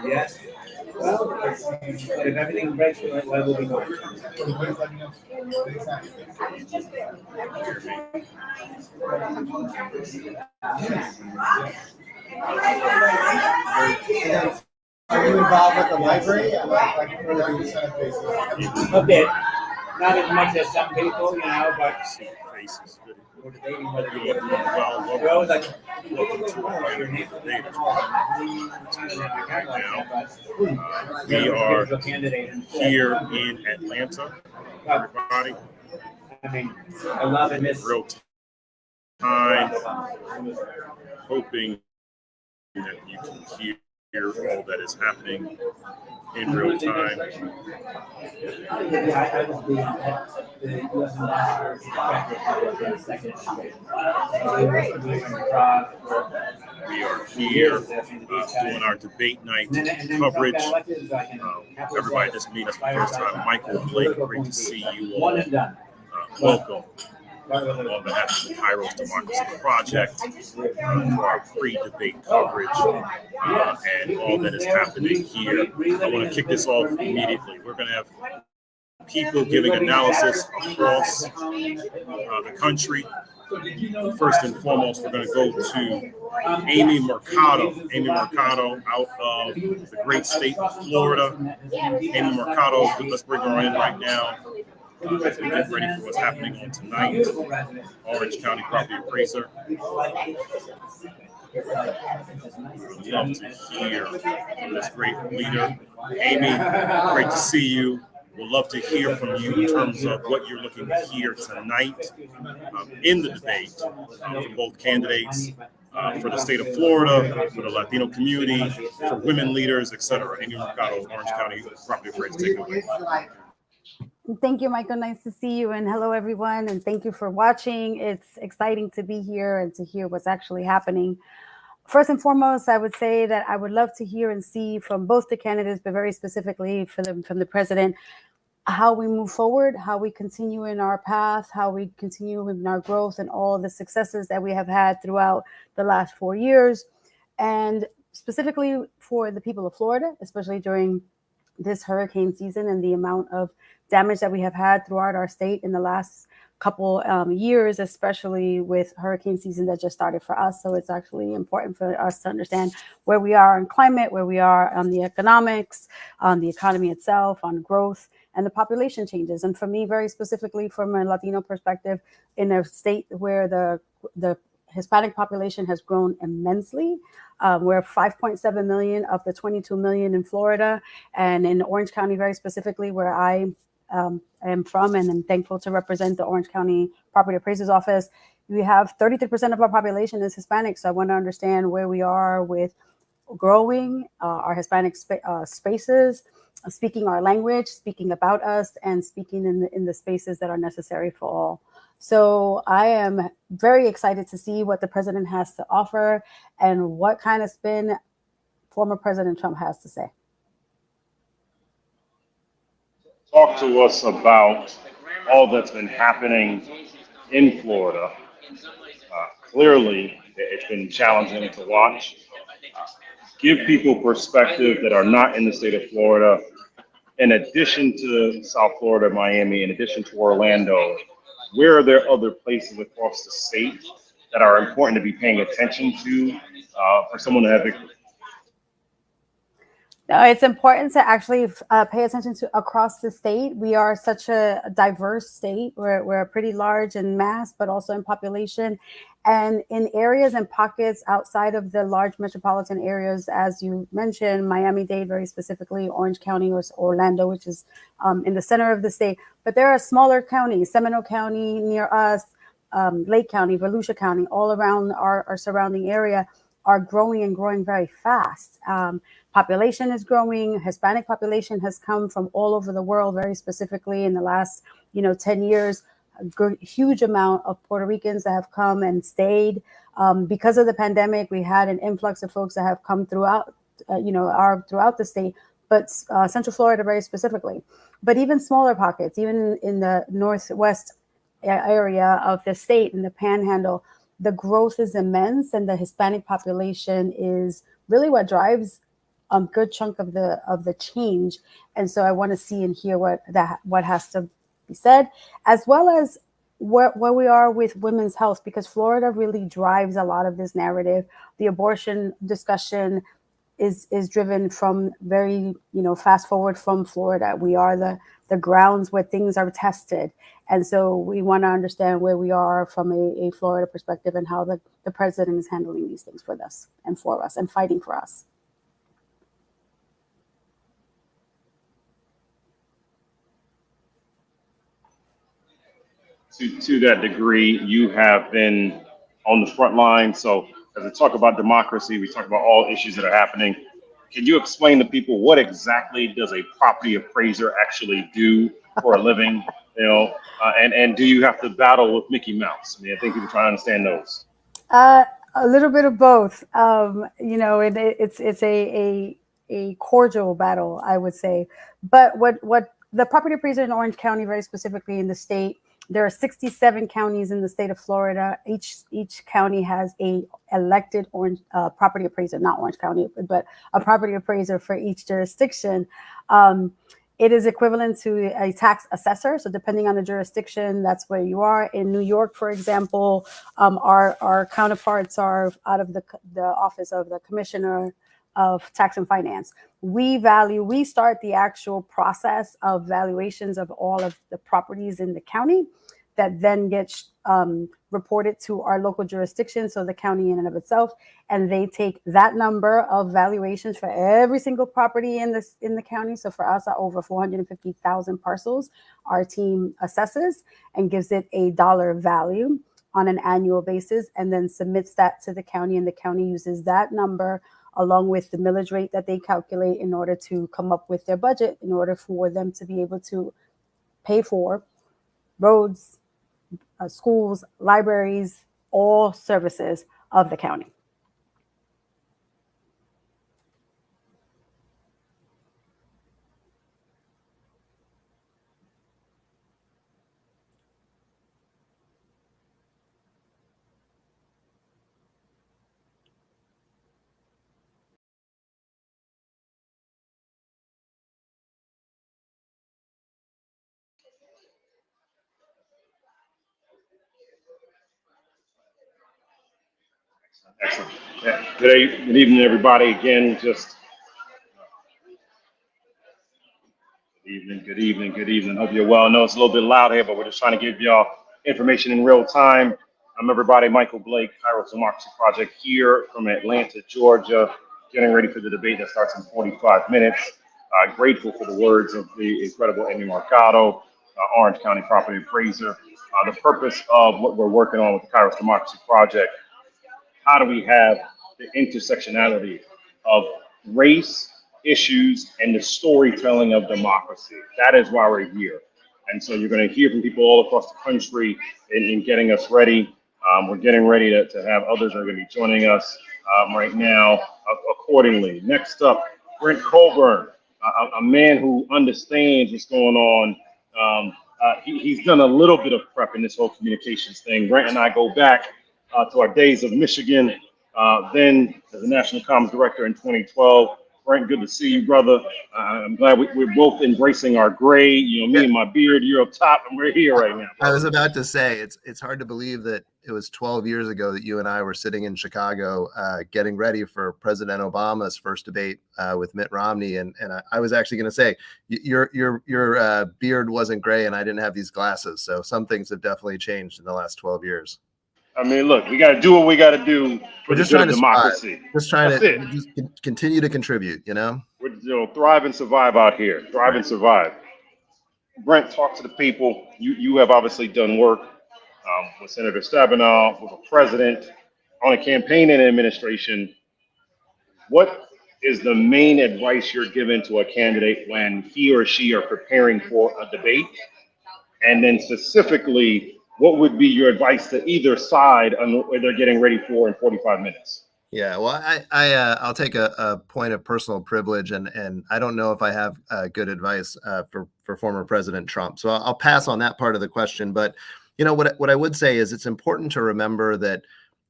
Yes. Well, if everything breaks, we'll be fine. Are you involved with the library? Like for the Senate faces? A bit. Not as much as some people, but Faces. Good. we're debating whether You we look get well. We're always like, Welcome to our debaters. Right now, we are here in Atlanta. Everybody, I mean, I love and miss real time, hoping that you can hear all that is happening in real time. I was the U.S. ambassador in the second We are here doing our debate night coverage. Everybody that's meeting us for the first time, Michael, Blake, great to see you all. Welcome. On behalf of the KAIROS Democracy Project for our pre-debate coverage and all that is happening here. I want to kick this off immediately. We're going to have people giving analysis across the country. First and foremost, we're going to go to Amy Mercado. Amy Mercado out of the great state of Florida. Amy Mercado, let's bring her in right now. As we get ready for what's happening on tonight, Orange County property appraiser. I'd love to hear from this great leader. Amy, great to see you. We'd love to hear from you in terms of what you're looking to hear tonight in the debate for both candidates, for the state of Florida, for the Latino community, for women leaders, etc. Amy Mercado, Orange County property appraiser. Take it away. Thank you, Michael. Nice to see you. And hello, everyone. And thank you for watching. It's exciting to be here and to hear what's actually happening. First and foremost, I would say that I would love to hear and see from both the candidates, but very specifically from the president, how we move forward, how we continue in our path, how we continue in our growth and all the successes that we have had throughout the last 4 years. And specifically for the people of Florida, especially during this hurricane season and the amount of damage that we have had throughout our state in the last couple years, especially with hurricane season that just started for us. So it's actually important for us to understand where we are in climate, where we are on the economics, on the economy itself, on growth, and the population changes. And for me, very specifically from a Latino perspective, in a state where the Hispanic population has grown immensely. We're 5.7 million of the 22 million in Florida, and in Orange County, very specifically, where I am from, and I'm thankful to represent the Orange County Property Appraiser's Office. We have 33% of our population is Hispanic, so I want to understand where we are with growing our Hispanic spaces, speaking our language, speaking about us, and speaking in the spaces that are necessary for all. So I am very excited to see what the president has to offer and what kind of spin former President Trump has to say. Talk to us about all that's been happening in Florida. Clearly, it's been challenging to watch. Give people perspective that are not in the state of Florida. In addition to South Florida, Miami, in addition to Orlando, where are there other places across the state that are important to be paying attention to for someone to have victory? No, it's important to actually pay attention to across the state. We are such a diverse state. We're pretty large in mass, but also in population. And in areas and pockets outside of the large metropolitan areas, as you mentioned, Miami-Dade, very specifically, Orange County or Orlando, which is in the center of the state. But there are smaller counties, Seminole County near us, Lake County, Volusia County, all around our surrounding area are growing and growing very fast. Population is growing. Hispanic population has come from all over the world, very specifically in the last 10 years. A huge amount of Puerto Ricans that have come and stayed. Because of the pandemic, we had an influx of folks that have come throughout, throughout the state, but Central Florida very specifically. But even smaller pockets, even in the northwest area of the state, in the Panhandle, the growth is immense, and the Hispanic population is really what drives good chunk of the change. And so I want to see and hear what has to be said, as well as where we are with women's health, because Florida really drives a lot of this narrative. The abortion discussion is driven from very, fast forward from Florida. We are the grounds where things are tested. And so we want to understand where we are from a Florida perspective, and how the president is handling these things with us and for us and fighting for us. To that degree, you have been on the front line. So as we talk about democracy, we talk about all issues that are happening. Can you explain to people what exactly does a property appraiser actually do for a living? And do you have to battle with Mickey Mouse? I mean, I think people try to understand those. A little bit of both. It's a cordial battle, I would say. But what the property appraiser in Orange County, very specifically in the state, there are 67 counties in the state of Florida. Each county has a elected property appraiser, not Orange County, but a property appraiser for each jurisdiction. It is equivalent to a tax assessor. So depending on the jurisdiction, that's where you are. In New York, for example, our counterparts are out of the office of the Commissioner of Tax and Finance. We start the actual process of valuations of all of the properties in the county, that then gets reported to our local jurisdiction, so the county in and of itself, and they take that number of valuations for every single property in the county. So for us, over 450,000 parcels, our team assesses and gives it a dollar value on an annual basis, and then submits that to the county, and the county uses that number along with the millage rate that they calculate in order to come up with their budget, in order for them to be able to pay for roads, schools, libraries, all services of the county. Excellent. Yeah. Good evening, everybody. Again, just good evening. Hope you're well. I know it's a little bit loud here, but we're just trying to give y'all information in real time. I'm everybody, Michael Blake, KAIROS Democracy Project, here from Atlanta, Georgia, getting ready for the debate that starts in 45 minutes. Grateful for the words of the incredible Amy Mercado, Orange County property appraiser. The purpose of what we're working on with the KAIROS Democracy Project: how do we have the intersectionality of race, issues, and the storytelling of democracy? That is why we're here. And so you're going to hear from people all across the country in getting us ready. We're getting ready to have others that are going to be joining us right now accordingly. Next up, Brent Colburn, a man who understands what's going on. He's done a little bit of prep in this whole communications thing. Brent and I go back to our days of Michigan, then as a National Comms Director in 2012. Brent, good to see you, brother. I'm glad we're both embracing our gray. Me and my beard, you're up top, and we're here right now. I was about to say, it's hard to believe that it was 12 years ago that you and I were sitting in Chicago getting ready for President Obama's first debate with Mitt Romney. And I was actually going to say, your beard wasn't gray and I didn't have these glasses. So some things have definitely changed in the last 12 years. I mean, look, we got to do what we got to do for the good of democracy. Just trying to just continue to contribute, We're thrive and survive out here. Thrive and survive. Brent, talk to the people. You have obviously done work with Senator Stabenow, with the president, on a campaign and administration. What is the main advice you're giving to a candidate when he or she are preparing for a debate? And then specifically, what would be your advice to either side on what they're getting ready for in 45 minutes? Yeah, well, I'll take a point of personal privilege, and I don't know if I have good advice for former President Trump. So I'll pass on that part of the question. But what I would say is it's important to remember that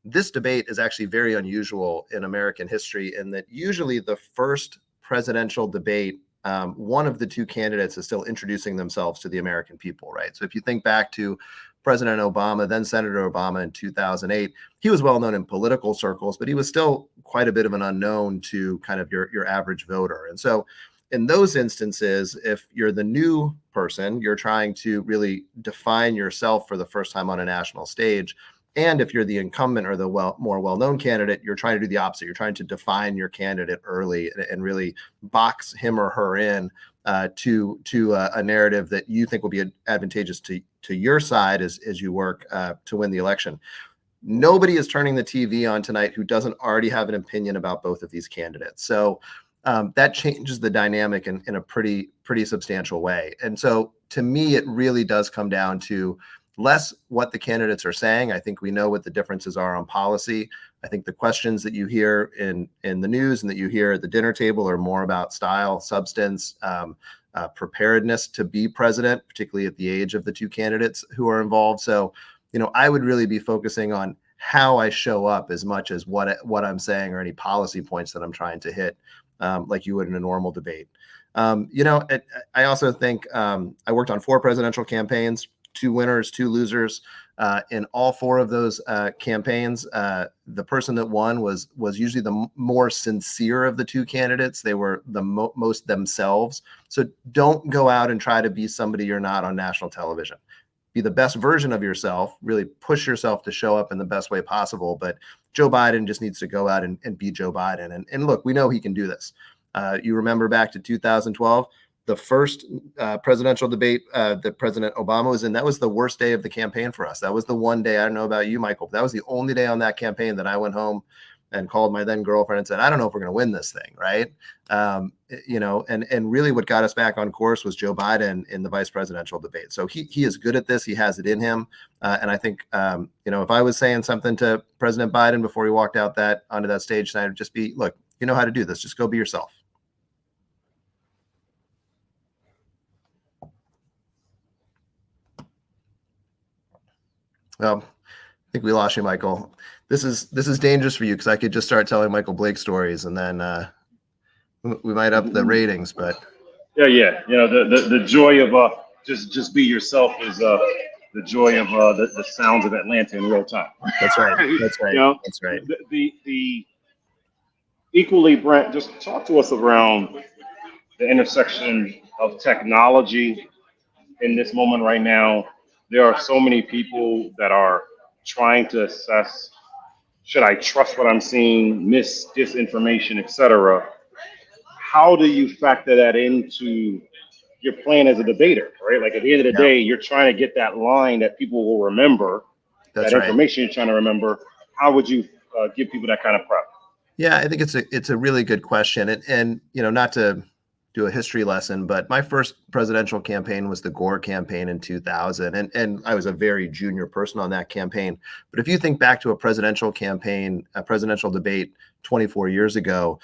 this debate is actually very unusual in American history, in that usually the first presidential debate, one of the two candidates is still introducing themselves to the American people, right? So if you think back to President Obama, then Senator Obama in 2008, he was well known in political circles, but he was still quite a bit of an unknown to kind of your average voter. And so in those instances, if you're the new person, you're trying to really define yourself for the first time on a national stage. And if you're the incumbent or the more well-known candidate, you're trying to do the opposite. You're trying to define your candidate early and really box him or her in to a narrative that you think will be advantageous to your side as you work to win the election. Nobody is turning the TV on tonight who doesn't already have an opinion about both of these candidates. So that changes the dynamic in a pretty substantial way. And so to me, it really does come down to less what the candidates are saying. I think we know what the differences are on policy. I think the questions that you hear in the news and that you hear at the dinner table are more about style, substance, preparedness to be president, particularly at the age of the two candidates who are involved. So, I would really be focusing on how I show up as much as what I'm saying or any policy points that I'm trying to hit, like you would in a normal debate. I also think I worked on 4 presidential campaigns, 2 winners, 2 losers. In all 4 of those campaigns, the person that won was usually the more sincere of the 2 candidates. They were the most themselves. So don't go out and try to be somebody you're not on national television. Be the best version of yourself, really push yourself to show up in the best way possible. But Joe Biden just needs to go out and be Joe Biden. And look, we know he can do this. You remember back to 2012, the first presidential debate that President Obama was in, that was the worst day of the campaign for us. That was the one day, I don't know about you, Michael, but that was the only day on that campaign that I went home and called my then girlfriend and said, I don't know if we're going to win this thing, right? And really what got us back on course was Joe Biden in the vice presidential debate. So he is good at this. He has it in him. And I think, if I was saying something to President Biden before he walked out onto that stage tonight, it would just be, look, you know how to do this. Just go be yourself. Well, I think we lost you, Michael. This is dangerous for you because I could just start telling Michael Blake stories and then we might up the ratings. But yeah. The joy of just be yourself is the joy of the sounds of Atlanta in real time. That's right. That's right. That's right. The equally, Brent, just talk to us around the intersection of technology in this moment right now. There are so many people that are trying to assess, should I trust what I'm seeing, disinformation, etc. How do you factor that into your plan as a debater, right? Like at the end of the day, you're trying to get that line that people will remember, That's that right. information you're trying to remember. How would you give people that kind of prep? Yeah, I think it's a really good question. And not to do a history lesson, but my first presidential campaign was the Gore campaign in 2000. And I was a very junior person on that campaign. But if you think back to a presidential campaign, a presidential debate 24 years ago,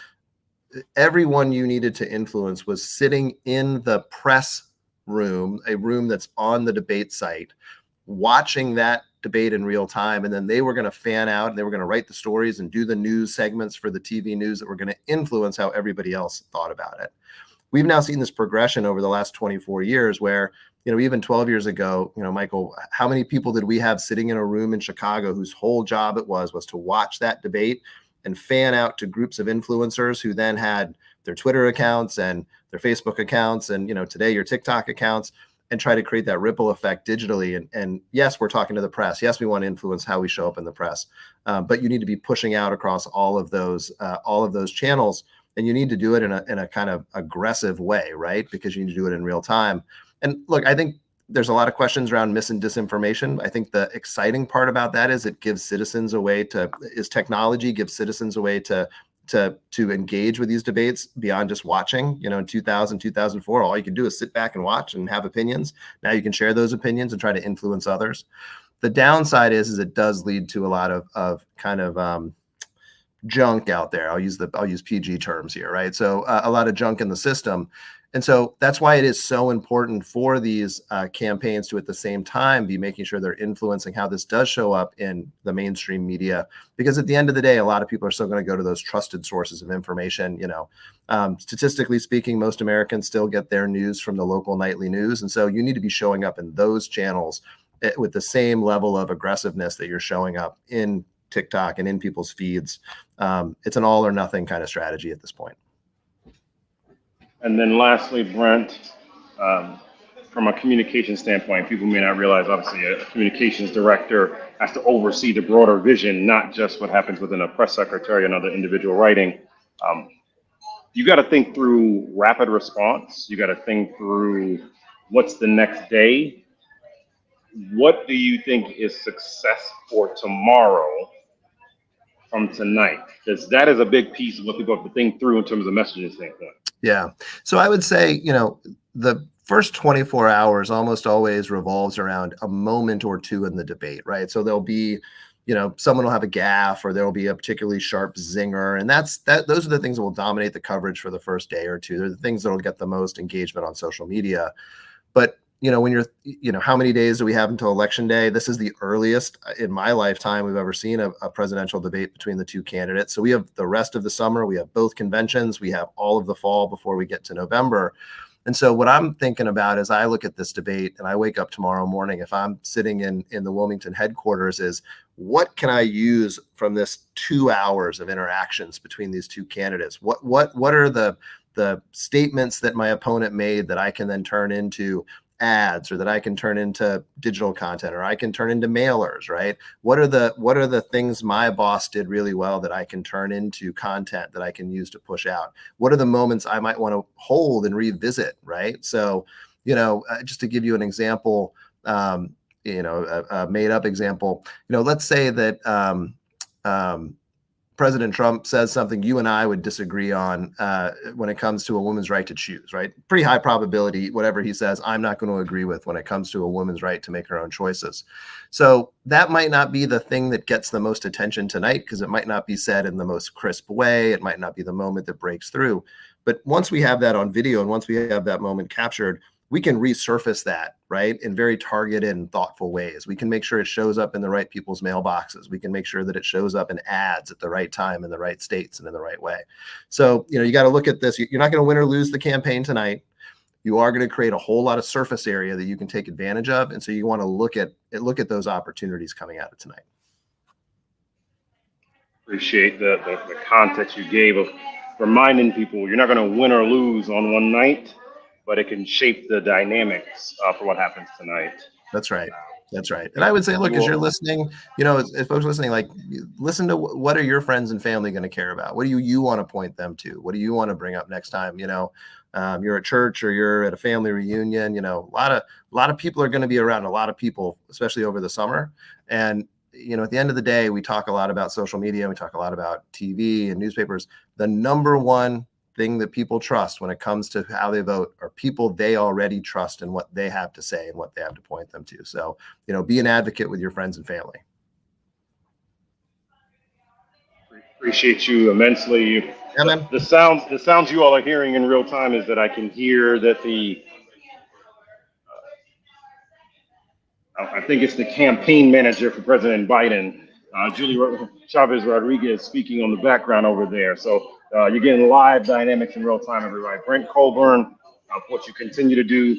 everyone you needed to influence was sitting in the press room, a room that's on the debate site, watching that debate in real time. And then they were going to fan out and they were going to write the stories and do the news segments for the TV news that were going to influence how everybody else thought about it. We've now seen this progression over the last 24 years where, even 12 years ago, Michael, how many people did we have sitting in a room in Chicago whose whole job it was to watch that debate and fan out to groups of influencers who then had their Twitter accounts and their Facebook accounts and, today your TikTok accounts, and try to create that ripple effect digitally. And yes, we're talking to the press. Yes, we want to influence how we show up in the press, but you need to be pushing out across all of those channels. And you need to do it in a kind of aggressive way, right? Because you need to do it in real time. And look, I think there's a lot of questions around mis and disinformation. I think the exciting part about that is it gives citizens a way technology gives citizens a way to engage with these debates beyond just watching. In 2000, 2004, all you could do is sit back and watch and have opinions. Now you can share those opinions and try to influence others. The downside is it does lead to a lot of kind of junk out there. I'll use PG terms here, right? So a lot of junk in the system. And so that's why it is so important for these campaigns to at the same time be making sure they're influencing how this does show up in the mainstream media, because at the end of the day, a lot of people are still going to go to those trusted sources of information. Statistically speaking, most Americans still get their news from the local nightly news. And so you need to be showing up in those channels with the same level of aggressiveness that you're showing up in TikTok and in people's feeds. It's an all or nothing kind of strategy at this point. And then lastly, Brent, from a communication standpoint, people may not realize, obviously, a communications director has to oversee the broader vision, not just what happens within a press secretary and other individual writing. You got to think through rapid response. You got to think through what's the next day. What do you think is success for tomorrow from tonight? Because that is a big piece of what people have to think through in terms of messaging standpoint. Yeah. So I would say, the first 24 hours almost always revolves around a moment or two in the debate, right? So there'll be, someone will have a gaffe, or there'll be a particularly sharp zinger. And those are the things that will dominate the coverage for the first day or two. They're the things that will get the most engagement on social media. But when you're, how many days do we have until election day? This is the earliest in my lifetime we've ever seen a presidential debate between the two candidates. So we have the rest of the summer, we have both conventions, we have all of the fall before we get to November. And so what I'm thinking about as I look at this debate and I wake up tomorrow morning, if I'm sitting in the Wilmington headquarters, is what can I use from this 2 hours of interactions between these two candidates? What are the statements that my opponent made that I can then turn into ads, or that I can turn into digital content, or I can turn into mailers, right? What are the things my boss did really well that I can turn into content that I can use to push out? What are the moments I might want to hold and revisit, right? So, just to give you an example, a made up example, let's say that President Trump says something you and I would disagree on when it comes to a woman's right to choose, right? Pretty high probability, whatever he says, I'm not going to agree with when it comes to a woman's right to make her own choices. So that might not be the thing that gets the most attention tonight, because it might not be said in the most crisp way. It might not be the moment that breaks through. But once we have that on video, and once we have that moment captured, we can resurface that, right, in very targeted and thoughtful ways. We can make sure it shows up in the right people's mailboxes. We can make sure that it shows up in ads at the right time, in the right states, and in the right way. So, you got to look at this. You're not going to win or lose the campaign tonight. You are going to create a whole lot of surface area that you can take advantage of. And so you want to look at those opportunities coming out of tonight. Appreciate the context you gave of reminding people you're not going to win or lose on one night, but it can shape the dynamics for what happens tonight. That's right. That's right. And I would say, look, as you're listening, as folks listening, listen to what are your friends and family going to care about? What do you want to point them to? What do you want to bring up next time? You're at church or you're at a family reunion, a lot of people are going to be around a lot of people, especially over the summer. And, at the end of the day, we talk a lot about social media. We talk a lot about TV and newspapers. The number one thing that people trust when it comes to how they vote are people they already trust and what they have to say and what they have to point them to. So, be an advocate with your friends and family. Appreciate you immensely. Yeah, man. The sounds you all are hearing in real time is that I can hear that I think it's the campaign manager for President Biden, Julie Chavez Rodriguez, speaking on the background over there. So you're getting live dynamics in real time, everybody. Brent Colburn, what you continue to do,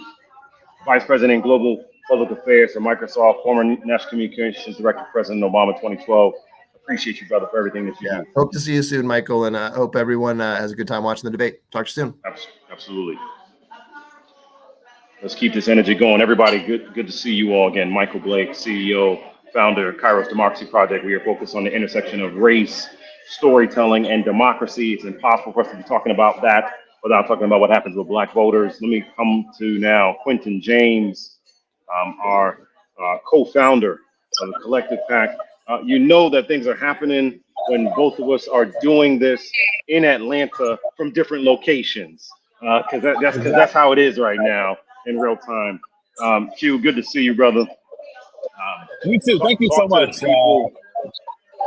Vice President Global Public Affairs for Microsoft, former National Communications Director, President Obama 2012. Appreciate you, brother, for everything that you do. Hope to see you soon, Michael, and hope everyone has a good time watching the debate. Talk to you soon. Absolutely. Let's keep this energy going. Everybody, good to see you all again. Michael Blake, CEO, founder of KAIROS Democracy Project. We are focused on the intersection of race, storytelling, and democracy. It's impossible for us to be talking about that without talking about what happens with Black voters. Let me come to now Quentin James, our co-founder of the Collective PAC. That things are happening when both of us are doing this in Atlanta from different locations, because that's how it is right now in real time. Q, good to see you, brother. You too. Thank you so much.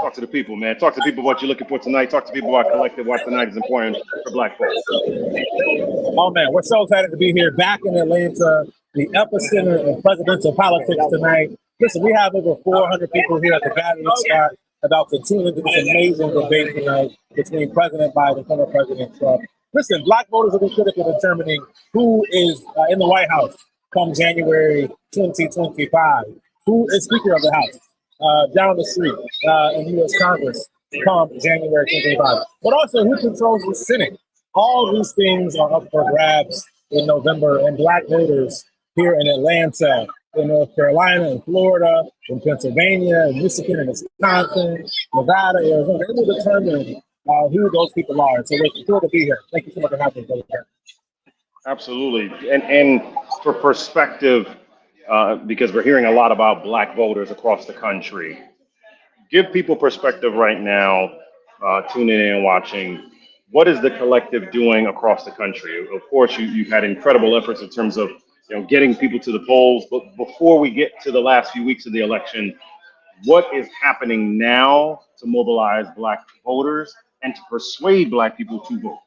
Talk to the people, man. Talk to people what you're looking for tonight. Talk to people about Collective, why tonight is important for Black folks. Oh man, we're so excited to be here back in Atlanta, the epicenter of presidential politics tonight. Listen, we have over 400 people here at the gathering spot about to tune into this amazing debate tonight between President Biden and former President Trump. Listen, Black voters will be critical in determining who is in the White House come January 2025. Who is Speaker of the House down the street in the U.S. Congress come January 2025. But also who controls the Senate. All these things are up for grabs in November, and Black voters here in Atlanta, in North Carolina, in Florida, in Pennsylvania, in Michigan, in Wisconsin, Nevada, Arizona, they will determine who those people are. So we're thrilled to be here. Thank you so much for having me. Absolutely. And for perspective, because we're hearing a lot about Black voters across the country, give people perspective right now, tuning in and watching. What is the collective doing across the country? Of course, you've had incredible efforts in terms of getting people to the polls. But before we get to the last few weeks of the election, what is happening now to mobilize Black voters and to persuade Black people to vote?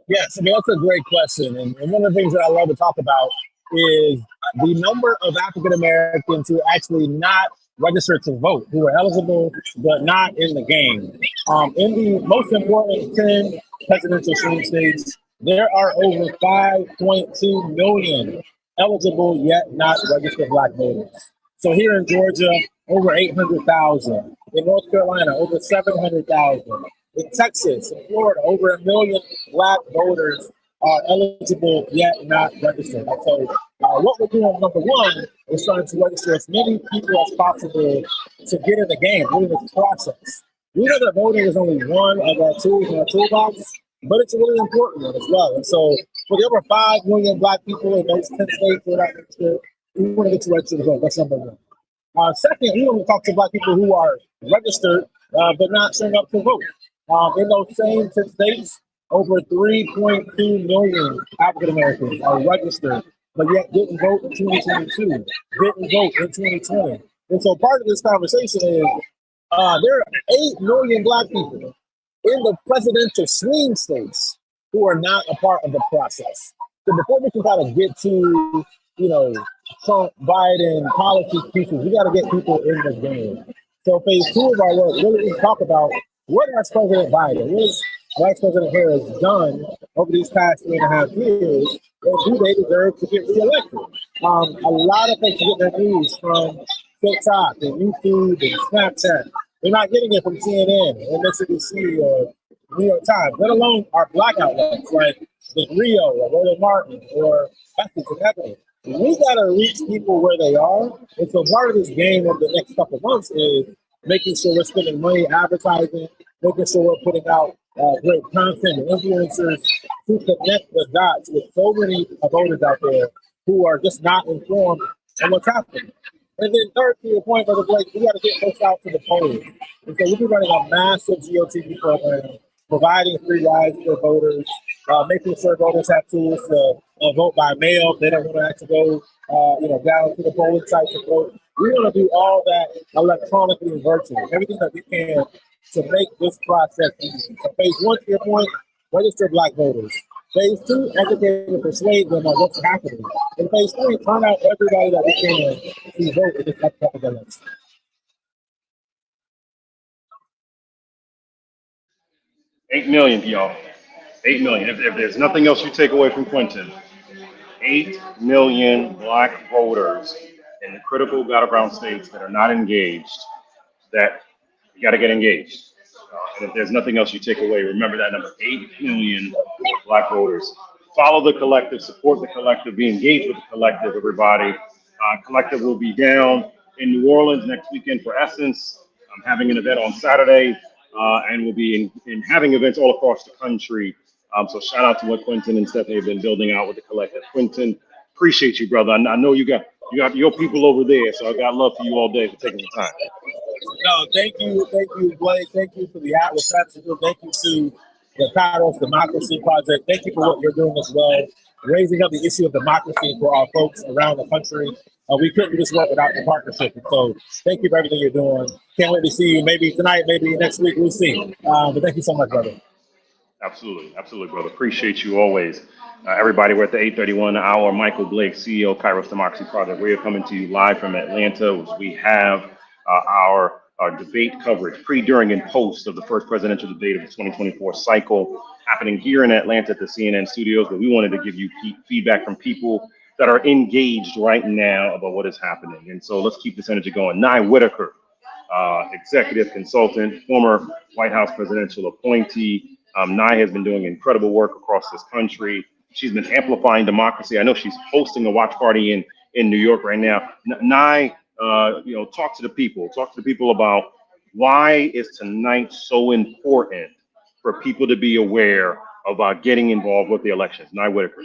Yes, I mean, that's a great question. And one of the things that I love to talk about is the number of African Americans who actually not registered to vote, who are eligible but not in the game. In the most important 10 presidential swing states, there are over 5.2 million eligible yet not registered Black voters. So here in Georgia, over 800,000. In North Carolina, over 700,000. In Texas, in Florida, over 1 million Black voters are eligible yet not registered. And so what we're doing, number one, is trying to register as many people as possible to get in the game, get in the process. We know that voting is only one of our tools in our toolbox, but it's a really important one as well. And so for the over 5 million Black people in those 10 states that are registered, we want to get you registered to vote. That's number one. Second, we want to talk to Black people who are registered but not showing up to vote. In those same 10 states, over 3.2 million African Americans are registered, but yet didn't vote in 2022, didn't vote in 2020. And so part of this conversation is there are 8 million Black people in the presidential swing states who are not a part of the process. So before we can kind of get to, Trump, Biden, policy pieces, we got to get people in the game. So phase 2 of our work really is talk about what has President Biden, what has Vice President Harris done over these past 3.5 years, and do they deserve to get reelected? A lot of folks get their news from TikTok and YouTube and Snapchat. They're not getting it from CNN, MSNBC, or New York Times, let alone our Black outlets like the Rio or Roland Martin or Essence and Ebony. We got to reach people where they are. And so part of this game over the next couple of months is making sure we're spending money advertising, making sure we're putting out great content and influencers to connect the dots with so many voters out there who are just not informed on what's happening. And then third, to your point, Brother Blake, we got to get folks out to the polls. And so we'll be running a massive GOTV program, providing free rides for voters, making sure voters have tools to vote by mail. They don't want to have to go, down to the polling site to vote. We want to do all that electronically and virtually, everything that we can to make this process easy. So phase 1, to your point, register Black voters. Phase 2, educate and persuade them on what's happening. And phase 3, turn out everybody that we can to vote in this upcoming election. $8 million, y'all. 8 million. If there's nothing else you take away from Quentin, 8 million Black voters in the critical battleground states that are not engaged, that you got to get engaged. And if there's nothing else you take away, remember that number, 8 million Black voters. Follow the collective, support the collective, be engaged with the collective, everybody. Collective will be down in New Orleans next weekend for Essence. I'm having an event on Saturday, and we'll be in having events all across the country. So shout out to what Quentin and Stephanie have been building out with the collective. Quentin, appreciate you, brother. I know you got your people over there, so I got love for you all day for taking the time. No, thank you, Blake. Thank you for the reception. Thank you to the KAIROS Democracy Project. Thank you for what you're doing as well, raising up the issue of democracy for our folks around the country. We couldn't do this work without the partnership. And so thank you for everything you're doing. Can't wait to see you maybe tonight, maybe next week. We'll see. But thank you so much, brother. Absolutely, absolutely, brother. Appreciate you always. Everybody, we're at the 8:31 hour. Michael Blake, CEO, KAIROS Democracy Project. We are coming to you live from Atlanta. We have our debate coverage, pre, during, and post of the first presidential debate of the 2024 cycle happening here in Atlanta at the CNN studios. But we wanted to give you feedback from people that are engaged right now about what is happening. And so let's keep this energy going. Nye Whitaker, executive consultant, former White House presidential appointee. Nye has been doing incredible work across this country. She's been amplifying democracy. I know she's hosting a watch party in New York right now. Nye, talk to the people. Talk to the people about why is tonight so important for people to be aware about getting involved with the elections. Nye Whitaker.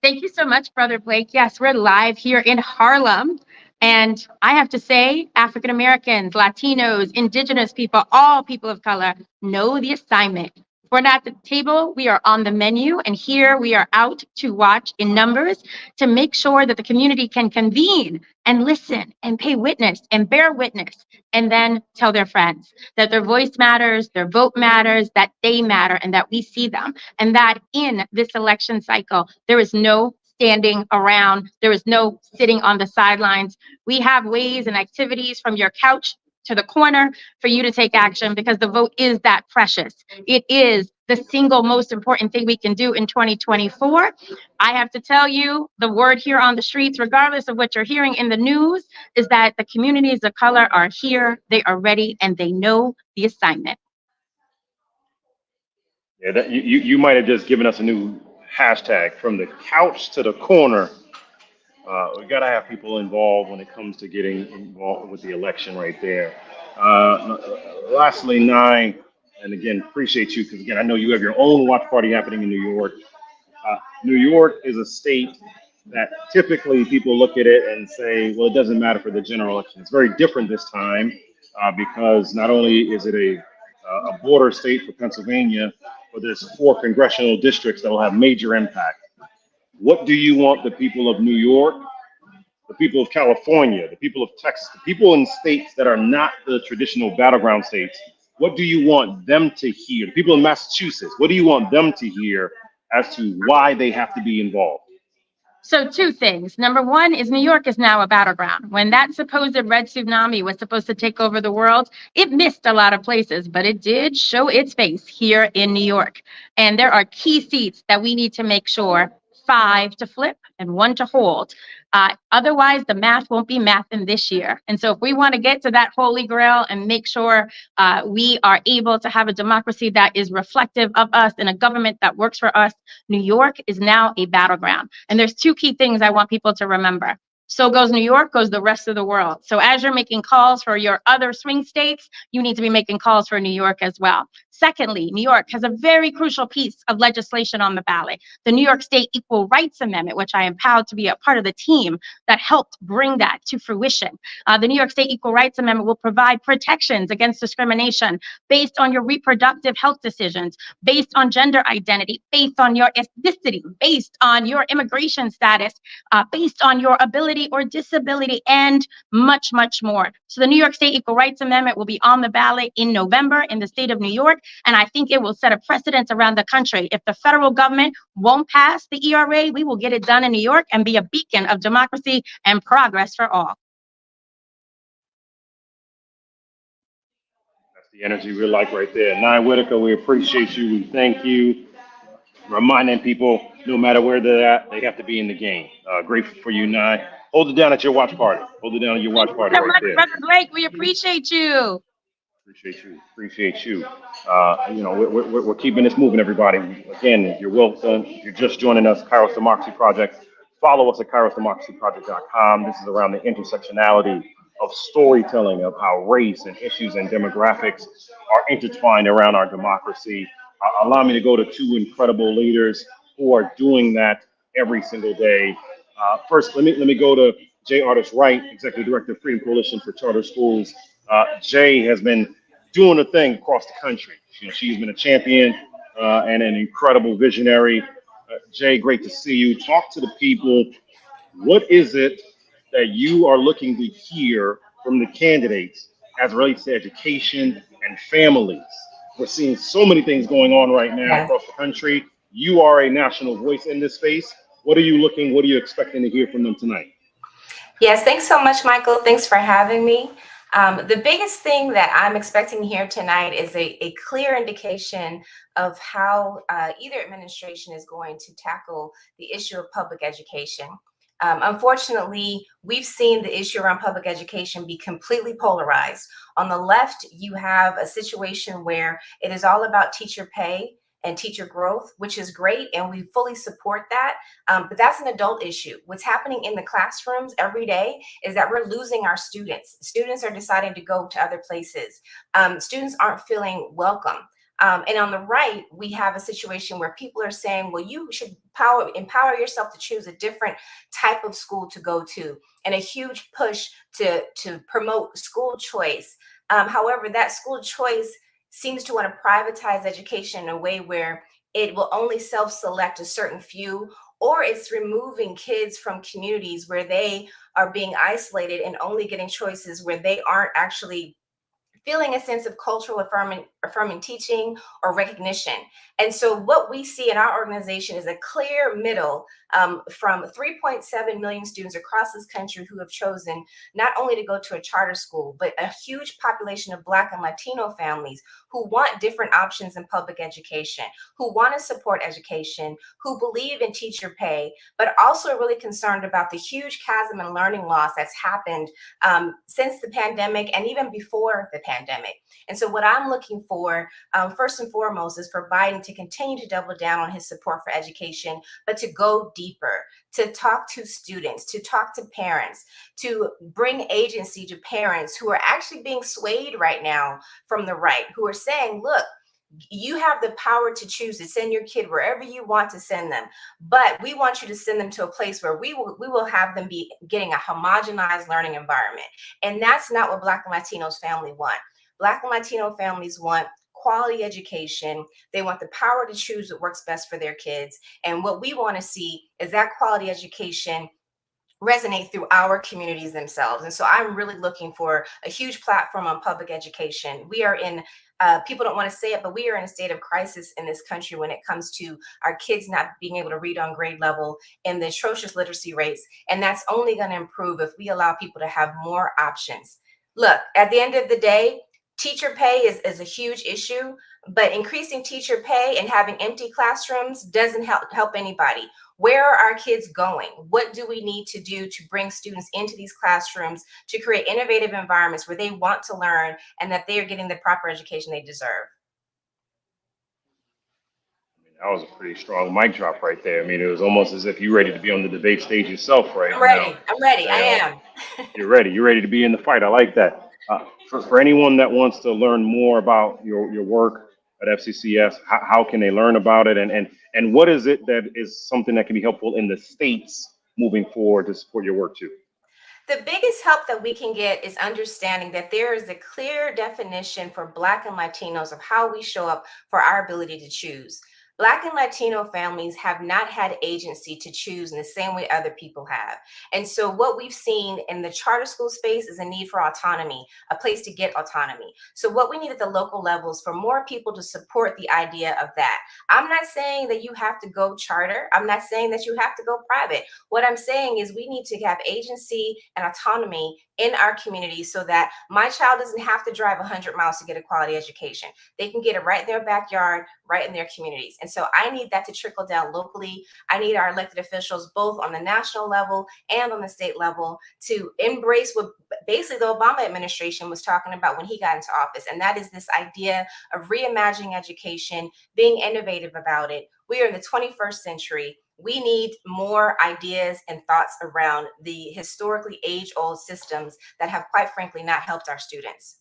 Thank you so much, Brother Blake. Yes, we're live here in Harlem. And I have to say, African Americans, Latinos, Indigenous people, all people of color know the assignment. We're not at the table, we are on the menu. And here we are out to watch in numbers to make sure that the community can convene and listen and pay witness and bear witness and then tell their friends that their voice matters, their vote matters, that they matter, and that we see them. And that in this election cycle, there is no standing around, there is no sitting on the sidelines. We have ways and activities from your couch to the corner for you to take action, because the vote is that precious. It is the single most important thing we can do in 2024. I have to tell you, the word here on the streets, regardless of what you're hearing in the news, is that the communities of color are here, they are ready, and they know the assignment. Yeah, you might have just given us a new hashtag, from the couch to the corner. We got to have people involved when it comes to getting involved with the election right there. Lastly, Nye, and again, appreciate you, because again, I know you have your own watch party happening in New York. New York is a state that typically people look at it and say, well, it doesn't matter for the general election. It's very different this time because not only is it a border state for Pennsylvania, but there's 4 congressional districts that will have major impact. What do you want the people of New York, the people of California, the people of Texas, the people in states that are not the traditional battleground states, what do you want them to hear? The people in Massachusetts, what do you want them to hear as to why they have to be involved? So 2 things. Number 1 is New York is now a battleground. When that supposed red tsunami was supposed to take over the world, it missed a lot of places, but it did show its face here in New York. And there are key seats that we need to make sure 5 to flip and 1 to hold. Otherwise, the math won't be math in this year. And so if we want to get to that holy grail and make sure we are able to have a democracy that is reflective of us and a government that works for us, New York is now a battleground. And there's 2 key things I want people to remember. So goes New York, goes the rest of the world. So as you're making calls for your other swing states, you need to be making calls for New York as well. Secondly, New York has a very crucial piece of legislation on the ballot, the New York State Equal Rights Amendment, which I am proud to be a part of the team that helped bring that to fruition. The New York State Equal Rights Amendment will provide protections against discrimination based on your reproductive health decisions, based on gender identity, based on your ethnicity, based on your immigration status, based on your ability or disability, and much, much more. So the New York State Equal Rights Amendment will be on the ballot in November in the state of New York, and I think it will set a precedent around the country. If the federal government won't pass the ERA, we will get it done in New York and be a beacon of democracy and progress for all. That's the energy we like right there. Nye Whitaker, we appreciate you. We thank you. Reminding people, no matter where they're at, they have to be in the game. Grateful for you, Nye. Hold it down at your watch party. Hold it down at your watch party right there. Brother Blake, we appreciate you. Appreciate you. Appreciate you. We're keeping this moving, everybody. Again, you're welcome. If you're just joining us, KAIROS Democracy Project. Follow us at kairosdemocracyproject.com. This is around the intersectionality of storytelling of how race and issues and demographics are intertwined around our democracy. Allow me to go to 2 incredible leaders who are doing that every single day. First, let me go to Jay Artis Wright, Executive Director of Freedom Coalition for Charter Schools. Jay has been doing a thing across the country. She's been a champion and an incredible visionary. Jay, great to see you. Talk to the people. What is it that you are looking to hear from the candidates as it relates to education and families? We're seeing so many things going on right now Yeah. across the country. You are a national voice in this space. What are you expecting to hear from them tonight? Yes, thanks so much, Michael. Thanks for having me. The biggest thing that I'm expecting here tonight is a clear indication of how either administration is going to tackle the issue of public education. Unfortunately, we've seen the issue around public education be completely polarized. On the left, you have a situation where it is all about teacher pay and teacher growth, which is great, and we fully support that. But that's an adult issue. What's happening in the classrooms every day is that we're losing our students. Students are deciding to go to other places. Students aren't feeling welcome. And on the right, we have a situation where people are saying, well, you should empower yourself to choose a different type of school to go to, and a huge push to promote school choice. However, that school choice seems to want to privatize education in a way where it will only self-select a certain few, or it's removing kids from communities where they are being isolated and only getting choices where they aren't actually feeling a sense of cultural affirming teaching or recognition. And so what we see in our organization is a clear middle from 3.7 million students across this country who have chosen not only to go to a charter school, but a huge population of Black and Latino families who want different options in public education, who want to support education, who believe in teacher pay, but also are really concerned about the huge chasm in learning loss that's happened since the pandemic and even before the pandemic. And so what I'm looking for, first and foremost, is for Biden to continue to double down on his support for education, but to go deeper, to talk to students, to talk to parents, to bring agency to parents who are actually being swayed right now from the right, who are saying, look, you have the power to choose to send your kid wherever you want to send them, but we want you to send them to a place where we will have them be getting a homogenized learning environment. And that's not what Black and Latinos family want. Black and Latino families want quality education. They want the power to choose what works best for their kids. And what we want to see is that quality education resonate through our communities themselves. And so I'm really looking for a huge platform on public education. We are in, people don't want to say it, but we are in a state of crisis in this country when it comes to our kids not being able to read on grade level and the atrocious literacy rates. And that's only going to improve if we allow people to have more options. Look, at the end of the day, teacher pay is a huge issue, but increasing teacher pay and having empty classrooms doesn't help anybody. Where are our kids going? What do we need to do to bring students into these classrooms to create innovative environments where they want to learn and that they are getting the proper education they deserve? That was a pretty strong mic drop right there. I mean, it was almost as if you're ready to be on the debate stage yourself right now. I'm ready. I am. You're ready. You're ready to be in the fight. I like that. For anyone that wants to learn more about your work at FCCS, how can they learn about it? And what is it that is something that can be helpful in the States moving forward to support your work too? The biggest help that we can get is understanding that there is a clear definition for Black and Latinos of how we show up for our ability to choose. Black and Latino families have not had agency to choose in the same way other people have. And so what we've seen in the charter school space is a need for autonomy, a place to get autonomy. So what we need at the local levels for more people to support the idea of that. I'm not saying that you have to go charter. I'm not saying that you have to go private. What I'm saying is we need to have agency and autonomy in our community so that my child doesn't have to drive 100 miles to get a quality education. They can get it right in their backyard, right in their communities. And so I need that to trickle down locally. I need our elected officials, both on the national level and on the state level, to embrace what basically the Obama administration was talking about when he got into office. And that is this idea of reimagining education, being innovative about it. We are in the 21st century. We need more ideas and thoughts around the historically age-old systems that have, quite frankly, not helped our students.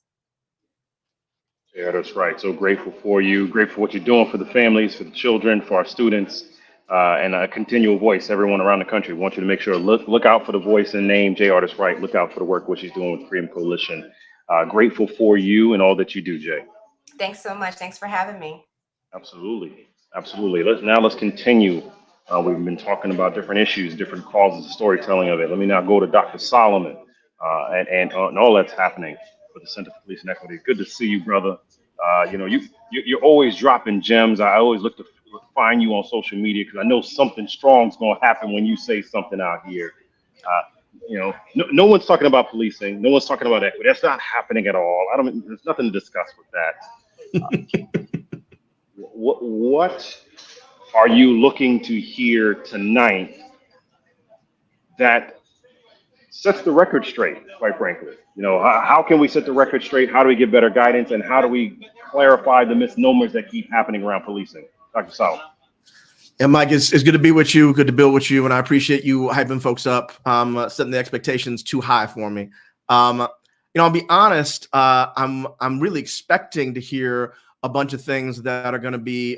Yeah, that's right. So grateful for you. Grateful for what you're doing for the families, for the children, for our students, and a continual voice. Everyone around the country. We want you to make sure look out for the voice and name Jay Artist Wright. Look out for the work what she's doing with Freedom Coalition. Grateful for you and all that you do, Jay. Thanks so much. Thanks for having me. Absolutely. Absolutely. Let's continue. We've been talking about different issues, different causes, storytelling of it. Let me now go to Dr. Solomon and all that's happening with the Center for Police and Equity. Good to see you, brother. You're always dropping gems. I always look to find you on social media because I know something strong's going to happen when you say something out here. Uh, no one's talking about policing. No one's talking about equity. That's not happening at all. There's nothing to discuss with that. What are you looking to hear tonight that sets the record straight, quite frankly? How can we set the record straight? How do we get better guidance? And how do we clarify the misnomers that keep happening around policing? Dr. Solomon. Yeah, Mike, it's good to be with you. Good to build with you. And I appreciate you hyping folks up, setting the expectations too high for me. I'll be honest, I'm really expecting to hear a bunch of things that are going to be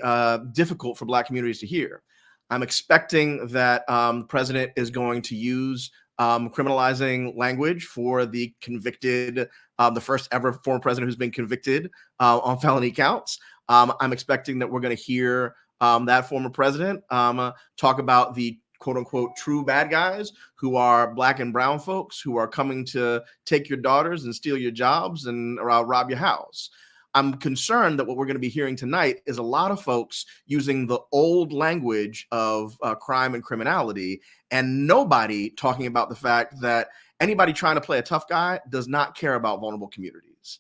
difficult for Black communities to hear. I'm expecting that the president is going to use criminalizing language for the convicted, the first ever former president who's been convicted on felony counts. I'm expecting that we're going to hear that former president talk about the quote unquote true bad guys who are Black and brown folks who are coming to take your daughters and steal your jobs and rob your house. I'm concerned that what we're going to be hearing tonight is a lot of folks using the old language of crime and criminality, and nobody talking about the fact that anybody trying to play a tough guy does not care about vulnerable communities.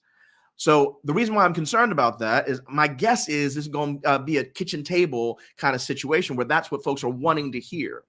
So the reason why I'm concerned about that is my guess is this is going to be a kitchen table kind of situation where that's what folks are wanting to hear.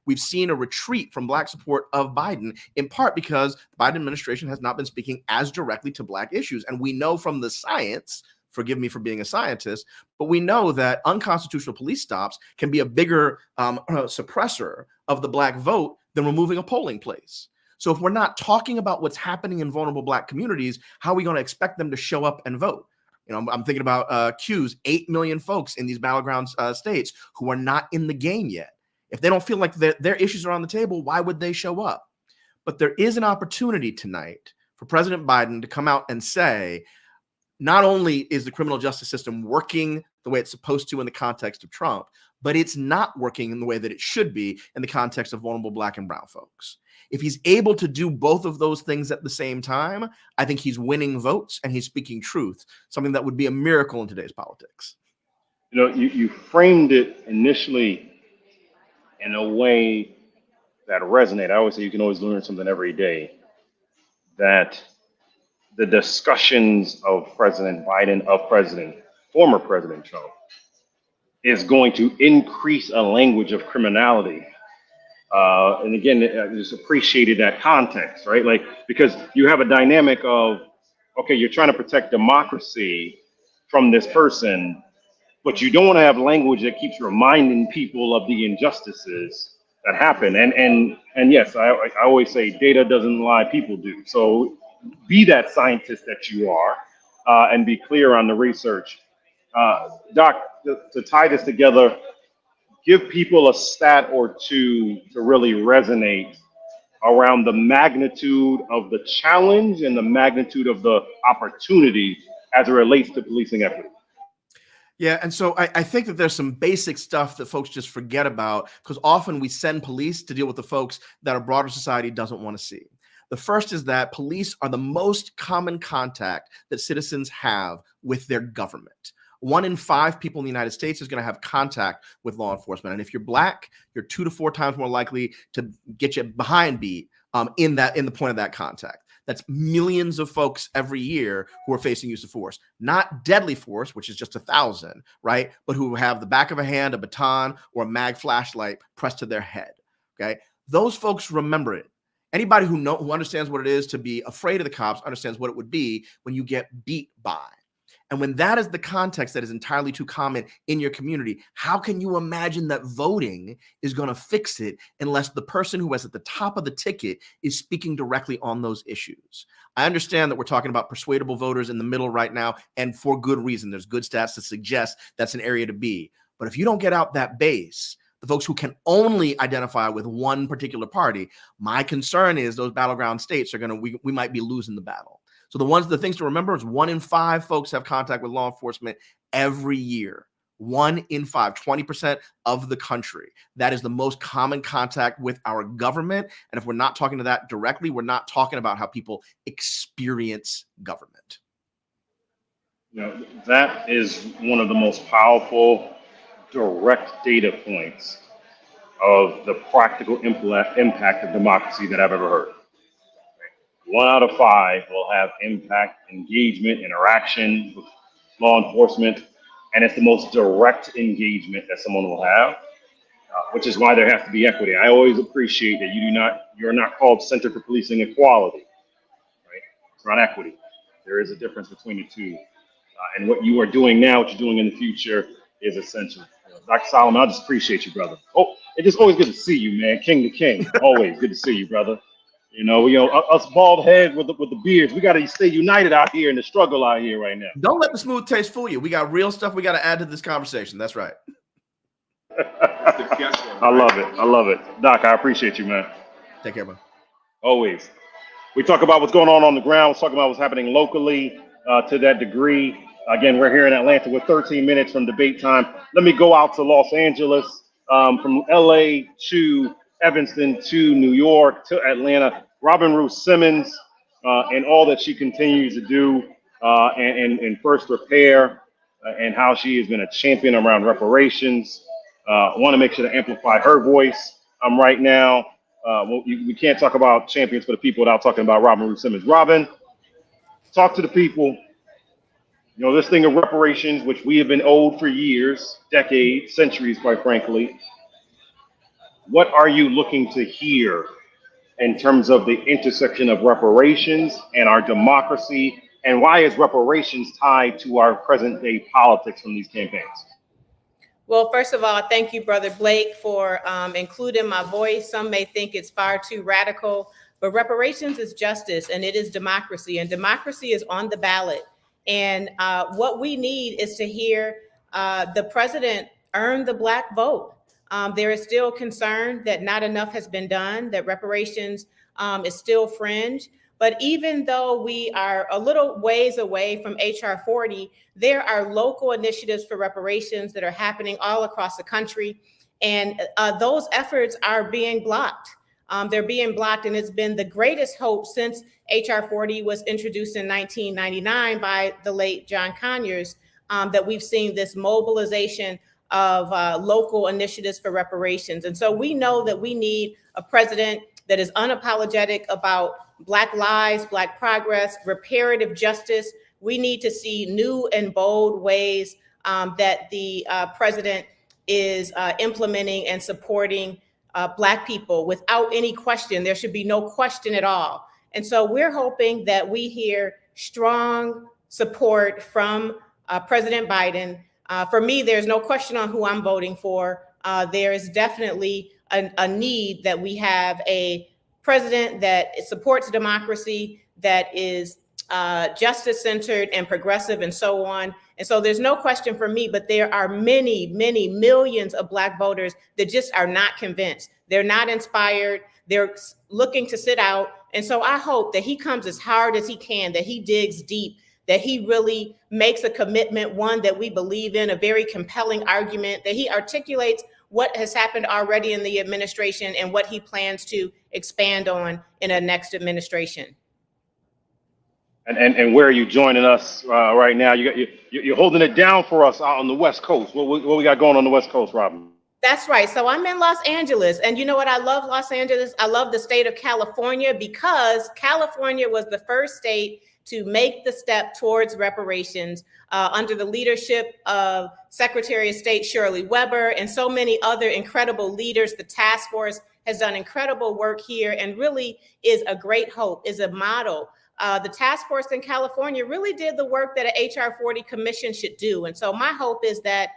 We've seen a retreat from Black support of Biden, in part because the Biden administration has not been speaking as directly to Black issues. And we know from the science, forgive me for being a scientist, but we know that unconstitutional police stops can be a bigger suppressor of the Black vote than removing a polling place. So if we're not talking about what's happening in vulnerable Black communities, how are we going to expect them to show up and vote? I'm thinking about Q's 8 million folks in these battleground states who are not in the game yet. If they don't feel like their issues are on the table, why would they show up? But there is an opportunity tonight for President Biden to come out and say, not only is the criminal justice system working the way it's supposed to in the context of Trump, but it's not working in the way that it should be in the context of vulnerable Black and brown folks. If he's able to do both of those things at the same time, I think he's winning votes and he's speaking truth, something that would be a miracle in today's politics. You framed it initially in a way that resonated. I always say you can always learn something every day. That the discussions of President Biden, former President Trump, is going to increase a language of criminality. And again, I just appreciated that context, right? Because you have a dynamic of, okay, you're trying to protect democracy from this person, but you don't want to have language that keeps reminding people of the injustices that happen. And yes, I always say data doesn't lie, people do. So be that scientist that you are and be clear on the research. Doc, to tie this together, give people a stat or two to really resonate around the magnitude of the challenge and the magnitude of the opportunity as it relates to policing equity. Yeah, and so I think that there's some basic stuff that folks just forget about because often we send police to deal with the folks that our broader society doesn't want to see. The first is that police are the most common contact that citizens have with their government. 1 in 5 people in the United States is going to have contact with law enforcement. And if you're Black, you're 2 to 4 times more likely to get you behind beat in the point of that contact. That's millions of folks every year who are facing use of force, not deadly force, which is just 1,000, right? But who have the back of a hand, a baton, or a mag flashlight pressed to their head, okay? Those folks remember it. Anybody who understands what it is to be afraid of the cops understands what it would be when you get beat by. And when that is the context that is entirely too common in your community, how can you imagine that voting is going to fix it unless the person who is at the top of the ticket is speaking directly on those issues? I understand that we're talking about persuadable voters in the middle right now, and for good reason. There's good stats to suggest that's an area to be. But if you don't get out that base, the folks who can only identify with one particular party, my concern is those battleground states are we might be losing the battle. So the things to remember is 1 in 5 folks have contact with law enforcement every year. 1 in 5, 20% of the country. That is the most common contact with our government. And if we're not talking to that directly, we're not talking about how people experience government. You know, that is one of the most powerful direct data points of the practical impact of democracy that I've ever heard. 1 out of 5 will have impact, engagement, interaction with law enforcement, and it's the most direct engagement that someone will have, which is why there has to be equity. I always appreciate that you're not called Center for Policing Equality, right? It's not equity. There is a difference between the two. And what you are doing now, what you're doing in the future is essential. Dr. Solomon, I just appreciate you, brother. Oh, it's just always good to see you, man. King to king. Always good to see you, brother. You know, us bald heads with the beards, we got to stay united out here in the struggle out here right now. Don't let the smooth taste fool you. We got real stuff we got to add to this conversation. That's right. I love it. I love it. Doc, I appreciate you, man. Take care, man. Always. We talk about what's going on the ground. We're talking about what's happening locally to that degree. Again, we're here in Atlanta with 13 minutes from debate time. Let me go out to Los Angeles, from LA to Evanston to New York to Atlanta. Robin Ruth Simmons and all that she continues to do and first repair and how she has been a champion around reparations. I want to make sure to amplify her voice right now. We can't talk about champions for the people without talking about Robin Ruth Simmons. Robin, talk to the people. You know, this thing of reparations, which we have been owed for years, decades, centuries, quite frankly. What are you looking to hear in terms of the intersection of reparations and our democracy? And why is reparations tied to our present day politics from these campaigns? Well, first of all, thank you, Brother Blake, for including my voice. Some may think it's far too radical, but reparations is justice and it is democracy, and democracy is on the ballot. And what we need is to hear the president earn the Black vote. There is still concern that not enough has been done, that reparations is still fringe. But even though we are a little ways away from HR 40, there are local initiatives for reparations that are happening all across the country. And those efforts are being blocked. They're being blocked, and it's been the greatest hope since HR 40 was introduced in 1999 by the late John Conyers, that we've seen this mobilization of local initiatives for reparations. And so we know that we need a president that is unapologetic about Black lives, Black progress, reparative justice. We need to see new and bold ways that the president is implementing and supporting Black people without any question. There should be no question at all. And so we're hoping that we hear strong support from President Biden. For me, there's no question on who I'm voting for. There is definitely a need that we have a president that supports democracy, that is justice-centered and progressive and so on. And so there's no question for me, but there are many, many millions of Black voters that just are not convinced. They're not inspired. They're looking to sit out. And so I hope that he comes as hard as he can, that he digs deep, that he really makes a commitment, one that we believe in, a very compelling argument, that he articulates what has happened already in the administration and what he plans to expand on in a next administration. And where are you joining us right now? You're holding it down for us out on the West Coast. What we got going on the West Coast, Robin? That's right. So I'm in Los Angeles. And you know what? I love Los Angeles. I love the state of California because California was the first state to make the step towards reparations under the leadership of Secretary of State Shirley Weber and so many other incredible leaders. The task force has done incredible work here and really is a great hope, is a model. The task force in California really did the work that an HR 40 commission should do. And so my hope is that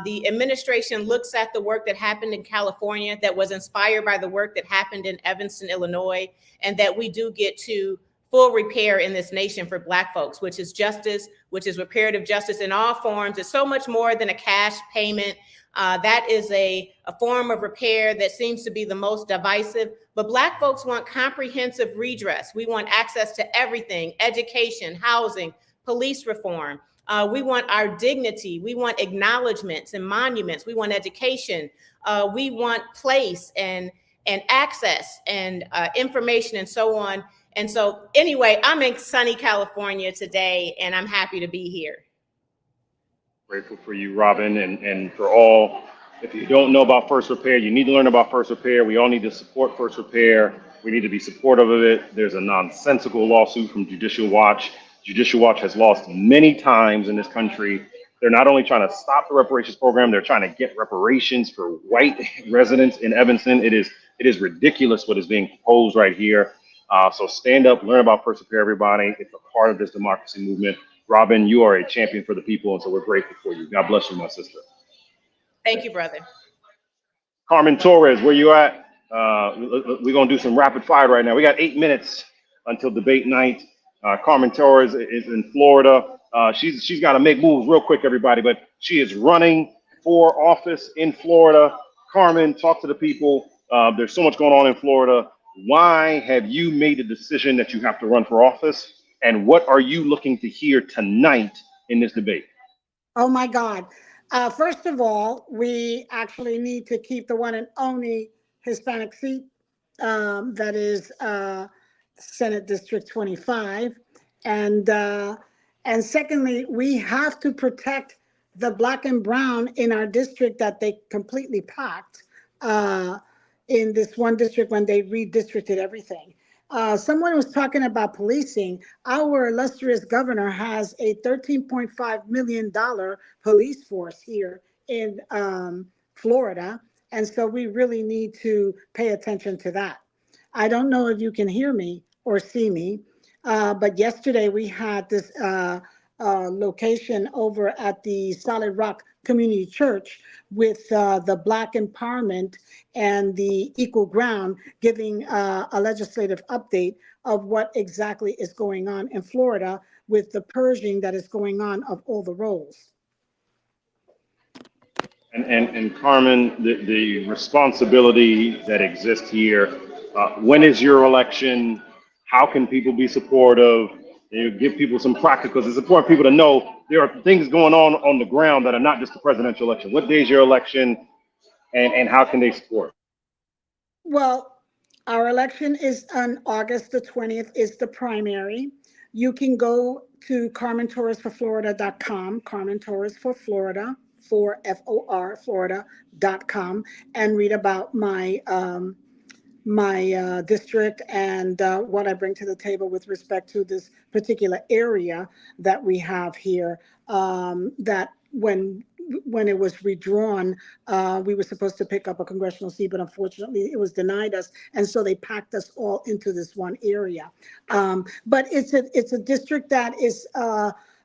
the administration looks at the work that happened in California, that was inspired by the work that happened in Evanston, Illinois, and that we do get to full repair in this nation for Black folks, which is justice, which is reparative justice in all forms. It's so much more than a cash payment. That is a form of repair that seems to be the most divisive. But Black folks want comprehensive redress. We want access to everything: education, housing, police reform. We want our dignity. We want acknowledgments and monuments. We want education. We want place and access and information and so on. And so anyway, I'm in sunny California today, and I'm happy to be here. Grateful for you, Robin, and for all. If you don't know about First Repair, you need to learn about First Repair. We all need to support First Repair. We need to be supportive of it. There's a nonsensical lawsuit from Judicial Watch. Judicial Watch has lost many times in this country. They're not only trying to stop the reparations program, they're trying to get reparations for white residents in Evanston. It is ridiculous what is being proposed right here. So stand up, learn about First Repair, everybody. It's a part of this democracy movement. Robin, you are a champion for the people, and so we're grateful for you. God bless you, my sister. Thank you, brother. Carmen Torres, where you at? We're going to do some rapid fire right now. We got 8 minutes until debate night. Carmen Torres is in Florida. She's got to make moves real quick, everybody, but she is running for office in Florida. Carmen, talk to the people. There's so much going on in Florida. Why have you made the decision that you have to run for office? And what are you looking to hear tonight in this debate? Oh my God. First of all, we actually need to keep the one and only Hispanic seat, that is Senate District 25. And secondly, we have to protect the Black and brown in our district that they completely packed in this one district when they redistricted everything. Someone was talking about policing. Our illustrious governor has a $13.5 million police force here in Florida. And so we really need to pay attention to that. I don't know if you can hear me or see me, but yesterday we had this location over at the Solid Rock Community Church with the Black Empowerment and the Equal Ground giving a legislative update of what exactly is going on in Florida with the purging that is going on of all the roles. And Carmen, the responsibility that exists here, when is your election? How can people be supportive? Give people some practical, because it's important for people to know there are things going on the ground that are not just the presidential election. What day is your election, and how can they support? Well, our election is on August the 20th is the primary. You can go to CarmenTorresForFlorida.com, Carmen Torres for Florida, for FOR, Florida.com, and read about my district and what I bring to the table with respect to this particular area that we have here. That when it was redrawn, we were supposed to pick up a congressional seat, but unfortunately it was denied us. And so they packed us all into this one area. But it's a district that is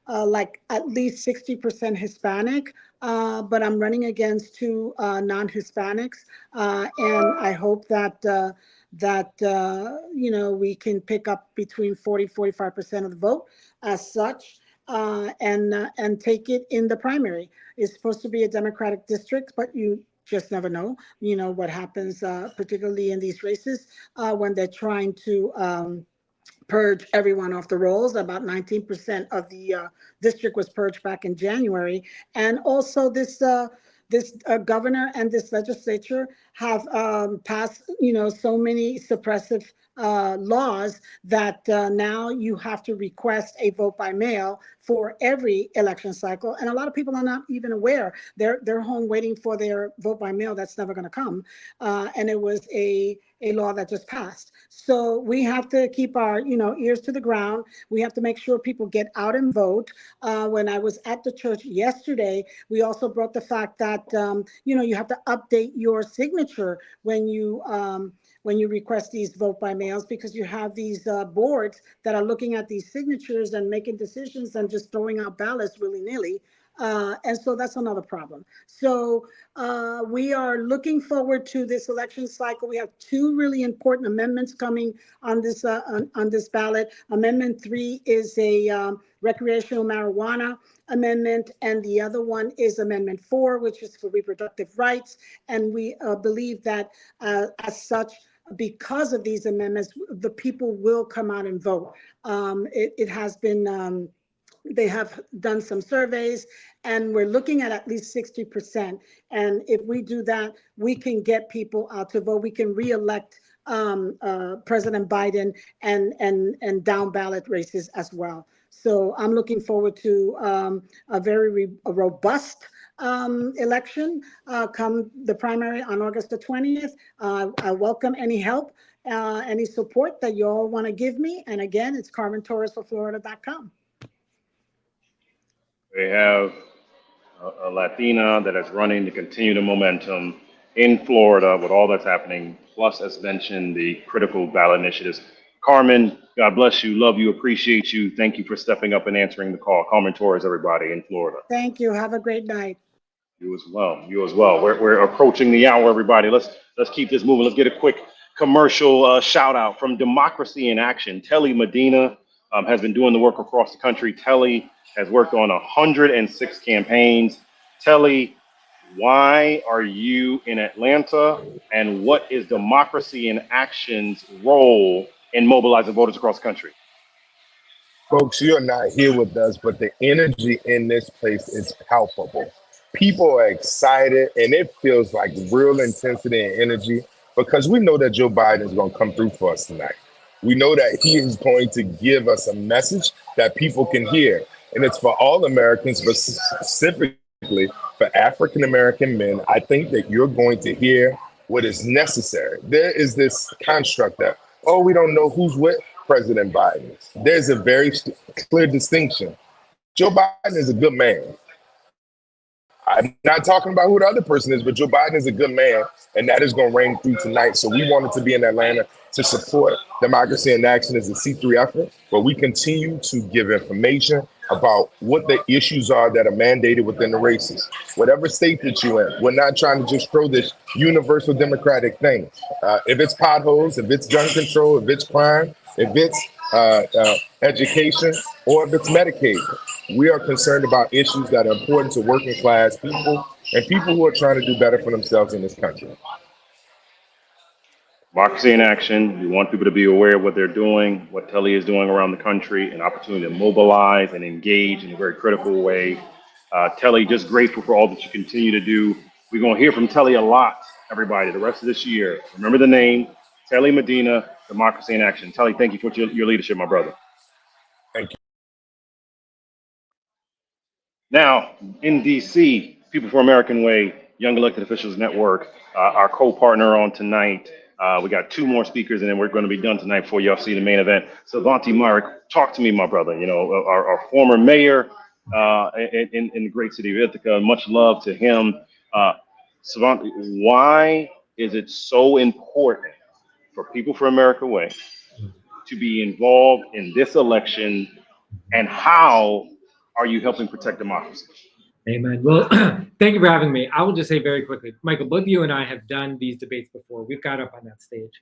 like at least 60% Hispanic, but I'm running against two non-Hispanics. And I hope that we can pick up between 40-45% of the vote as such. And take it in the primary. It's supposed to be a Democratic district, but you just never know, what happens, particularly in these races, when they're trying to purge everyone off the rolls. About 19% of the district was purged back in January. And also this governor and this legislature have passed, so many suppressive laws that now you have to request a vote by mail for every election cycle. And a lot of people are not even aware. They're home waiting for their vote by mail. That's never going to come. And it was a law that just passed. So we have to keep our, ears to the ground. We have to make sure people get out and vote. When I was at the church yesterday, we also brought the fact that, you have to update your signature when you request these vote by mails, because you have these boards that are looking at these signatures and making decisions and just throwing out ballots willy-nilly. And so that's another problem. So we are looking forward to this election cycle. We have two really important amendments coming on this ballot. Amendment 3 is a recreational marijuana amendment, and the other one is Amendment 4, which is for reproductive rights. And we believe that as such, because of these amendments, the people will come out and vote. It has been They have done some surveys, and we're looking at least 60%. And if we do that, we can get people out to vote. We can reelect President Biden and down ballot races as well. So I'm looking forward to a very robust election come the primary on August the 20th. I welcome any help, any support that you all want to give me. And again, it's CarmenTorresForFlorida.com. We have a Latina that is running to continue the momentum in Florida with all that's happening, plus, as mentioned, the critical ballot initiatives. Carmen, God bless you, love you, appreciate you. Thank you for stepping up and answering the call. Carmen Torres, everybody in Florida. Thank you. Have a great night. You as well. You as well. We're approaching the hour, everybody. Let's keep this moving. Let's get a quick commercial shout out from Democracy in Action. Telly Medina has been doing the work across the country. Telly has worked on 106 campaigns. Telly, why are you in Atlanta, and what is Democracy in Action's role in mobilizing voters across the country? Folks, you're not here with us, but the energy in this place is palpable. People are excited, and it feels like real intensity and energy because we know that Joe Biden is going to come through for us tonight. We know that he is going to give us a message that people can hear. And it's for all Americans, but specifically for African-American men. I think that you're going to hear what is necessary. There is this construct that, oh, we don't know who's with President Biden. There's a very clear distinction. Joe Biden is a good man. I'm not talking about who the other person is, but Joe Biden is a good man, and that is going to ring through tonight. So we wanted to be in Atlanta to support Democracy in Action as a C3 effort, but we continue to give information about what the issues are that are mandated within the races. Whatever state that you're in, we're not trying to just throw this universal democratic thing. If it's potholes, if it's gun control, if it's crime, if it's education, or if it's Medicaid, we are concerned about issues that are important to working class people and people who are trying to do better for themselves in this country. Democracy in Action. We want people to be aware of what they're doing, what Telly is doing around the country, an opportunity to mobilize and engage in a very critical way. Telly, just grateful for all that you continue to do. We're going to hear from Telly a lot, everybody, the rest of this year. Remember the name, Telly Medina, Democracy in Action. Telly, thank you for your leadership, my brother. Thank you. Now, in D.C., People for American Way, Young Elected Officials Network, our co-partner on tonight. We got two more speakers, and then we're going to be done tonight before y'all see the main event. Savanti Myrick, talk to me, my brother. You know, our former mayor in the great city of Ithaca. Much love to him. Savanti, why is it so important for People for America Way to be involved in this election, and how are you helping protect democracy? Amen. Well, thank you for having me. I will just say very quickly, Michael, both you and I have done these debates before. We've got up on that stage.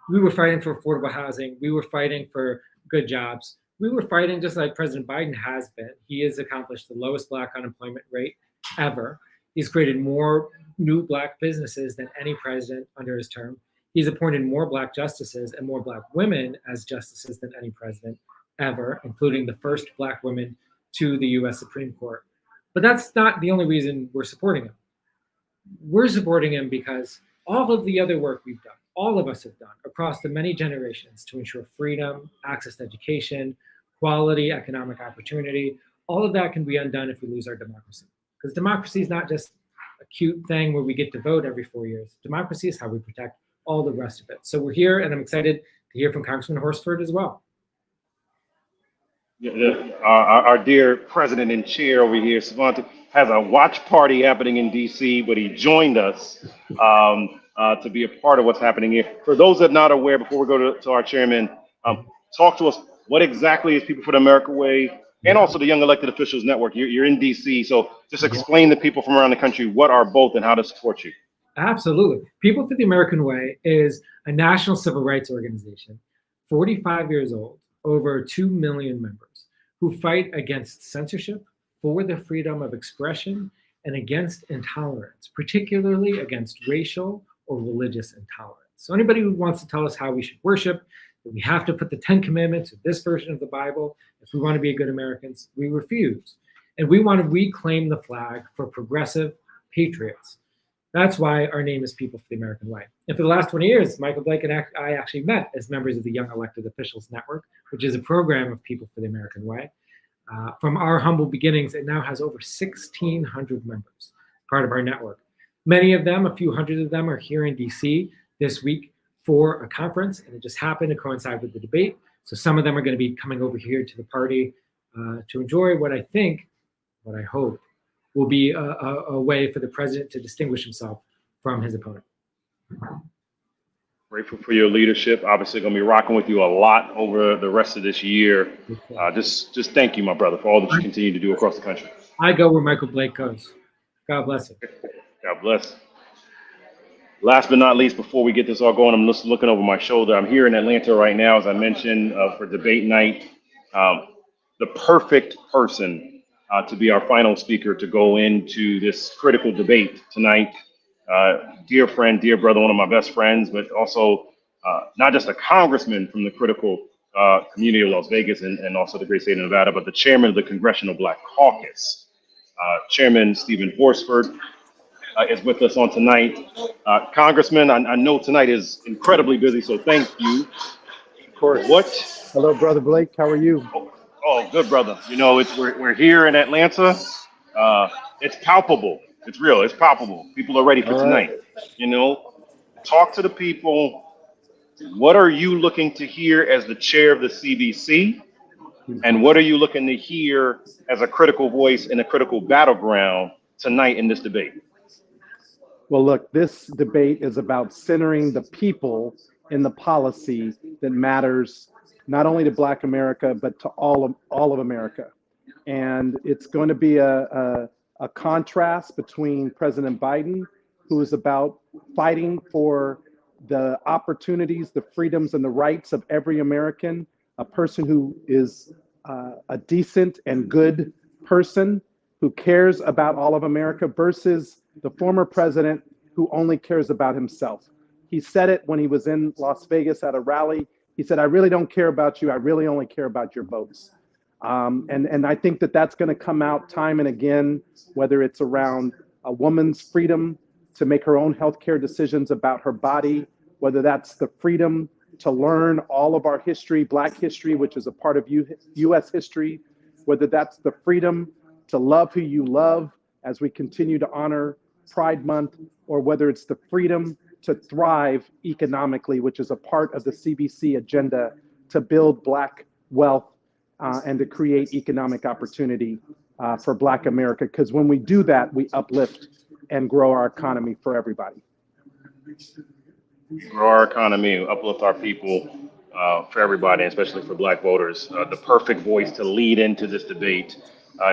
We were fighting for affordable housing. We were fighting for good jobs. We were fighting just like President Biden has been. He has accomplished the lowest Black unemployment rate ever. He's created more new Black businesses than any president under his term. He's appointed more Black justices and more Black women as justices than any president ever, including the first Black women to the U.S. Supreme Court. But that's not the only reason we're supporting him. We're supporting him because all of the other work we've done, all of us have done across the many generations to ensure freedom, access to education, quality, economic opportunity, all of that can be undone if we lose our democracy. Because democracy is not just a cute thing where we get to vote every 4 years. Democracy is how we protect all the rest of it. So we're here, and I'm excited to hear from Congressman Horsford as well. Our dear president and chair over here, Savanti, has a watch party happening in D.C., but he joined us to be a part of what's happening here. For those that are not aware, before we go to our chairman, talk to us. What exactly is People for the America Way, and also the Young Elected Officials Network? You're in D.C., so just explain to people from around the country what are both and how to support you. Absolutely. People for the American Way is a national civil rights organization, 45 years old, over 2 million members, who fight against censorship, for the freedom of expression, and against intolerance, particularly against racial or religious intolerance. So anybody who wants to tell us how we should worship, that we have to put the 10 Commandments or this version of the Bible if we want to be good Americans. We refuse. And we want to reclaim the flag for progressive patriots. That's why our name is People for the American Way. And for the last 20 years, Michael Blake and I actually met as members of the Young Elected Officials Network, which is a program of People for the American Way. From our humble beginnings, it now has over 1,600 members, part of our network. Many of them, a few hundred of them, are here in DC this week for a conference, and it just happened to coincide with the debate. So some of them are going to be coming over here to the party to enjoy what I hope will be a way for the president to distinguish himself from his opponent. Grateful for your leadership. Obviously, going to be rocking with you a lot over the rest of this year. Just thank you, my brother, for all that you continue to do across the country. I go where Michael Blake goes. God bless him. God bless. Last but not least, before we get this all going, I'm just looking over my shoulder. I'm here in Atlanta right now, as I mentioned, for debate night. The perfect person to be our final speaker to go into this critical debate tonight. Dear friend, dear brother, one of my best friends, but also not just a congressman from the critical community of Las Vegas and also the great state of Nevada, but the chairman of the Congressional Black Caucus. Chairman Stephen Horsford is with us on tonight. Congressman, I know tonight is incredibly busy, so thank you. Of course. Hello, Brother Blake. How are you? Oh, good, brother. You know, we're here in Atlanta. It's palpable. It's real. It's palpable. People are ready for tonight. You know, talk to the people. What are you looking to hear as the chair of the CBC? And what are you looking to hear as a critical voice in a critical battleground tonight in this debate? Well, look, this debate is about centering the people in the policy that matters not only to Black America, but to all of America. And it's going to be a contrast between President Biden, who is about fighting for the opportunities, the freedoms, and the rights of every American, a person who is a decent and good person who cares about all of America, versus the former president who only cares about himself. He said it when he was in Las Vegas at a rally. He said, "I really don't care about you. I really only care about your votes." And I think that that's going to come out time and again, whether it's around a woman's freedom to make her own healthcare decisions about her body, whether that's the freedom to learn all of our history, Black history, which is a part of U.S. history, whether that's the freedom to love who you love as we continue to honor Pride Month, or whether it's the freedom to thrive economically, which is a part of the CBC agenda to build Black wealth and to create economic opportunity for Black America. Because when we do that, we uplift and grow our economy for everybody. Grow our economy, uplift our people for everybody, especially for Black voters. The perfect voice to lead into this debate.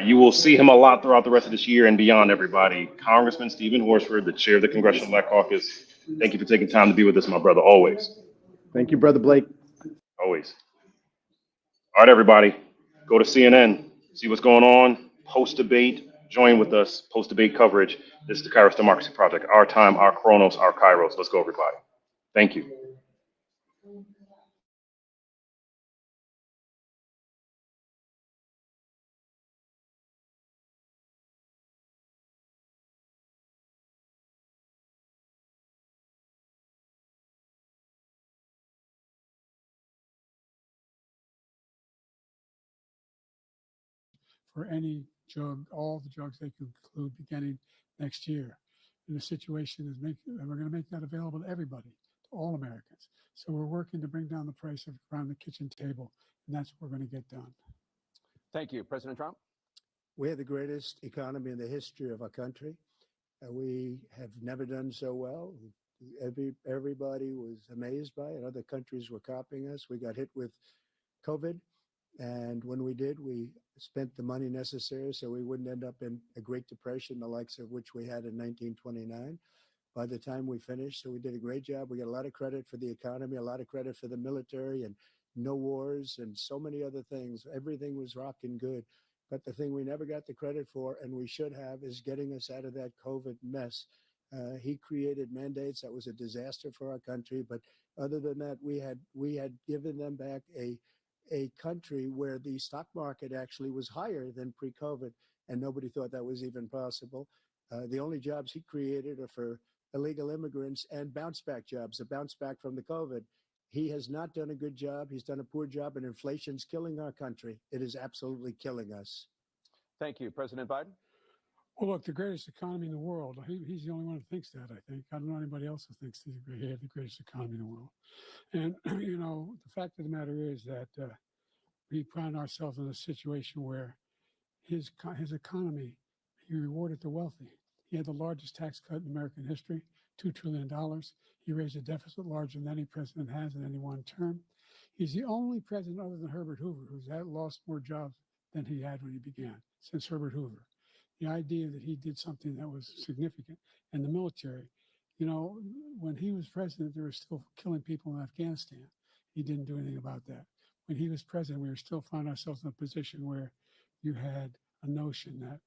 You will see him a lot throughout the rest of this year and beyond, everybody. Congressman Stephen Horsford, the chair of the Congressional Black Caucus. Thank you for taking time to be with us, my brother, always. Thank you, Brother Blake. Always. All right, everybody, go to CNN, see what's going on, post-debate, join with us, post-debate coverage. This is the KAIROS Democracy Project, our time, our chronos, our KAIROS. Let's go, everybody. Thank you. For any drug, all the drugs they could include beginning next year. And the situation is and we're going to make that available to everybody, to all Americans. So we're working to bring down the price of around the kitchen table, and that's what we're going to get done. Thank you. President Trump? We have the greatest economy in the history of our country. We have never done so well. Everybody was amazed by it. Other countries were copying us. We got hit with COVID. And when we did, we spent the money necessary so we wouldn't end up in a Great Depression, the likes of which we had in 1929. By the time we finished, so we did a great job. We got a lot of credit for the economy, a lot of credit for the military, and no wars and so many other things. Everything was rocking good. But the thing we never got the credit for, and we should have, is getting us out of that COVID mess. He created mandates that was a disaster for our country. But other than that, we had given them back a country where the stock market actually was higher than pre-COVID, and nobody thought that was even possible. The only jobs he created are for illegal immigrants and bounce back jobs, a bounce back from the COVID. He has not done a good job. He's done a poor job, and inflation's killing our country. It is absolutely killing us. Thank you. President Biden? Well, look, the greatest economy in the world. He's the only one who thinks that, I think. I don't know anybody else who thinks he had the greatest economy in the world. And, you know, the fact of the matter is that we find ourselves in a situation where his economy, he rewarded the wealthy. He had the largest tax cut in American history, $2 trillion. He raised a deficit larger than any president has in any one term. He's the only president other than Herbert Hoover who's lost more jobs than he had when he began, since Herbert Hoover. The idea that he did something that was significant. And the military, you know, when he was president, they were still killing people in Afghanistan. He didn't do anything about that. When he was president, we were still finding ourselves in a position where you had a notion that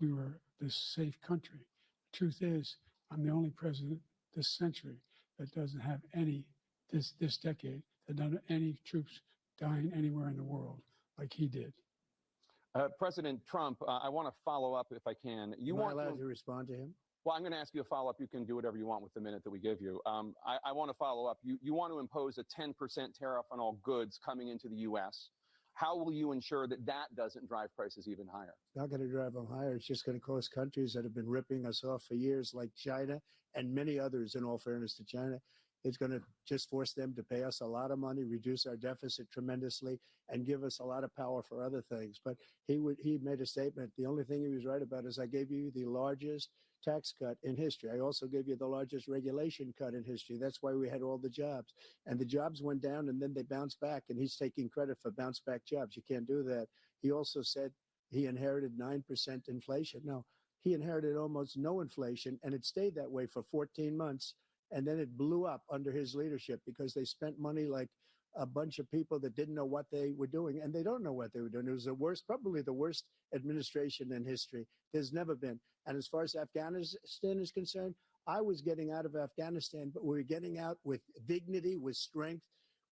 we were this safe country. The truth is, I'm the only president this century that doesn't have this decade, that doesn't have any troops dying anywhere in the world like he did. President Trump, I want to follow up if I can. Am I allowed to respond to him? Well, I'm going to ask you a follow-up. You can do whatever you want with the minute that we give you. I want to follow up. You want to impose a 10% tariff on all goods coming into the U.S. How will you ensure that that doesn't drive prices even higher? It's not going to drive them higher. It's just going to cost countries that have been ripping us off for years, like China and many others, in all fairness to China. It's going to just force them to pay us a lot of money, reduce our deficit tremendously, and give us a lot of power for other things. But he made a statement. The only thing he was right about is I gave you the largest tax cut in history. I also gave you the largest regulation cut in history. That's why we had all the jobs. And the jobs went down and then they bounced back, and he's taking credit for bounce back jobs. You can't do that. He also said he inherited 9% inflation. No, he inherited almost no inflation, and it stayed that way for 14 months. And then it blew up under his leadership because they spent money like a bunch of people that didn't know what they were doing, and they don't know what they were doing. It was the worst, probably the worst administration in history. There's never been. And as far as Afghanistan is concerned, I was getting out of Afghanistan, but we were getting out with dignity, with strength,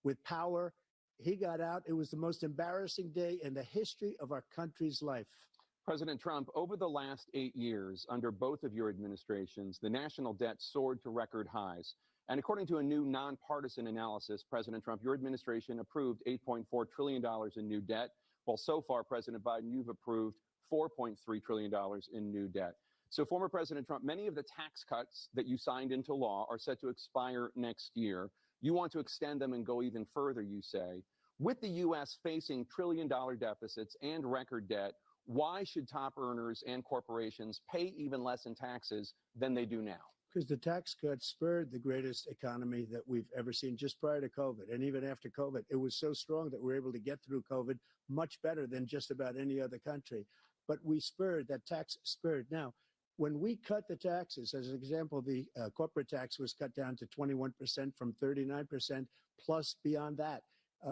with power. He got out. It was the most embarrassing day in the history of our country's life. President Trump, over the last 8 years, under both of your administrations, the national debt soared to record highs. And according to a new nonpartisan analysis, President Trump, your administration approved $8.4 trillion in new debt. Well, so far, President Biden, you've approved $4.3 trillion in new debt. So, former President Trump, many of the tax cuts that you signed into law are set to expire next year. You want to extend them and go even further, you say. With the U.S. facing trillion-dollar deficits and record debt, why should top earners and corporations pay even less in taxes than they do now? Because the tax cuts spurred the greatest economy that we've ever seen just prior to COVID. And even after COVID, it was so strong that we were able to get through COVID much better than just about any other country. But we spurred, that tax spurred. Now, when we cut the taxes, as an example, the corporate tax was cut down to 21% from 39%, plus beyond that.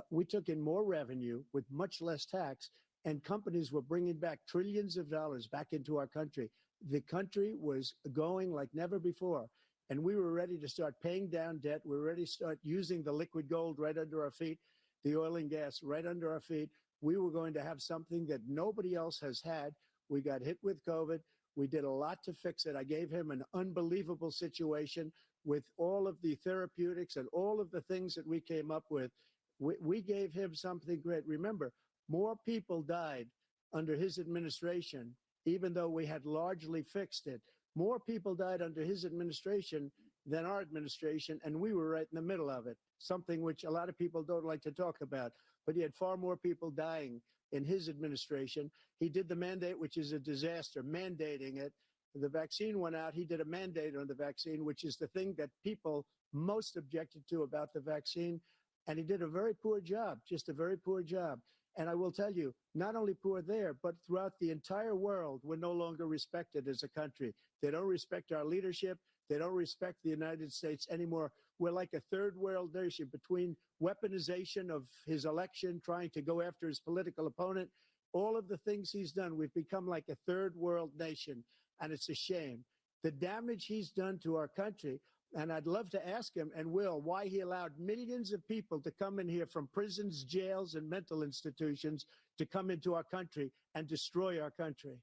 We took in more revenue with much less tax, and companies were bringing back trillions of dollars back into our country. The country was going like never before, and we were ready to start paying down debt. We were ready to start using the liquid gold right under our feet, the oil and gas right under our feet. We were going to have something that nobody else has had. We got hit with COVID. We did a lot to fix it. I gave him an unbelievable situation with all of the therapeutics and all of the things that we came up with. We gave him something great. Remember, more people died under his administration, even though we had largely fixed it. More people died under his administration than our administration, and we were right in the middle of it, something which a lot of people don't like to talk about. But he had far more people dying in his administration. He did the mandate, which is a disaster, mandating it. The vaccine went out. He did a mandate on the vaccine, which is the thing that people most objected to about the vaccine. And he did a very poor job, just a very poor job. And I will tell you, not only poor there, but throughout the entire world, we're no longer respected as a country. They don't respect our leadership. They don't respect the United States anymore. We're like a third world nation between weaponization of his election, trying to go after his political opponent, all of the things he's done. We've become like a third world nation, and it's a shame. the damage he's done to our country. And I'd love to ask him, and will, why he allowed millions of people to come in here from prisons, jails, and mental institutions to come into our country and destroy our country.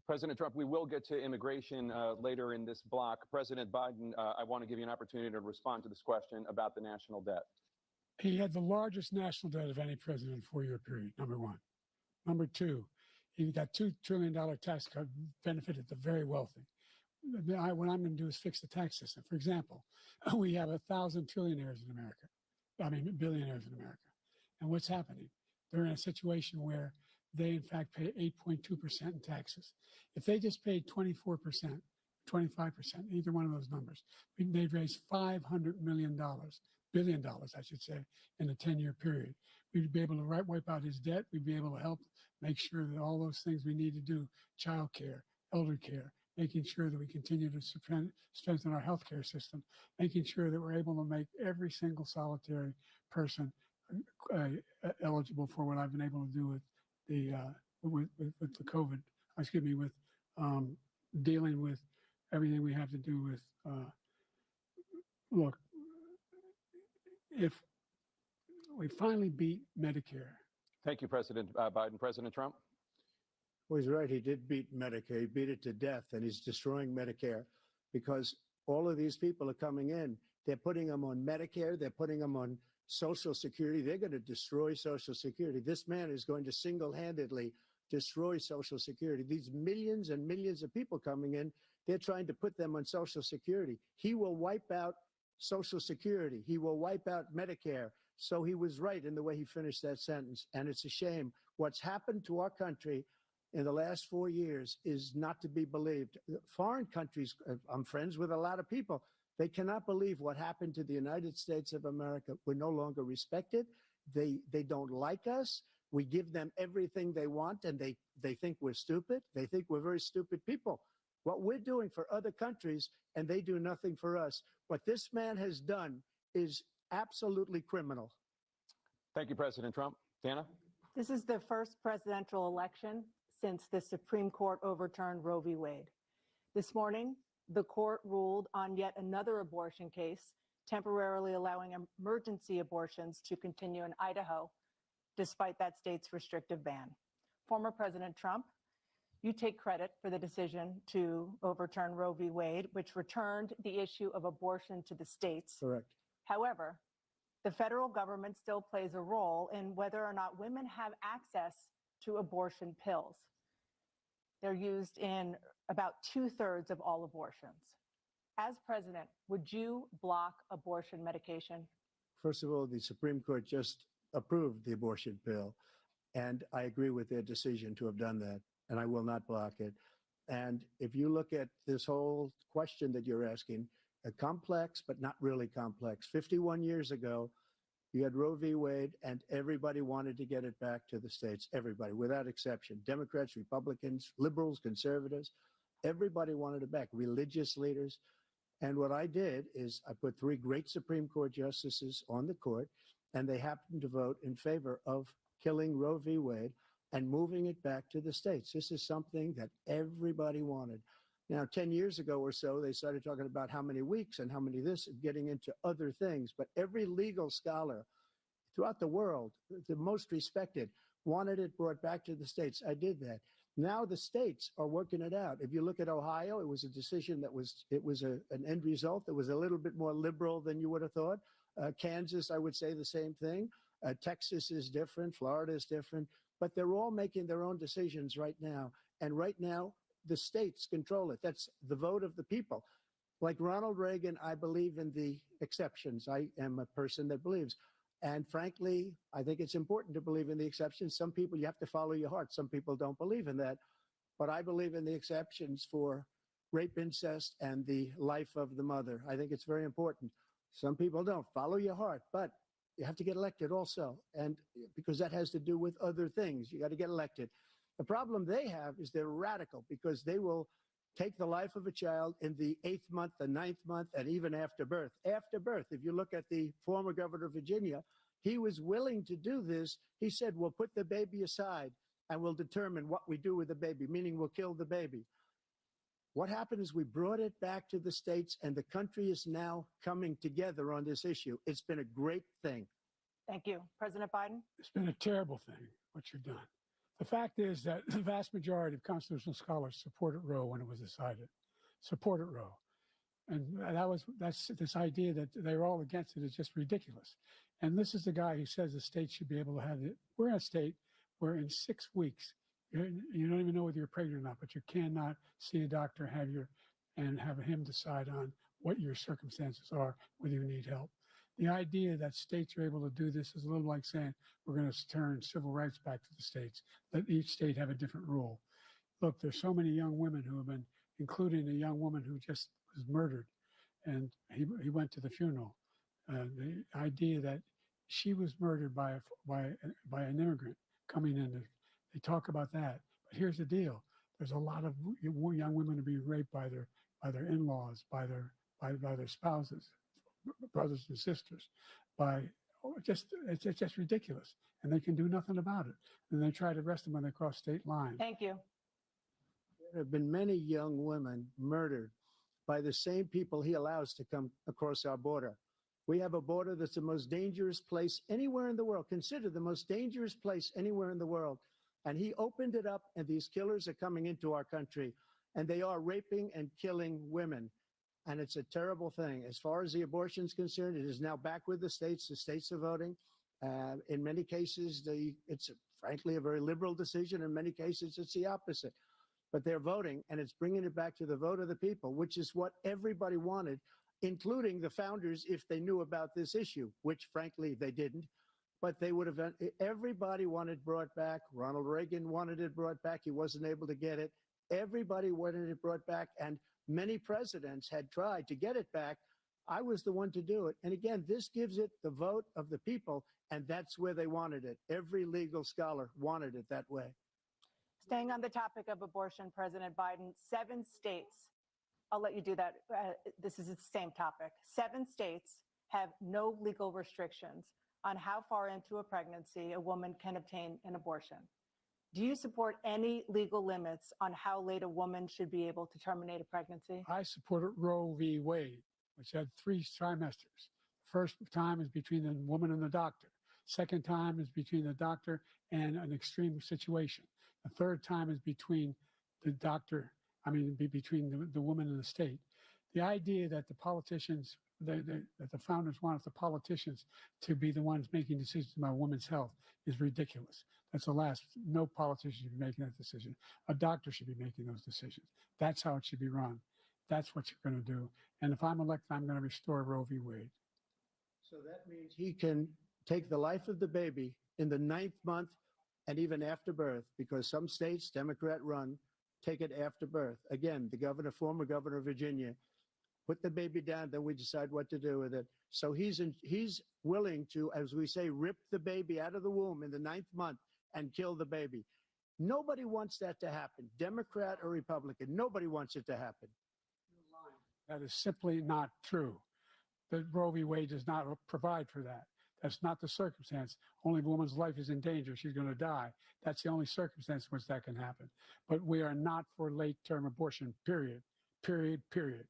President Trump, we will get to immigration later in this block. President Biden, I want to give you an opportunity to respond to this question about the national debt. He had the largest national debt of any president in a 4-year period, number one. Number two, he got $2 trillion tax cut, benefited the very wealthy. What I'm going to do is fix the tax system. For example, we have 1,000 trillionaires in America. I mean, billionaires in America. And what's happening? They're in a situation where they, in fact, pay 8.2% in taxes. If they just paid 24%, 25%, either one of those numbers, they'd raise $500 billion, I should say, in a 10-year period. We'd be able to wipe out his debt. We'd be able to help make sure that all those things we need to do, child care, elder care, making sure that we continue to strengthen our healthcare system, making sure that we're able to make every single solitary person eligible for what I've been able to do with the COVID, with dealing with everything we have to do with, look, if we finally beat Medicare. Thank you, President Biden. President Trump? Well, he's right. He did beat Medicare. He beat it to death, and he's destroying Medicare because all of these people are coming in. They're putting them on Medicare. They're putting them on Social Security. They're going to destroy Social Security. This man is going to single-handedly destroy Social Security. These millions and millions of people coming in, they're trying to put them on Social Security. He will wipe out Social Security. He will wipe out Medicare. So he was right in the way he finished that sentence. And it's a shame. What's happened to our country in the last 4 years is not to be believed. Foreign countries, I'm friends with a lot of people, they cannot believe what happened to the United States of America. We're no longer respected. They don't like us. We give them everything they want, and they think we're stupid. They think we're very stupid people. What we're doing for other countries, and they do nothing for us. What this man has done is absolutely criminal. Thank you, President Trump. Dana? This is the first presidential election since the Supreme Court overturned Roe v. Wade. This morning, the court ruled on yet another abortion case, temporarily allowing emergency abortions to continue in Idaho, despite that state's restrictive ban. Former President Trump, you take credit for the decision to overturn Roe v. Wade, which returned the issue of abortion to the states. Correct. However, the federal government still plays a role in whether or not women have access to abortion pills. They're used in about 2/3 of all abortions. As president, would you block abortion medication? First of all, the Supreme Court just approved the abortion pill, and I agree with their decision to have done that, and I will not block it. And if you look at this whole question that you're asking, complex, but not really complex. 51 years ago, you had Roe v. Wade, and everybody wanted to get it back to the states. Everybody, without exception. Democrats, Republicans, liberals, conservatives, everybody wanted it back. Religious leaders. And what I did is I put 3 great Supreme Court justices on the court, and they happened to vote in favor of killing Roe v. Wade and moving it back to the states. This is something that everybody wanted. Now, 10 years ago or so, they started talking about how many weeks and how many this, and getting into other things. But every legal scholar throughout the world, the most respected, wanted it brought back to the states. I did that. Now the states are working it out. If you look at Ohio, it was a decision that was an end result that was a little bit more liberal than you would have thought. Kansas, I would say the same thing. Texas is different. Florida is different. But they're all making their own decisions right now. And right now, the states control it. That's the vote of the people. Like Ronald Reagan, I believe in the exceptions. I am a person that believes. And frankly, I think it's important to believe in the exceptions. Some people, you have to follow your heart. Some people don't believe in that. But I believe in the exceptions for rape, incest, and the life of the mother. I think it's very important. Some people don't. Follow your heart. But you have to get elected also. And because that has to do with other things. You got to get elected. The problem they have is they're radical because they will take the life of a child in the 8th month, the 9th month, and even after birth. After birth, if you look at the former governor of Virginia, he was willing to do this. He said, we'll put the baby aside and we'll determine what we do with the baby, meaning we'll kill the baby. What happened is we brought it back to the states, and the country is now coming together on this issue. It's been a great thing. Thank you. President Biden? It's been a terrible thing, what you've done. The fact is that the vast majority of constitutional scholars supported Roe when it was decided, supported Roe. And that's this idea that they were all against it is just ridiculous. And this is the guy who says the state should be able to have it. We're in a state where in 6 weeks, you don't even know whether you're pregnant or not, but you cannot see a doctor and have him decide on what your circumstances are, whether you need help. The idea that states are able to do this is a little like saying we're going to turn civil rights back to the states. Let each state have a different rule. Look, there's so many young women who have been, including a young woman who just was murdered, and he went to the funeral. The idea that she was murdered by an immigrant coming in, they talk about that. But here's the deal: there's a lot of young women who are being raped by their in-laws, by their spouses, brothers and sisters, it's just ridiculous, and they can do nothing about it. And they try to arrest them when they cross state lines. Thank you. There have been many young women murdered by the same people he allows to come across our border. We have a border that's the most dangerous place anywhere in the world, considered the most dangerous place anywhere in the world. And he opened it up, and these killers are coming into our country, and they are raping and killing women. And it's a terrible thing. As far as the abortion is concerned, it is now back with the states. The states are voting. In many cases, it's frankly a very liberal decision. In many cases, it's the opposite. But they're voting, and it's bringing it back to the vote of the people, which is what everybody wanted, including the founders, if they knew about this issue, which frankly they didn't. But they would have, everybody wanted brought back. Ronald Reagan wanted it brought back. He wasn't able to get it. Everybody wanted it brought back, and many presidents had tried to get it back. I was the one to do it. And again, this gives it the vote of the people, and that's where they wanted it. Every legal scholar wanted it that way. Staying on the topic of abortion, President Biden, 7 states, I'll let you do that. This is the same topic. 7 states have no legal restrictions on how far into a pregnancy a woman can obtain an abortion. Do you support any legal limits on how late a woman should be able to terminate a pregnancy? I supported Roe v. Wade, which had 3 trimesters. First time is between the woman and the doctor. Second time is between the doctor and an extreme situation. The third time is between the doctor, between the woman and the state. The idea that the politicians, that the founders wanted the politicians to be the ones making decisions about women's health is ridiculous. That's the last. No politician should be making that decision. A doctor should be making those decisions. That's how it should be run. That's what you're going to do. And if I'm elected, I'm going to restore Roe v. Wade. So that means he can take the life of the baby in the 9th month and even after birth, because some states, Democrat run, take it after birth. Again, the former governor of Virginia, put the baby down, then we decide what to do with it. So he's willing to, as we say, rip the baby out of the womb in the 9th month and kill the baby. Nobody wants that to happen, Democrat or Republican. Nobody wants it to happen. That is simply not true. The Roe v. Wade does not provide for that. That's not the circumstance. Only if a woman's life is in danger, she's going to die. That's the only circumstance in which that can happen. But we are not for late-term abortion, period. Period, period.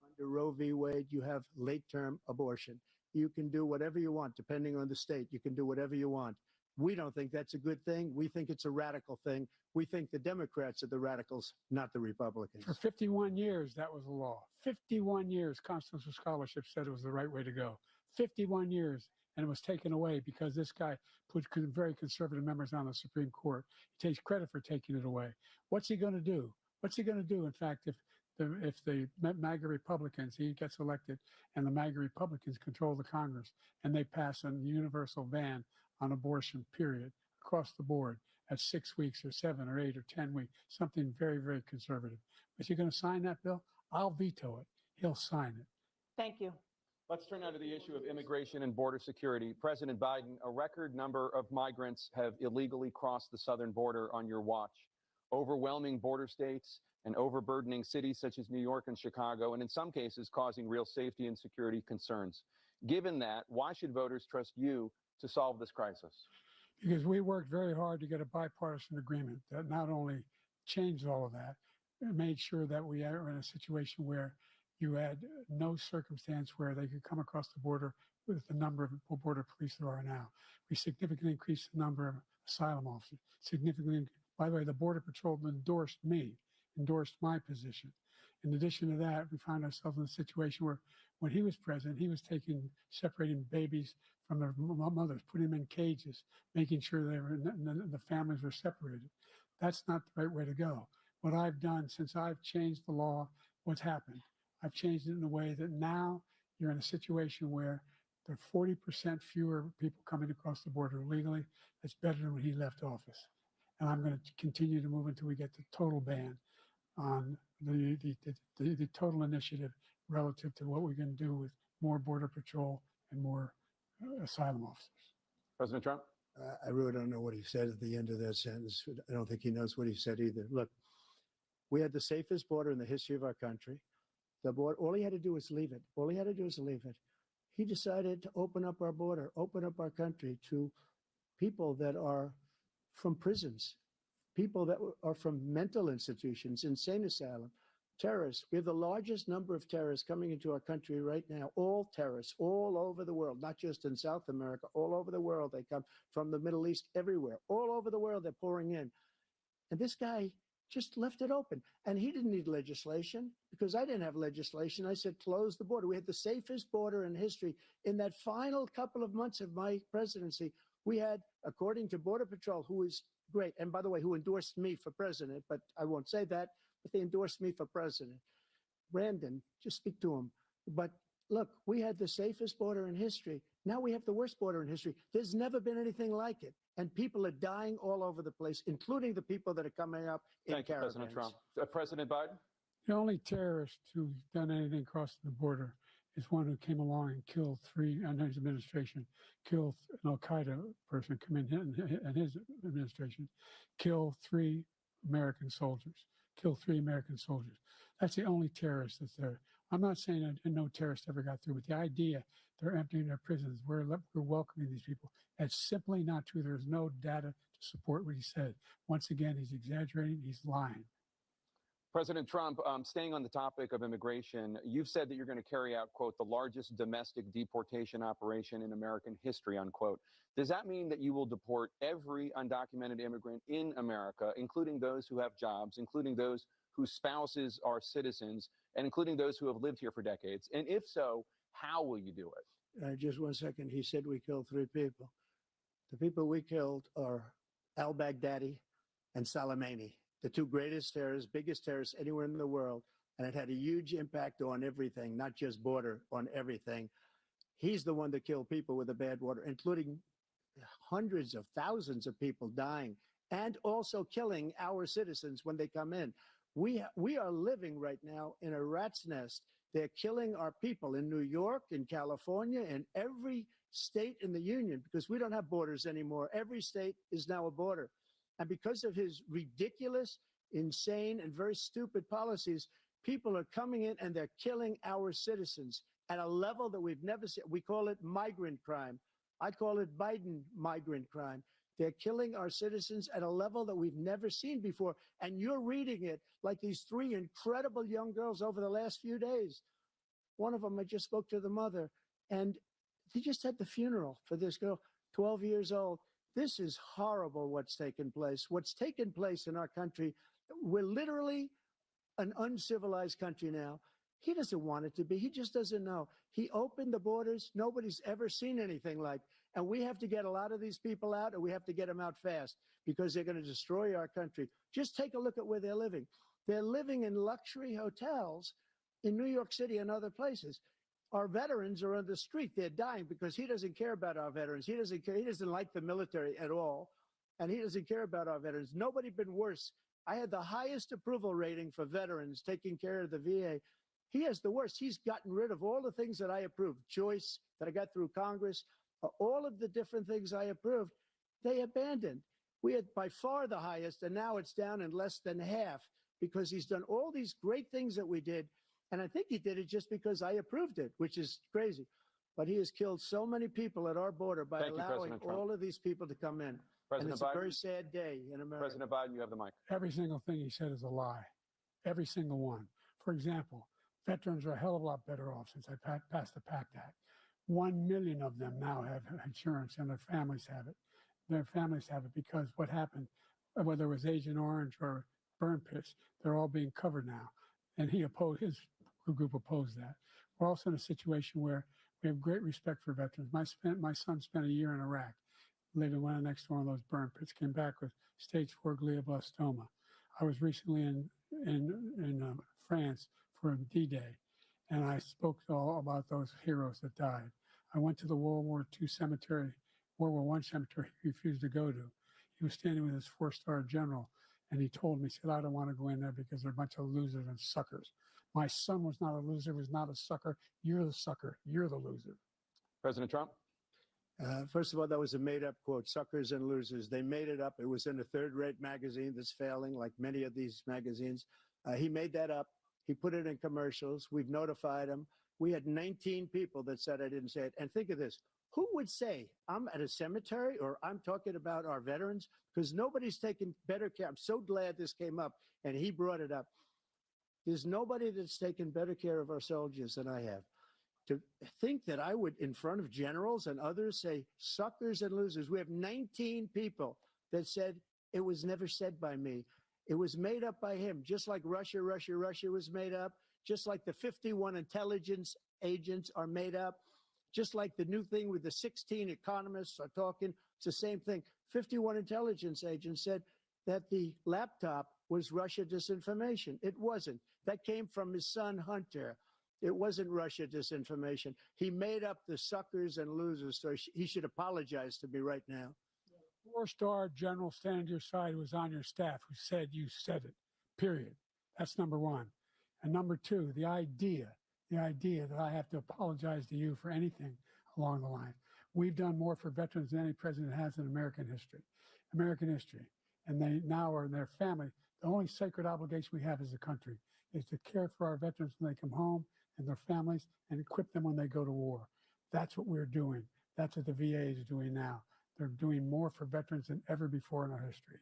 Under Roe v. Wade, you have late-term abortion. You can do whatever you want, depending on the state. You can do whatever you want. We don't think that's a good thing. We think it's a radical thing. We think the Democrats are the radicals, not the Republicans. For 51 years, that was the law. 51 years, constitutional scholarship said it was the right way to go. 51 years, and it was taken away because this guy put very conservative members on the Supreme Court. He takes credit for taking it away. What's he going to do? What's he going to do, in fact, if the MAGA Republicans, he gets elected, and the MAGA Republicans control the Congress, and they pass a universal ban on abortion, period, across the board at 6 weeks or 7 or 8 or 10 weeks, something very, very conservative. Is he going to sign that bill? I'll veto it. He'll sign it. Thank you. Let's turn now to the issue of immigration and border security. President Biden, a record number of migrants have illegally crossed the southern border on your watch. Overwhelming border states and overburdening cities such as New York and Chicago, and in some cases causing real safety and security concerns. Given that, why should voters trust you to solve this crisis? Because we worked very hard to get a bipartisan agreement that not only changed all of that, made sure that we are in a situation where you had no circumstance where they could come across the border with the number of border police there are now. We significantly increased the number of asylum officers. Significantly, by the way, the Border Patrol endorsed my position. In addition to that, we found ourselves in a situation where when he was president, he was separating babies from their mothers, putting them in cages, making sure the families were separated. That's not the right way to go. What I've done since I've changed the law, what's happened? I've changed it in a way that now you're in a situation where there are 40% fewer people coming across the border illegally. That's better than when he left office. And I'm going to continue to move until we get the total ban on the total initiative relative to what we're going to do with more Border Patrol and more asylum officers. President Trump? I really don't know what he said at the end of that sentence. I don't think he knows what he said either. Look, we had the safest border in the history of our country. The border, all he had to do was leave it. All he had to do was leave it. He decided to open up our border, open up our country to people that are from prisons, people that are from mental institutions, insane asylum, terrorists. We have the largest number of terrorists coming into our country right now, all terrorists, all over the world, not just in South America, all over the world. They come from the Middle East, everywhere, all over the world, they're pouring in. And this guy just left it open. And he didn't need legislation because I didn't have legislation. I said, close the border. We had the safest border in history. In that final couple of months of my presidency, we had, according to Border Patrol, who is great, and by the way, who endorsed me for president, but I won't say that, but they endorsed me for president. Brandon, just speak to him. But look, we had the safest border in history. Now we have the worst border in history. There's never been anything like it. And people are dying all over the place, including the people that are coming up in Thank you, caravans. President Trump. President Biden? The only terrorist who's done anything across the border is one who came along and killed three, under his administration, killed an Al-Qaeda person come in his administration, killed three American soldiers. That's the only terrorist that's there. I'm not saying that no terrorist ever got through, but the idea they're emptying their prisons, we're welcoming these people. That's simply not true. There's no data to support what he said. Once again, he's exaggerating, he's lying. President Trump, staying on the topic of immigration, you've said that you're going to carry out, quote, the largest domestic deportation operation in American history, unquote. Does that mean that you will deport every undocumented immigrant in America, including those who have jobs, including those whose spouses are citizens, and including those who have lived here for decades? And if so, how will you do it? Just 1 second. He said we killed three people. The people we killed are al-Baghdadi and Soleimani, the two greatest terrorists, biggest terrorists anywhere in the world. And it had a huge impact on everything, not just border, on everything. He's the one that killed people with the bad water, including hundreds of thousands of people dying and also killing our citizens when they come in. We are living right now in a rat's nest. They're killing our people in New York, in California, in every state in the union, because we don't have borders anymore. Every state is now a border. And because of his ridiculous, insane, and very stupid policies, people are coming in and they're killing our citizens at a level that we've never seen. We call it migrant crime. I call it Biden migrant crime. They're killing our citizens at a level that we've never seen before. And you're reading it like these three incredible young girls over the last few days. One of them, I just spoke to the mother, and they just had the funeral for this girl, 12 years old. This is horrible what's taken place. What's taken place in our country, we're literally an uncivilized country now. He doesn't want it to be. He just doesn't know. He opened the borders. Nobody's ever seen anything like. And we have to get a lot of these people out, and we have to get them out fast because they're going to destroy our country. Just take a look at where they're living. They're living in luxury hotels in New York City and other places. Our veterans are on the street. They're dying because he doesn't care about our veterans. He doesn't care. He doesn't like the military at all. And he doesn't care about our veterans. Nobody been worse. I had the highest approval rating for veterans taking care of the VA. He has the worst. He's gotten rid of all the things that I approved, choice that I got through Congress, all of the different things I approved, they abandoned. We had by far the highest, and now it's down in less than half because he's done all these great things that we did. And I think he did it just because I approved it, which is crazy. But he has killed so many people at our border by allowing all of these people to come in. And it's a very sad day in America. President Biden, you have the mic. Every single thing he said is a lie. every single one. For example, veterans are a hell of a lot better off since I passed the PACT Act. 1 million of them now have insurance and their families have it. Their families have it because what happened, whether it was Agent Orange or burn pits, they're all being covered now. And his group opposed that. We're also in a situation where we have great respect for veterans. My son spent a year in Iraq, living right next to one of those burn pits, came back with stage 4 glioblastoma. I was recently in France for D-Day, and I spoke all about those heroes that died. I went to the World War II cemetery, World War I cemetery he refused to go to. He was standing with his 4-star general, and he told me, he said, I don't want to go in there because they're a bunch of losers and suckers. My son was not a loser, was not a sucker. You're the sucker. You're the loser. President Trump? First of all, that was a made-up quote, suckers and losers. They made it up. It was in a third-rate magazine that's failing, like many of these magazines. He made that up. He put it in commercials. We've notified him. We had 19 people that said I didn't say it. And think of this. Who would say I'm at a cemetery or I'm talking about our veterans? Because nobody's taken better care. I'm so glad this came up and he brought it up. There's nobody that's taken better care of our soldiers than I have. To think that I would, in front of generals and others, say suckers and losers. We have 19 people that said it was never said by me. It was made up by him, just like Russia was made up, just like the 51 intelligence agents are made up, just like the new thing with the 16 economists are talking. It's the same thing. 51 intelligence agents said that the laptop was Russia disinformation. It wasn't. That came from his son, Hunter. It wasn't Russia disinformation. He made up the suckers and losers, so he should apologize to me right now. 4-star general standing to your side who was on your staff who said you said it, period. That's number one. And number two, the idea that I have to apologize to you for anything along the line. We've done more for veterans than any president has in American history. And they now are in their family. The only sacred obligation we have as a country is to care for our veterans when they come home and their families and equip them when they go to war. That's what we're doing. That's what the VA is doing now. They're doing more for veterans than ever before in our history.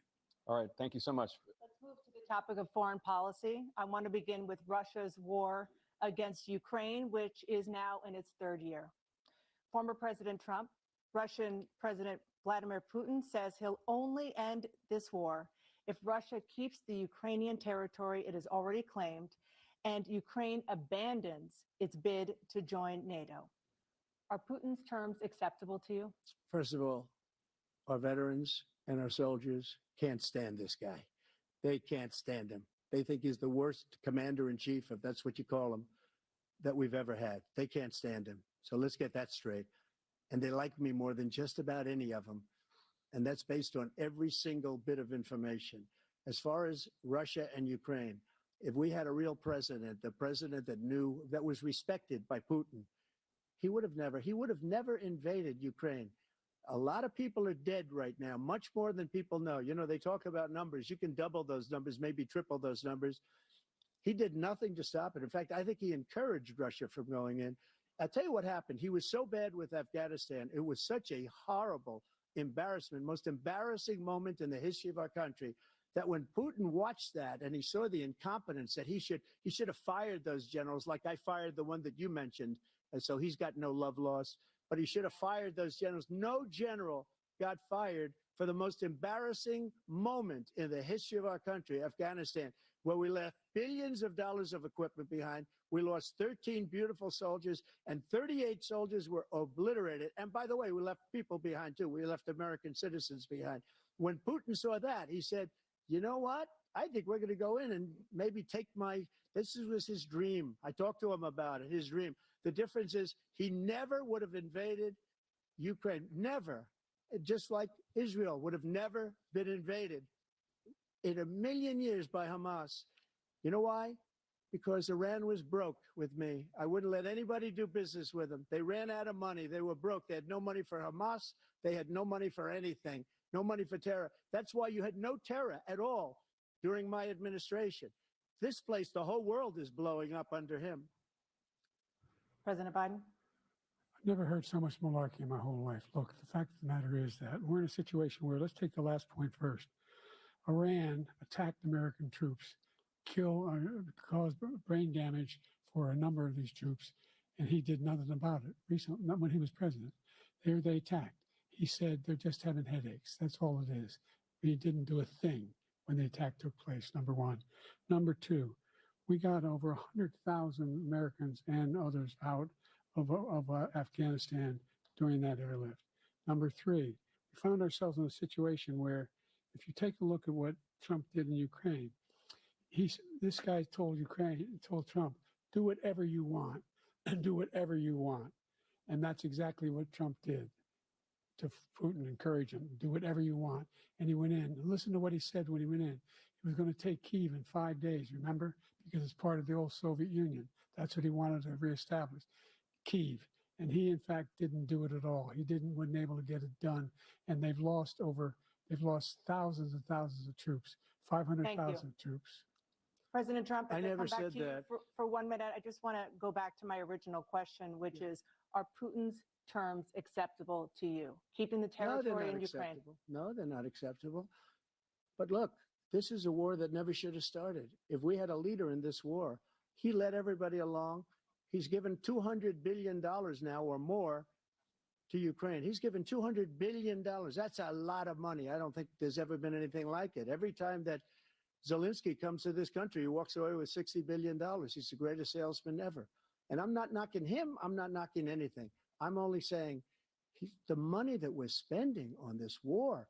All right. Thank you so much. Let's move to the topic of foreign policy. I want to begin with Russia's war against Ukraine, which is now in its 3rd year. Former President Trump, Russian President Vladimir Putin says he'll only end this war if Russia keeps the Ukrainian territory it has already claimed and Ukraine abandons its bid to join NATO. Are Putin's terms acceptable to you? First of all, our veterans and our soldiers can't stand this guy. They can't stand him. They think he's the worst commander-in-chief, if that's what you call him, that we've ever had. They can't stand him. So let's get that straight. And they like me more than just about any of them. And that's based on every single bit of information. As far as Russia and Ukraine, if we had a real president, the president that knew, that was respected by Putin, he would have never invaded Ukraine. A lot of people are dead right now, much more than people know. You know, they talk about numbers. You can double those numbers, maybe triple those numbers. He did nothing to stop it. In fact, I think he encouraged Russia from going in. I'll tell you what happened. He was so bad with Afghanistan. It was such a horrible embarrassment, most embarrassing moment in the history of our country, that when Putin watched that and he saw the incompetence, that he should have fired those generals, like I fired the one that you mentioned. And so he's got no love lost, but he should have fired those generals. No general got fired for the most embarrassing moment in the history of our country, Afghanistan, where we left billions of dollars of equipment behind. We lost 13 beautiful soldiers and 38 soldiers were obliterated. And by the way, we left people behind too. We left American citizens behind. When Putin saw that, he said, you know what? I think we're going to go in and maybe take this was his dream. I talked to him about it, his dream. The difference is he never would have invaded Ukraine, never. Just like Israel would have never been invaded in a million years by Hamas. You know why? Because Iran was broke with me. I wouldn't let anybody do business with them. They ran out of money. They were broke. They had no money for Hamas. They had no money for anything, no money for terror. That's why you had no terror at all during my administration. This place, the whole world is blowing up under him. President Biden? I've never heard so much malarkey in my whole life. Look, the fact of the matter is that we're in a situation where, let's take the last point first. Iran attacked American troops cause brain damage for a number of these troops, and he did nothing about it. Recently, not when he was president, they attacked. He said they're just having headaches. That's all it is. He didn't do a thing when the attack took place. Number one. Number two, we got over 100,000 Americans and others out of Afghanistan during that airlift. Number three, we found ourselves in a situation where, if you take a look at what Trump did in Ukraine, this guy told Trump, do whatever you want, and do whatever you want. And that's exactly what Trump did to Putin, encourage him, do whatever you want. And he went in. And listen to what he said when he went in. He was going to take Kyiv in 5 days, remember? Because it's part of the old Soviet Union. That's what he wanted to reestablish, Kyiv. And he, in fact, didn't do it at all. He wasn't able to get it done. And they've lost thousands and thousands of troops, 500,000 troops. President Trump, I if never come back said to you that. for 1 minute, I just want to go back to my original question, which is, are Putin's terms acceptable to you? Keeping the No, they're territory not in Ukraine. acceptable. No, they're not acceptable. But look, this is a war that never should have started. If we had a leader in this war, he led everybody along. He's given $200 billion now or more to Ukraine. He's given $200 billion. That's a lot of money. I don't think there's ever been anything like it. Every time that Zelensky comes to this country, he walks away with $60 billion. He's the greatest salesman ever. And I'm not knocking him. I'm not knocking anything. I'm only saying the money that we're spending on this war,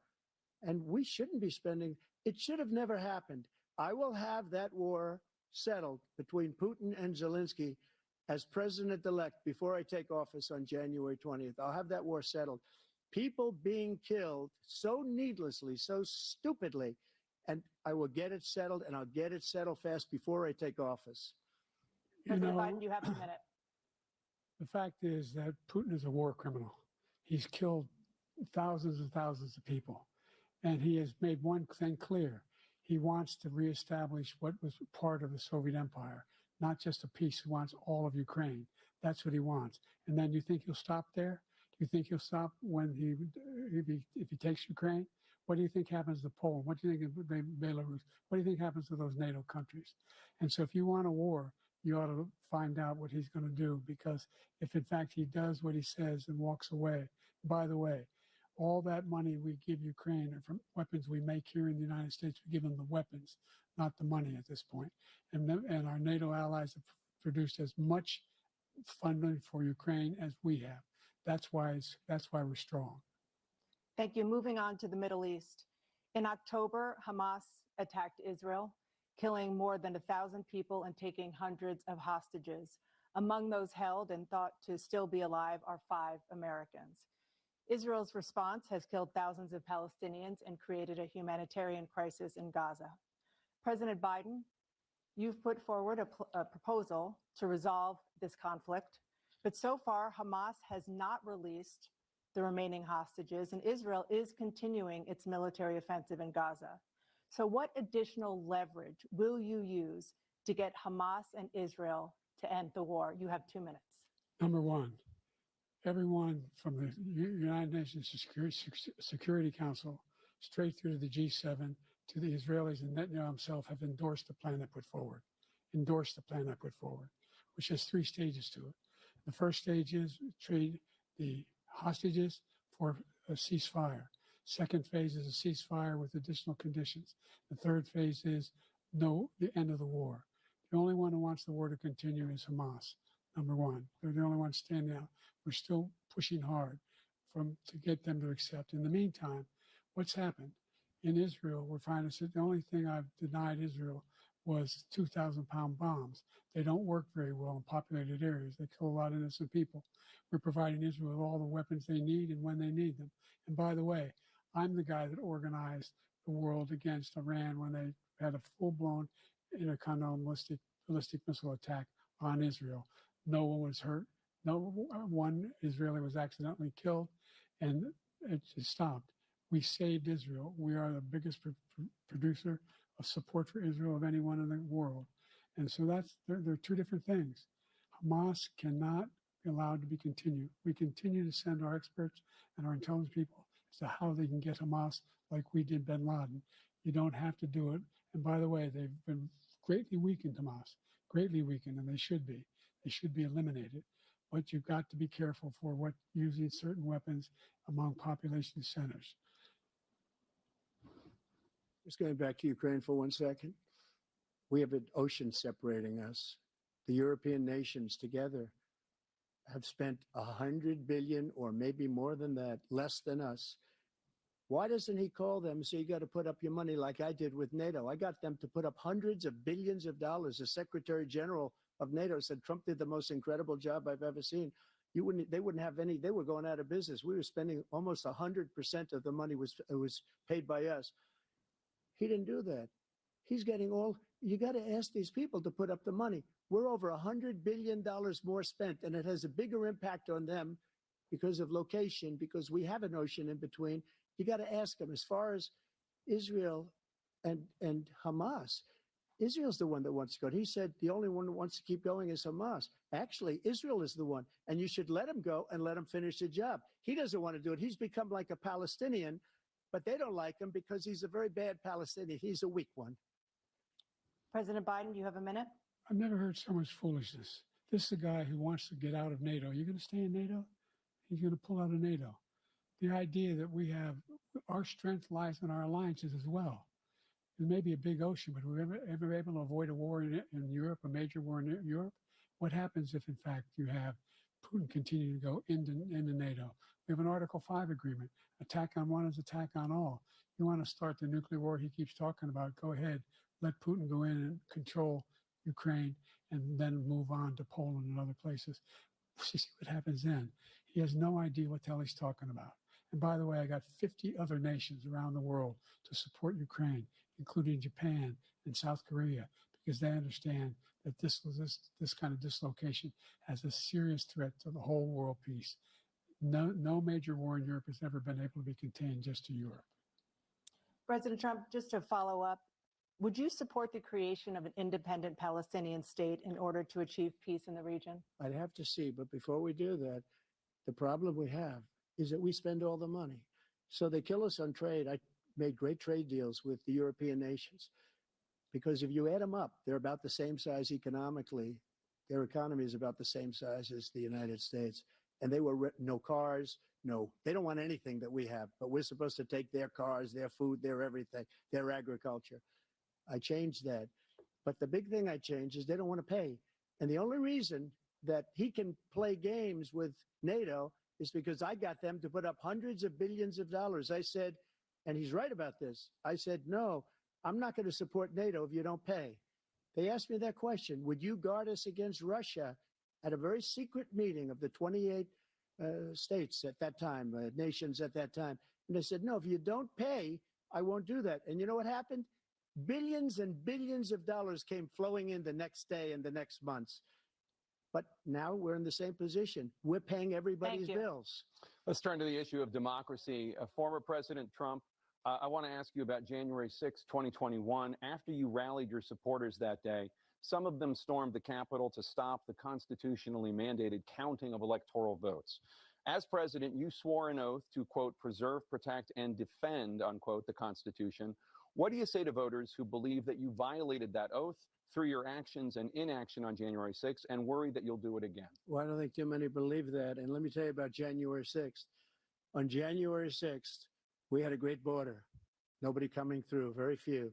and we shouldn't be spending, it should have never happened. I will have that war settled between Putin and Zelensky as president-elect before I take office on January 20th. I'll have that war settled. People being killed so needlessly, so stupidly, and I will get it settled, and I'll get it settled fast before I take office. President Biden, you have a minute. The fact is that Putin is a war criminal. He's killed thousands and thousands of people. And he has made one thing clear. He wants to reestablish what was part of the Soviet Empire, not just a piece. He wants all of Ukraine. That's what he wants. And then you think he'll stop there? Do you think he'll stop when if he takes Ukraine? What do you think happens to Poland? What do you think of Belarus? What do you think happens to those NATO countries? And so if you want a war, you ought to find out what he's going to do, because if in fact he does what he says and walks away, by the way, all that money we give Ukraine are from weapons we make here in the United States. We give them the weapons, not the money at this point. And our NATO allies have produced as much funding for Ukraine as we have. That's why we're strong. Thank you. Moving on to the Middle East. In October, Hamas attacked Israel, killing more than 1,000 people and taking hundreds of hostages. Among those held and thought to still be alive are 5 Americans. Israel's response has killed thousands of Palestinians and created a humanitarian crisis in Gaza. President Biden, you've put forward a proposal to resolve this conflict, but so far Hamas has not released the remaining hostages, and Israel is continuing its military offensive in Gaza. So what additional leverage will you use to get Hamas and Israel to end the war? You have 2 minutes. Number one, everyone from the United Nations Security Council straight through to the G7 to the Israelis and Netanyahu himself have endorsed the plan I put forward, which has 3 stages to it. The first stage is trade the hostages for a ceasefire. Second phase is a ceasefire with additional conditions. The third phase is the end of the war. The only one who wants the war to continue is Hamas, number one. They're the only ones standing out. We're still pushing hard to get them to accept. In the meantime, what's happened? In Israel, we're finding that the only thing I've denied Israel was 2,000-pound bombs. They don't work very well in populated areas. They kill a lot of innocent people. We're providing Israel with all the weapons they need and when they need them. And by the way, I'm the guy that organized the world against Iran when they had a full-blown intercontinental ballistic missile attack on Israel. No one was hurt. No one Israeli was accidentally killed, and it just stopped. We saved Israel. We are the biggest producer of support for Israel of anyone in the world. And so there are 2 different things. Hamas cannot be allowed to be continued. We continue to send our experts and our intelligence people as to how they can get Hamas like we did bin Laden. You don't have to do it. And by the way, they've been greatly weakened, Hamas, greatly weakened, and they should be. They should be eliminated. But you've got to be careful for what using certain weapons among population centers. Just going back to Ukraine for 1 second. We have an ocean separating us. The European nations together have spent 100 billion or maybe more than that, less than us. Why doesn't he call them and say, you got to put up your money like I did with NATO? I got them to put up hundreds of billions of dollars. The Secretary General of NATO said Trump did the most incredible job I've ever seen. They wouldn't have any, they were going out of business. We were spending almost 100% of the money was paid by us. He didn't do that. He's getting all, you got to ask these people to put up the money. We're over $100 billion more spent, and it has a bigger impact on them because of location, because we have an ocean in between. You got to ask them. As far as Israel and Hamas, Israel's the one that wants to go. He said the only one that wants to keep going is Hamas. Actually, Israel is the one, and you should let him go and let him finish the job. He doesn't want to do it. He's become like a Palestinian, but they don't like him because he's a very bad Palestinian. He's a weak one. President Biden, you have a minute. I've never heard so much foolishness. This is a guy who wants to get out of NATO. You're going to stay in NATO? He's going to pull out of NATO. The idea that we have, our strength lies in our alliances as well. There may be a big ocean, but we're ever able to avoid a war in Europe, a major war in Europe? What happens if, in fact, you have Putin continue to go into NATO? We have an Article 5 agreement. Attack on one is attack on all. You want to start the nuclear war he keeps talking about, go ahead. Let Putin go in and control Ukraine and then move on to Poland and other places. See what happens then. He has no idea what the hell he's talking about. And by the way, I got 50 other nations around the world to support Ukraine, including Japan and South Korea, because they understand that this kind of dislocation has a serious threat to the whole world peace. No major war in Europe has ever been able to be contained just to Europe. President Trump, just to follow up, would you support the creation of an independent Palestinian state in order to achieve peace in the region? I'd have to see, but before we do that, the problem we have is that we spend all the money. So they kill us on trade. I made great trade deals with the European nations because if you add them up, they're about the same size economically. Their economy is about the same size as the United States. And they were no cars, no, they don't want anything that we have, but we're supposed to take their cars, their food, their everything, their agriculture. I changed that. But the big thing I changed is they don't want to pay. And the only reason that he can play games with NATO is because I got them to put up hundreds of billions of dollars. I said, and he's right about this, I said, no, I'm not going to support NATO if you don't pay. They asked me that question, would you guard us against Russia at a very secret meeting of the 28 states at that time, nations at that time? And they said, no, if you don't pay, I won't do that. And you know what happened? Billions and billions of dollars came flowing in the next day and the next months. But now we're in the same position. We're paying everybody's bills. Let's turn to the issue of democracy. Former President Trump, I want to ask you about January 6, 2021. After you rallied your supporters that day, some of them stormed the Capitol to stop the constitutionally mandated counting of electoral votes. As president, you swore an oath to, quote, preserve, protect, and defend, unquote, the Constitution. What do you say to voters who believe that you violated that oath through your actions and inaction on January 6th and worry that you'll do it again? Well, I don't think too many believe that. And let me tell you about January 6th. On January 6th, we had a great border. Nobody coming through, very few.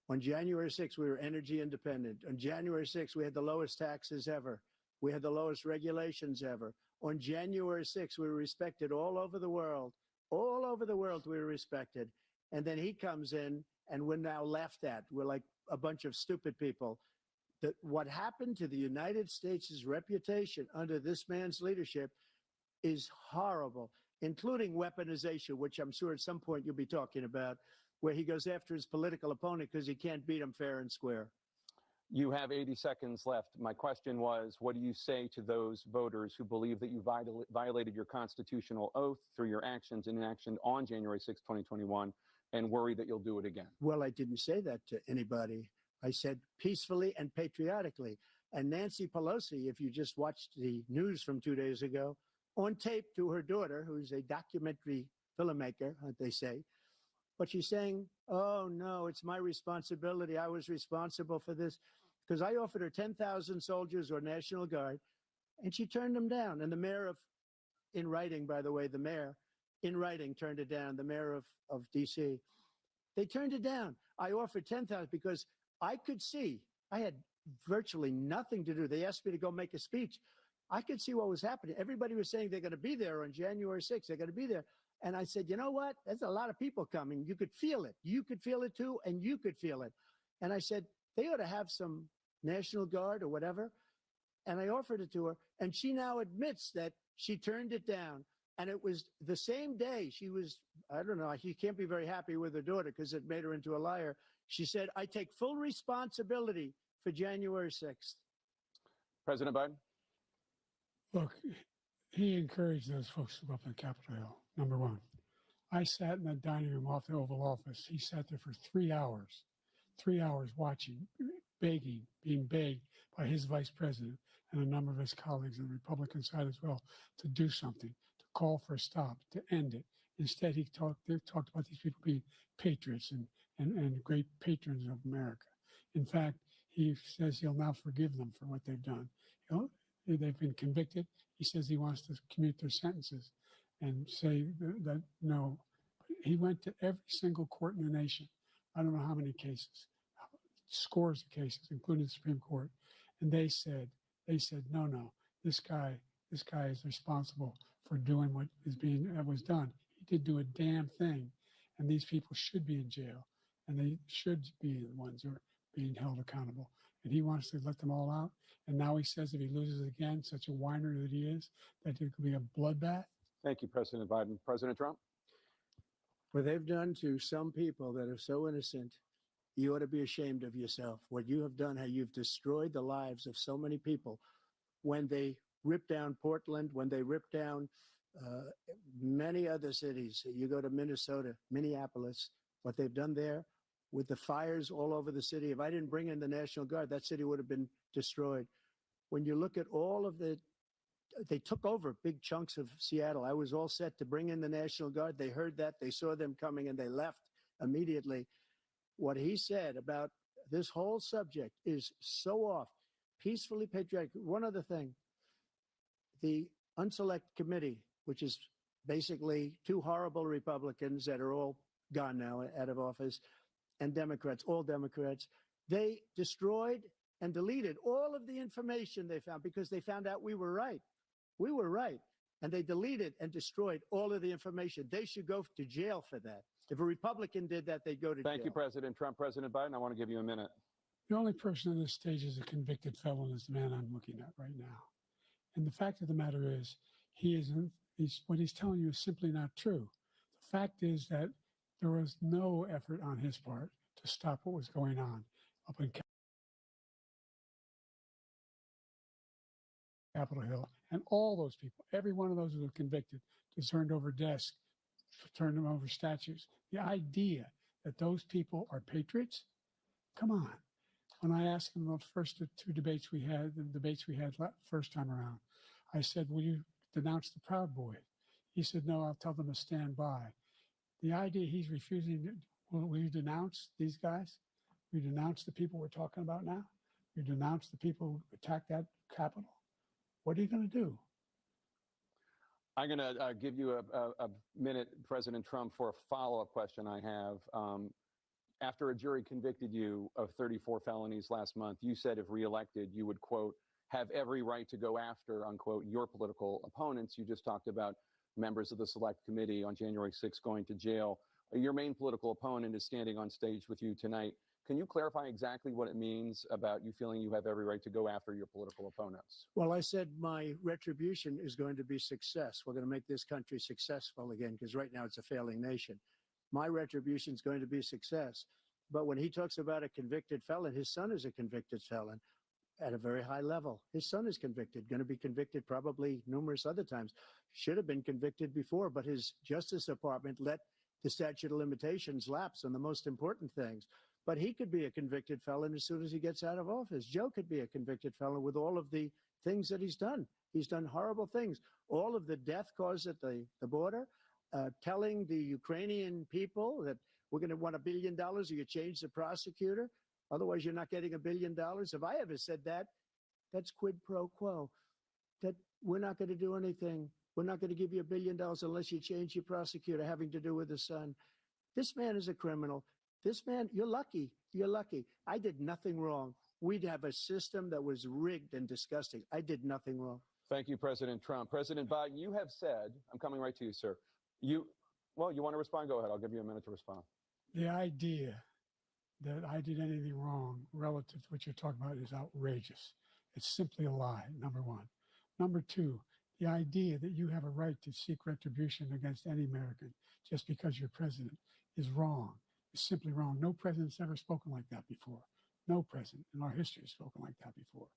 On January 6th, we were energy independent. On January 6th, we had the lowest taxes ever. We had the lowest regulations ever. On January 6th, we were respected all over the world. All over the world, we were respected. And then he comes in, and we're now laughed at. We're like a bunch of stupid people. What happened to the United States' reputation under this man's leadership is horrible, including weaponization, which I'm sure at some point you'll be talking about, where he goes after his political opponent because he can't beat him fair and square. You have 80 seconds left. My question was, what do you say to those voters who believe that you violated your constitutional oath through your actions and inaction on January 6, 2021, and worry that you'll do it again? Well, I didn't say that to anybody. I said peacefully and patriotically. And Nancy Pelosi, if you just watched the news from 2 days ago, on tape to her daughter, who's a documentary filmmaker, they say, but she's saying, oh no, it's my responsibility. I was responsible for this because I offered her 10,000 soldiers or National Guard, and she turned them down. And the mayor of, in writing, by the way, the mayor in writing turned it down, the mayor of DC. They turned it down. I offered 10,000 because I could see, I had virtually nothing to do. They asked me to go make a speech. I could see what was happening. Everybody was saying they're going to be there on January 6th. They're going to be there. And I said, you know what? There's a lot of people coming. You could feel it. You could feel it too, and you could feel it. And I said, they ought to have some National Guard or whatever. And I offered it to her. And she now admits that she turned it down. And it was the same day she was, I don't know, she can't be very happy with her daughter because it made her into a liar. She said, I take full responsibility for January 6th. President Biden? Look, he encouraged those folks to go up on Capitol Hill, number one. I sat in that dining room off the Oval Office. He sat there for 3 hours watching, begging, being begged by his vice president and a number of his colleagues on the Republican side as well to do something, to call for a stop, to end it. Instead, they talked about these people being patriots and great patrons of America. In fact, he says he'll now forgive them for what they've done. They've been convicted. He says he wants to commute their sentences and say that no. He went to every single court in the nation. I don't know how many cases, scores of cases, including the Supreme Court. And they said, no, this guy is responsible for doing what was done. He did do a damn thing. And these people should be in jail. And they should be the ones who are being held accountable. And he wants to let them all out. And now he says if he loses again, such a whiner that he is, that it could be a bloodbath. Thank you, President Biden. President Trump? What they've done to some people that are so innocent, you ought to be ashamed of yourself. What you have done, how you've destroyed the lives of so many people. When they ripped down Portland, when they ripped down many other cities, you go to Minnesota, Minneapolis, what they've done there with the fires all over the city. If I didn't bring in the National Guard, that city would have been destroyed. When you look at all of they took over big chunks of Seattle. I was all set to bring in the National Guard. They heard that, they saw them coming, and they left immediately. What he said about this whole subject is so off. Peacefully patriotic. One other thing, the Unselect Committee, which is basically two horrible Republicans that are all gone now out of office, and Democrats, all Democrats, they destroyed and deleted all of the information they found because they found out we were right. We were right. And they deleted and destroyed all of the information. They should go to jail for that. If a Republican did that, they'd go to jail. Thank you, President Trump. President Biden, I want to give you a minute. The only person on this stage is a convicted felon is the man I'm looking at right now. And the fact of the matter is, what he's telling you is simply not true. The fact is that there was no effort on his part to stop what was going on up in Capitol Hill. And all those people, every one of those who were convicted, turned over desks, turned them over statues. The idea that those people are patriots, come on. When I asked him the first two debates we had, first time around, I said, will you denounce the Proud Boys? He said, no, I'll tell them to stand by. The idea he's refusing, will you denounce these guys? Will you denounce the people we're talking about now? Will you denounce the people who attacked that Capitol? What are you going to do? I'm going to give you a minute, President Trump, for a follow-up question I have. After a jury convicted you of 34 felonies last month, you said if reelected, you would, quote, have every right to go after, unquote, your political opponents. You just talked about members of the Select Committee on January 6th going to jail. Your main political opponent is standing on stage with you tonight. Can you clarify exactly what it means about you feeling you have every right to go after your political opponents? Well, I said my retribution is going to be success. We're going to make this country successful again, because right now it's a failing nation. My retribution is going to be success. But when he talks about a convicted felon, his son is a convicted felon at a very high level. His son is convicted, going to be convicted probably numerous other times. Should have been convicted before, but his Justice Department let the statute of limitations lapse on the most important things. But he could be a convicted felon as soon as he gets out of office. Joe could be a convicted felon with all of the things that he's done. He's done horrible things. All of the death caused at the border, telling the Ukrainian people that We're going to want $1 billion or you change the prosecutor. Otherwise, you're not getting $1 billion. If I ever said that, that's quid pro quo. That we're not going to do anything. We're not going to give you $1 billion unless you change your prosecutor having to do with the son. This man is a criminal. This man, you're lucky. You're lucky. I did nothing wrong. We'd have a system that was rigged and disgusting. I did nothing wrong. Thank you, President Trump. President Biden, you have said, I'm coming right to you, sir. You want to respond? Go ahead. I'll give you a minute to respond. The idea that I did anything wrong relative to what you're talking about is outrageous. It's simply a lie, number one. Number two, the idea that you have a right to seek retribution against any American just because you're president is wrong. It's simply wrong. No president's ever spoken like that before. No president in our history has spoken like that before.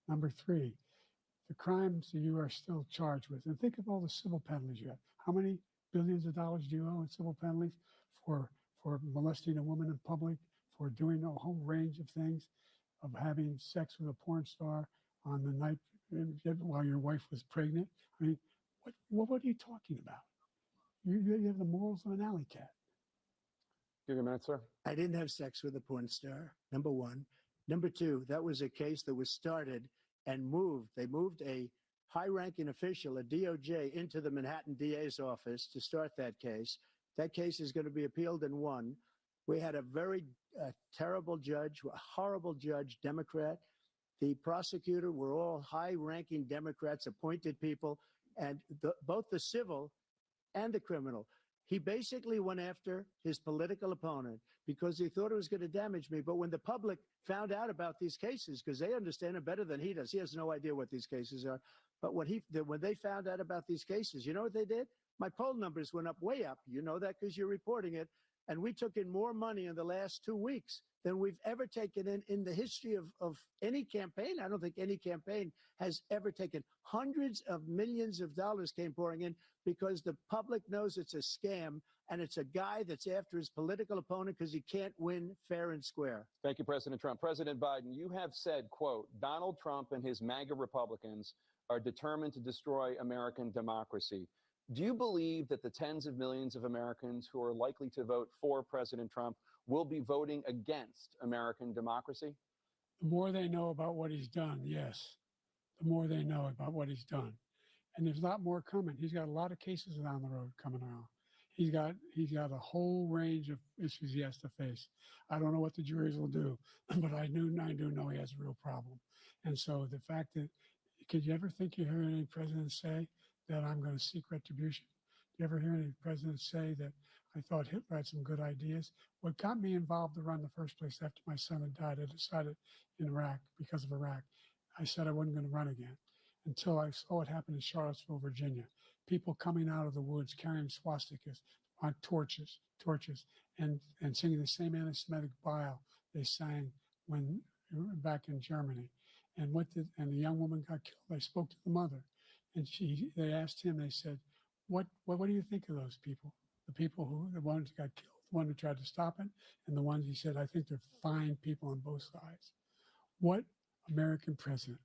Number three, the crimes that you are still charged with, and think of all the civil penalties you have. How many billions of dollars do you owe in civil penalties for molesting a woman in public, for doing a whole range of things, of having sex with a porn star on the night while your wife was pregnant? I mean, what are you talking about? You have the morals of an alley cat. Give you a minute, sir. I didn't have sex with a porn star, number one. Number two, that was a case that was started and moved. They moved a high-ranking official, a DOJ, into the Manhattan DA's office to start that case. That case is going to be appealed and won. We had a very terrible judge, a horrible judge, Democrat. The prosecutor were all high-ranking Democrats, appointed people, and both the civil and the criminal. He basically went after his political opponent because he thought it was going to damage me. But when the public found out about these cases, because they understand it better than he does, he has no idea what these cases are. But when they found out about these cases, you know what they did? My poll numbers went up, way up. You know that because you're reporting it. And we took in more money in the last 2 weeks than we've ever taken in the history of any campaign. I don't think any campaign has ever taken. Hundreds of millions of dollars came pouring in because the public knows it's a scam and it's a guy that's after his political opponent because he can't win fair and square. Thank you, President Trump. President Biden, you have said, quote, Donald Trump and his MAGA Republicans are determined to destroy American democracy. Do you believe that the tens of millions of Americans who are likely to vote for President Trump will be voting against American democracy? The more they know about what he's done, yes. The more they know about what he's done. And there's a lot more coming. He's got a lot of cases down the road coming around. He's got a whole range of issues he has to face. I don't know what the juries will do, but I do know he has a real problem. And so the fact that, could you ever think you hear any president say that I'm going to seek retribution? Do you ever hear any president say that I thought Hitler had some good ideas? What got me involved to run in the first place after my son had died, I decided in Iraq, because of Iraq, I said I wasn't going to run again until I saw what happened in Charlottesville, Virginia. People coming out of the woods carrying swastikas on torches, and singing the same anti-Semitic bile they sang when back in Germany. And the young woman got killed. I spoke to the mother, and they asked him. They said, "What do you think of those people? The ones who got killed, the one who tried to stop it, and the ones," he said, "I think they're fine people on both sides." What American president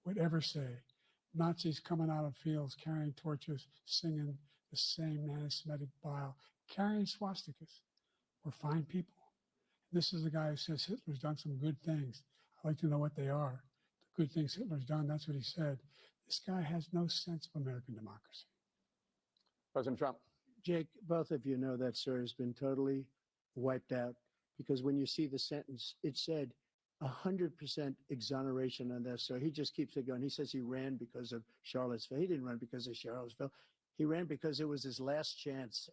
would ever say Nazis coming out of fields carrying torches, singing the same anti-Semitic bile, carrying swastikas were fine people? This is the guy who says Hitler's done some good things. I'd like to know what they are. The good things Hitler's done, that's what he said. This guy has no sense of American democracy. President Trump. Jake, both of you know that story has been totally wiped out because when you see the sentence, it said 100% exoneration on that. So he just keeps it going. He says he ran because of Charlottesville. He didn't run because of Charlottesville. He ran because it was his last chance.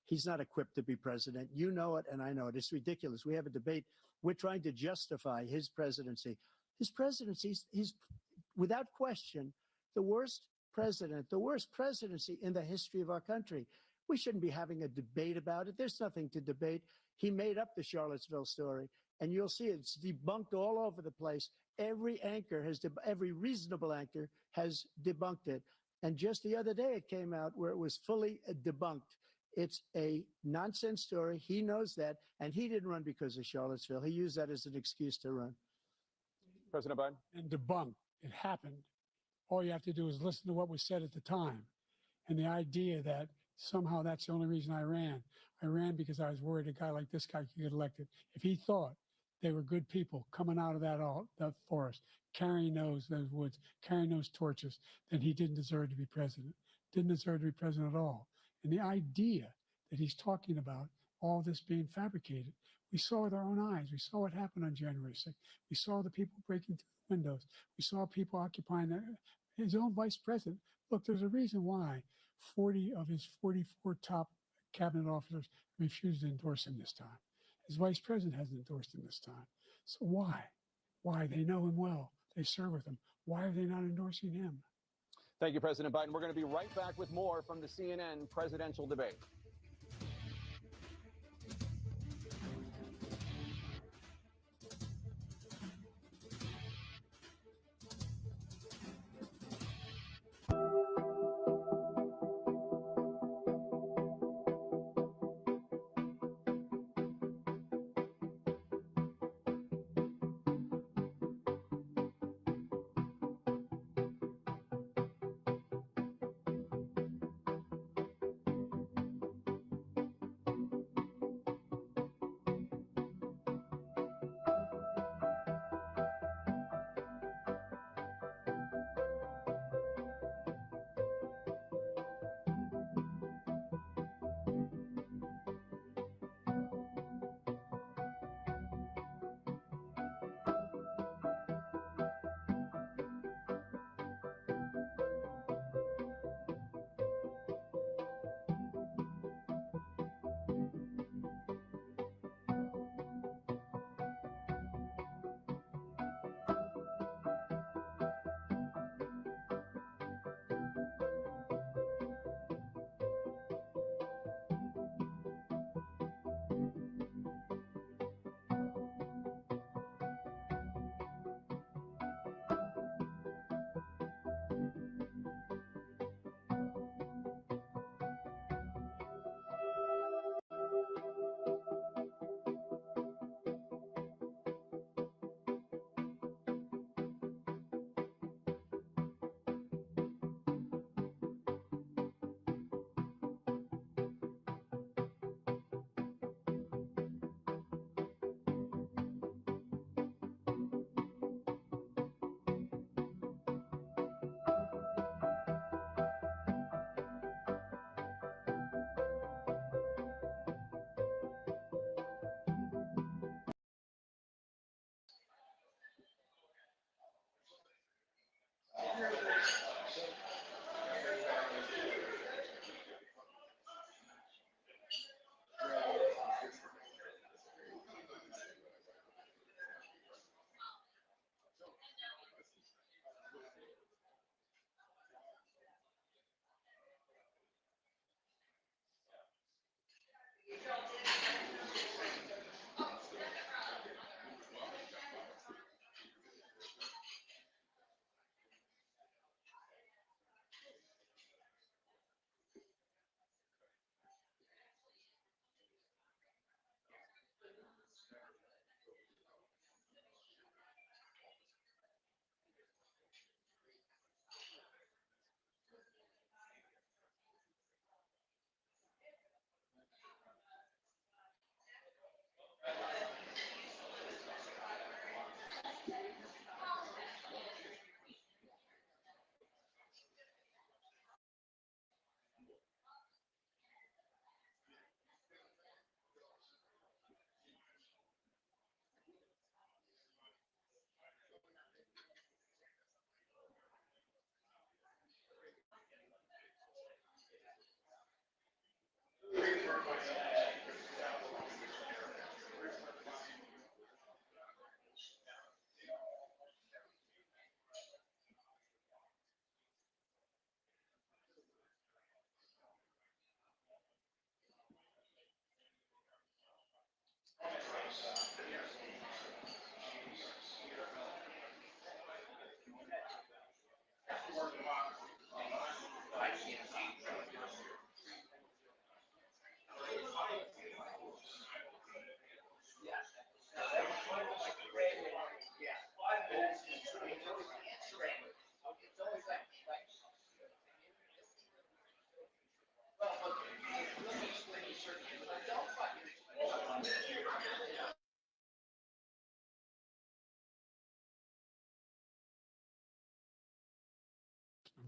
He's not equipped to be president. You know it, and I know it. It's ridiculous. We have a debate. We're trying to justify his presidency. His presidency, he's without question the worst president, the worst presidency in the history of our country. We shouldn't be having a debate about it. There's nothing to debate. He made up the Charlottesville story, and you'll see it's debunked all over the place. Every reasonable anchor has debunked it. And just the other day, it came out where it was fully debunked. It's a nonsense story. He knows that, and he didn't run because of Charlottesville. He used that as an excuse to run. President Biden. And debunked. It happened. All you have to do is listen to what was said at the time. And the idea that Somehow that's the only reason I ran. I ran because I was worried a guy like this guy could get elected. If he thought they were good people coming out of that forest, carrying those woods, carrying those torches, then he didn't deserve to be president. Didn't deserve to be president at all. And the idea that he's talking about all this being fabricated, we saw with our own eyes. We saw what happened on January 6th. We saw the people breaking through the windows. We saw people occupying his own vice president. Look, there's a reason why 40 of his 44 top cabinet officers refused to endorse him this time. His vice president hasn't endorsed him this time. So why? Why? They know him well. They serve with him. Why are they not endorsing him? Thank you, President Biden. We're going to be right back with more from the CNN presidential debate.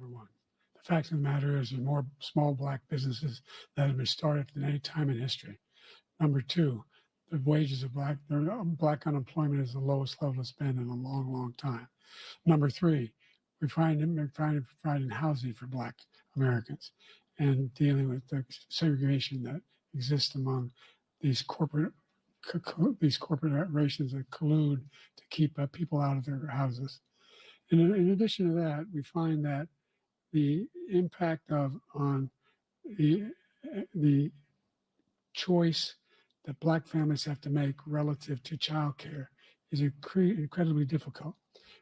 number one. The fact of the matter is there's more small black businesses that have been started than any time in history. Number two, the wages of black unemployment is the lowest level it's been in a long, long time. Number three, we're trying to provide housing for black Americans and dealing with the segregation that exists among these corporations that collude to keep people out of their houses. And in addition to that, we find that the impact on the choice that black families have to make relative to childcare is incredibly difficult.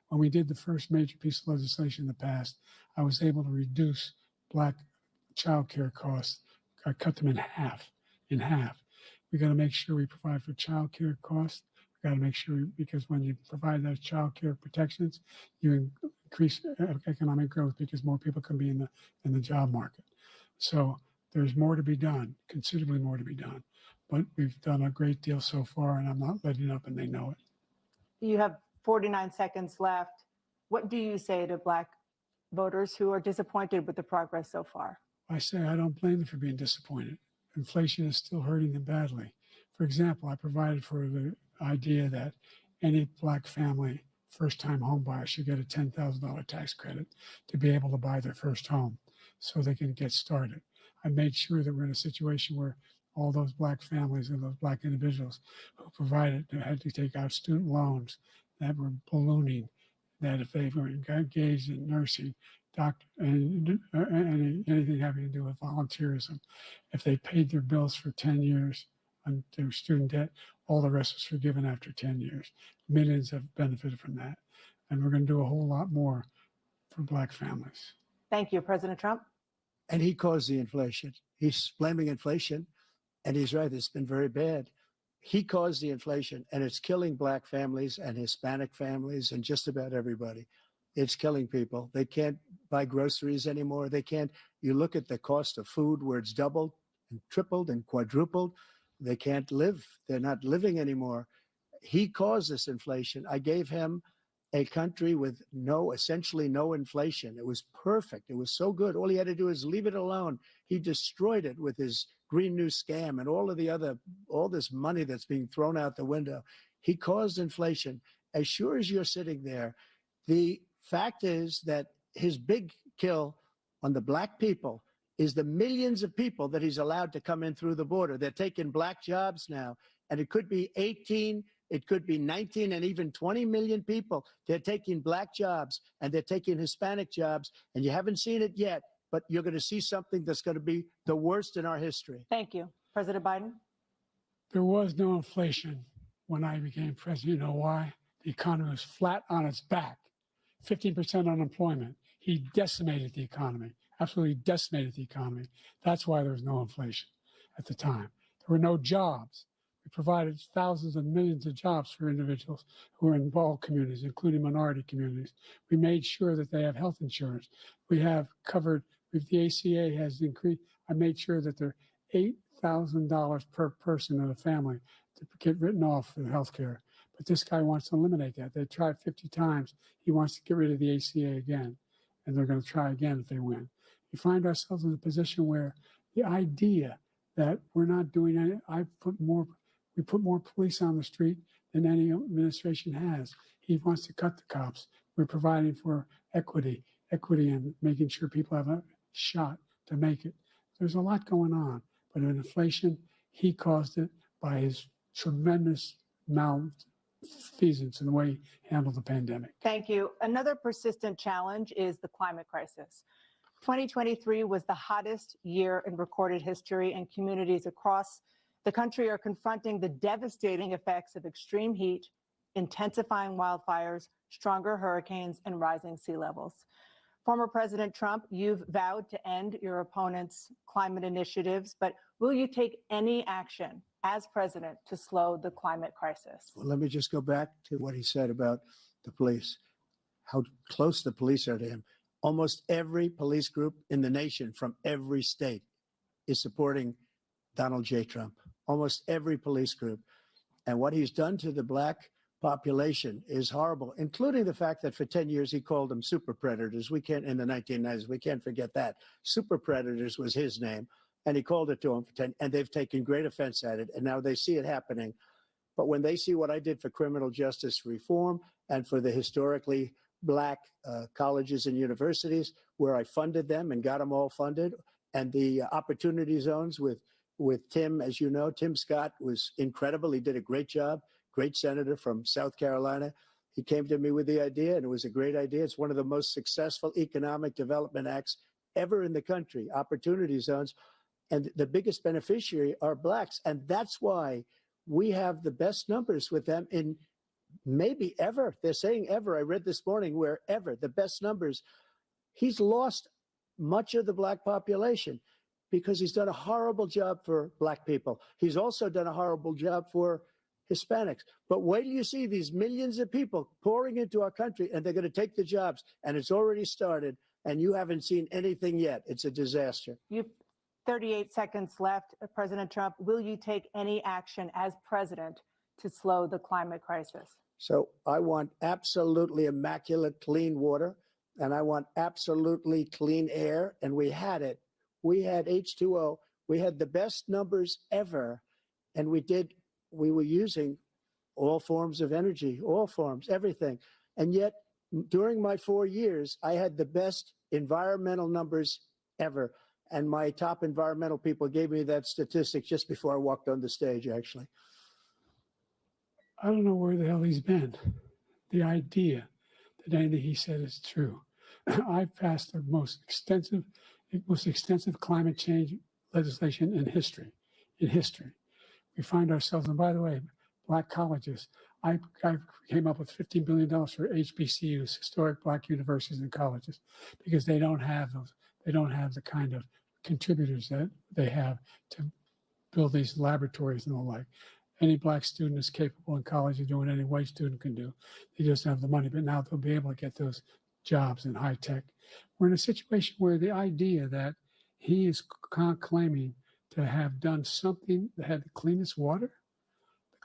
When we did the first major piece of legislation in the past, I was able to reduce black childcare costs. I cut them in half. We got to make sure we provide for childcare costs. We got to make sure, because when you provide those childcare protections, you increase economic growth because more people can be in the job market. So there's more to be done, considerably more to be done. But we've done a great deal so far, and I'm not letting up, and they know it. You have 49 seconds left. What do you say to Black voters who are disappointed with the progress so far? I say I don't blame them for being disappointed. Inflation is still hurting them badly. For example, I provided for the idea that any black family, first-time home buyer, should get a $10,000 tax credit to be able to buy their first home so they can get started. I made sure that we're in a situation where all those black families and those black individuals who provided had to take out student loans that were ballooning, that if they were engaged in nursing, doctor, and anything having to do with volunteerism, if they paid their bills for 10 years on their student debt, all the rest was forgiven after 10 years. Millions have benefited from that. And we're going to do a whole lot more for black families. Thank you, President Trump. And he caused the inflation. He's blaming inflation, and he's right. It's been very bad. He caused the inflation, and it's killing black families and Hispanic families and just about everybody. It's killing people. They can't buy groceries anymore. They can't. You look at the cost of food where it's doubled and tripled and quadrupled. They can't live. They're not living anymore. He caused this inflation. I gave him a country with essentially no inflation. It was perfect. It was so good. All he had to do is leave it alone. He destroyed it with his Green New scam and all this money that's being thrown out the window. He caused inflation. As sure as you're sitting there, the fact is that his big kill on the black people is the millions of people that he's allowed to come in through the border. They're taking black jobs now, and it could be 18, it could be 19, and even 20 million people. They're taking black jobs, and they're taking Hispanic jobs, and you haven't seen it yet, but you're going to see something that's going to be the worst in our history. Thank you. President Biden? There was no inflation when I became president. You know why? The economy was flat on its back. 15% unemployment. He decimated the economy, absolutely decimated the economy. That's why there was no inflation at the time. There were no jobs. We provided thousands and millions of jobs for individuals who are in all communities, including minority communities. We made sure that they have health insurance. We have covered, if the ACA has increased, I made sure that they're $8,000 per person in a family to get written off for health care. But this guy wants to eliminate that. They tried 50 times. He wants to get rid of the ACA again, and they're going to try again if they win. We find ourselves in a position where the idea that we're not doing any, we put more police on the street than any administration has. He wants to cut the cops. We're providing for equity and making sure people have a shot to make it. There's a lot going on, but in inflation, he caused it by his tremendous malfeasance in the way he handled the pandemic. Thank you. Another persistent challenge is the climate crisis. 2023 was the hottest year in recorded history, and communities across the country are confronting the devastating effects of extreme heat, intensifying wildfires, stronger hurricanes, and rising sea levels. Former President Trump, you've vowed to end your opponent's climate initiatives, but will you take any action as president to slow the climate crisis? Well, let me just go back to what he said about the police, how close the police are to him. Almost every police group in the nation from every state is supporting Donald J. Trump. Almost every police group. And what he's done to the black population is horrible, including the fact that for 10 years he called them super predators. We can't, in the 1990s, we can't forget that. Super predators was his name, and he called it to them for 10, and they've taken great offense at it, and now they see it happening. But when they see what I did for criminal justice reform and for the historically Black colleges and universities, where I funded them and got them all funded, and the opportunity zones with Tim, as you know, Tim Scott was incredible. He did a great job. Great senator from South Carolina. He came to me with the idea, and it was a great idea. It's one of the most successful economic development acts ever in the country, opportunity zones. And the biggest beneficiary are Blacks. And that's why we have the best numbers with them in maybe ever. They're saying ever. I read this morning where ever, the best numbers. He's lost much of the Black population because he's done a horrible job for Black people. He's also done a horrible job for Hispanics. But wait till you see these millions of people pouring into our country, and they're going to take the jobs, and it's already started, and you haven't seen anything yet. It's a disaster. You have 38 seconds left, President Trump. Will you take any action as president to slow the climate crisis? So I want absolutely immaculate clean water, and I want absolutely clean air, and we had it. We had H2O. We had the best numbers ever, and we were using all forms of energy, all forms, everything. And yet, during my 4 years, I had the best environmental numbers ever. And my top environmental people gave me that statistic just before I walked on the stage, actually. I don't know where the hell he's been. The idea that anything he said is true. I passed the most extensive climate change legislation in history. We find ourselves, and by the way, Black colleges. I came up with $15 billion for HBCUs, historic Black universities and colleges, because they don't have the kind of contributors that they have to build these laboratories and the like. Any Black student is capable in college of doing any white student can do. They just don't have the money, but now they'll be able to get those jobs in high tech. We're in a situation where the idea that he is claiming to have done something that had the cleanest water.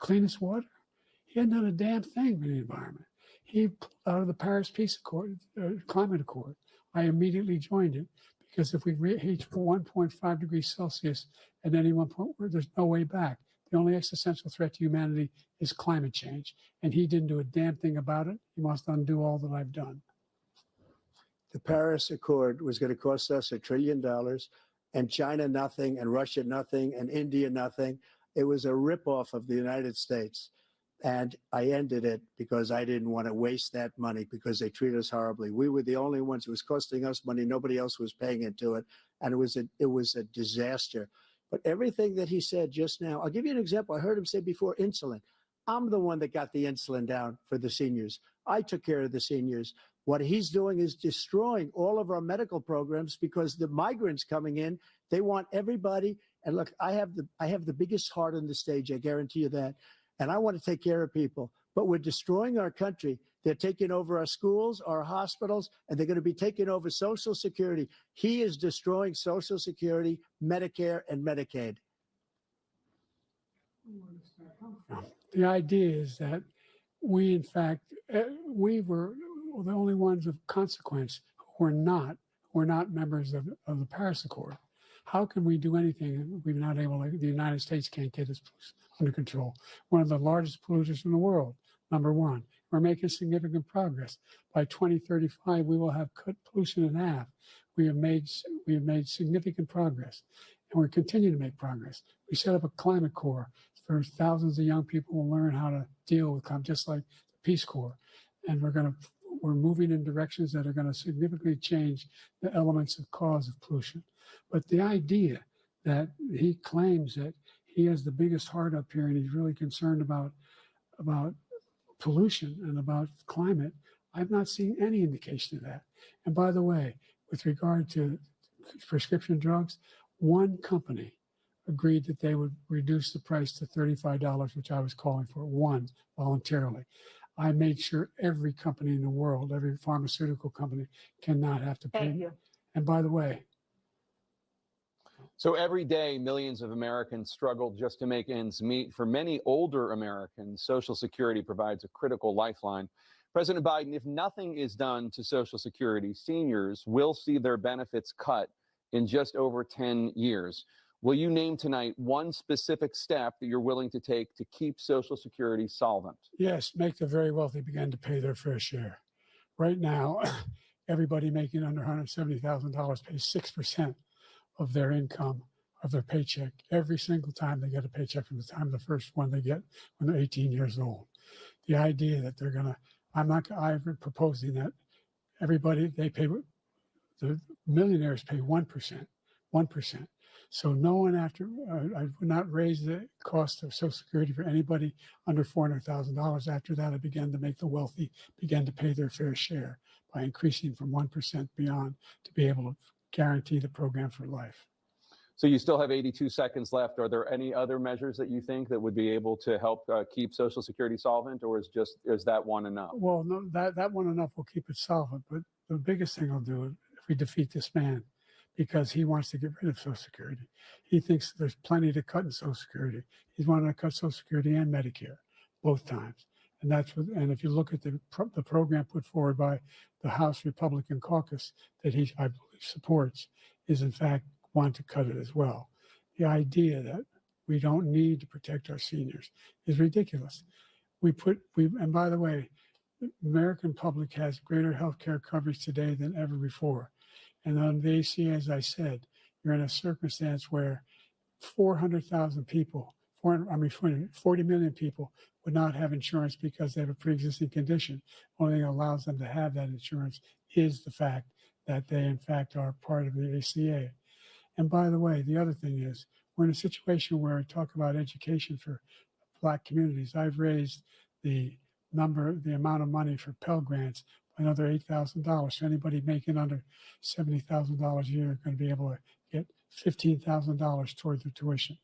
He hadn't done a damn thing for the environment. He pulled out of the Paris Peace Accord, Climate Accord. I immediately joined it because if we reach 1.5 degrees Celsius at any one point, there's no way back. The only existential threat to humanity is climate change, and he didn't do a damn thing about it. He must undo all that I've done. The Paris Accord was going to cost us $1 trillion, and China nothing, and Russia nothing, and India nothing. It was a ripoff of the United States. And I ended it because I didn't want to waste that money because they treat us horribly. We were the only ones. It was costing us money. Nobody else was paying into it. And it was a disaster. But everything that he said just now, I'll give you an example. I heard him say before insulin. I'm the one that got the insulin down for the seniors. I took care of the seniors. What he's doing is destroying all of our medical programs because the migrants coming in, they want everybody. And look, I have the biggest heart on the stage. I guarantee you that. And I want to take care of people, but we're destroying our country. They're taking over our schools, our hospitals, and they're going to be taking over Social Security. He is destroying Social Security, Medicare, and Medicaid. The idea is that we, in fact, we were the only ones of consequence who were not members of the Paris Accord. How can we do anything? We're not able to, the United States can't get us under control. One of the largest polluters in the world, number one. We're making significant progress. By 2035, we will have cut pollution in half. We have made significant progress, and we're continuing to make progress. We set up a climate corps for thousands of young people to learn how to deal with climate, just like the Peace Corps. And we're moving in directions that are going to significantly change the elements of cause of pollution. But the idea that he claims that he has the biggest heart up here and he's really concerned about pollution and about climate, I've not seen any indication of that. And by the way, with regard to prescription drugs, one company agreed that they would reduce the price to $35, which I was calling for, one, voluntarily. I made sure every company in the world, every pharmaceutical company, cannot have to pay. Thank you. And by the way, So every day, millions of Americans struggle just to make ends meet. For many older Americans, Social Security provides a critical lifeline. President Biden, if nothing is done to Social Security, seniors will see their benefits cut in just over 10 years. Will you name tonight one specific step that you're willing to take to keep Social Security solvent? Yes, make the very wealthy begin to pay their fair share. Right now, everybody making under $170,000 pays 6% of their income, of their paycheck, every single time they get a paycheck from the time of the first one they get when they're 18 years old. The idea that they're going to, I've been proposing that everybody, the millionaires pay 1%, 1%. So no one I would not raise the cost of Social Security for anybody under $400,000. After that, I began to make the wealthy begin to pay their fair share by increasing from 1% beyond to be able to guarantee the program for life. So you still have 82 seconds left. Are there any other measures that you think that would be able to help keep Social Security solvent, or is that one enough? Well, no, that one enough will keep it solvent. But the biggest thing I'll do if we defeat this man, because he wants to get rid of Social Security. He thinks there's plenty to cut in Social Security. He's wanting to cut Social Security and Medicare both times. And and if you look at the program put forward by the House Republican caucus that I believe supports, is in fact want to cut it as well. The idea that we don't need to protect our seniors is ridiculous. And by the way, the American public has greater health care coverage today than ever before. And on the ACA, as I said, you're in a circumstance where 400,000 people, 40 million people would not have insurance because they have a pre-existing condition. Only thing that allows them to have that insurance is the fact that they, in fact, are part of the ACA. And by the way, the other thing is we're in a situation where I talk about education for Black communities. I've raised the amount of money for Pell Grants by another $8,000. So anybody making under $70,000 a year is going to be able to get $15,000 toward their tuition.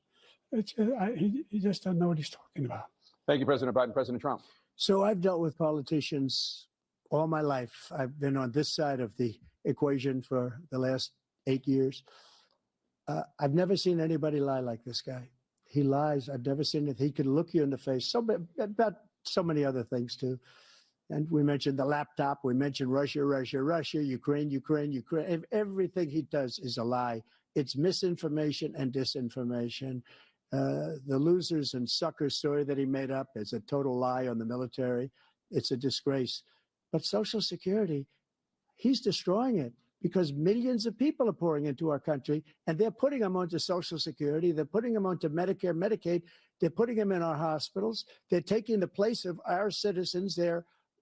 He just doesn't know what he's talking about. Thank you, President Biden. President Trump. So I've dealt with politicians all my life. I've been on this side of the equation for the last 8 years. I've never seen anybody lie like this guy. He lies. I've never seen it. He could look you in the face. About so many other things too. And we mentioned the laptop. We mentioned Russia, Ukraine. Everything he does is a lie. It's misinformation and disinformation. The losers and suckers story that he made up is a total lie on the military. It's a disgrace. But Social Security, he's destroying it because millions of people are pouring into our country, and they're putting them onto Social Security. They're putting them onto Medicare, Medicaid. They're putting them in our hospitals. They're taking the place of our citizens.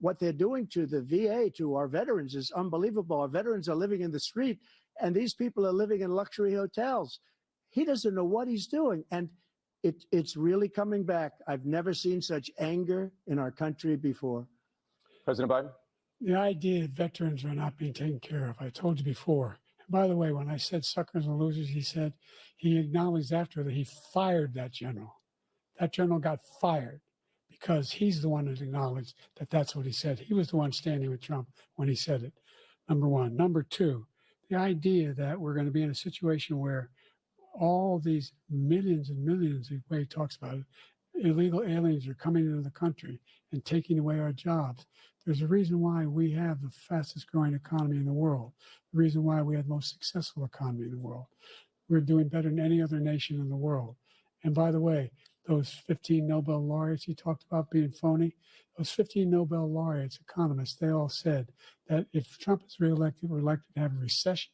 What they're doing to the VA, to our veterans, is unbelievable. Our veterans are living in the street, and these people are living in luxury hotels. He doesn't know what he's doing, and it's really coming back. I've never seen such anger in our country before. President Biden? The idea that veterans are not being taken care of, I told you before. And by the way, when I said suckers and losers, he acknowledged after that he fired that general. That general got fired because he's the one that acknowledged that that's what he said. He was the one standing with Trump when he said it, number one. Number two, the idea that we're going to be in a situation where all these millions and millions, the way he talks about it, illegal aliens are coming into the country and taking away our jobs. There's a reason why we have the fastest growing economy in the world, the reason why we have the most successful economy in the world. We're doing better than any other nation in the world. And by the way, those 15 Nobel laureates he talked about being phony, those 15 Nobel laureates, economists, they all said that if Trump is reelected, we're likely to have a recession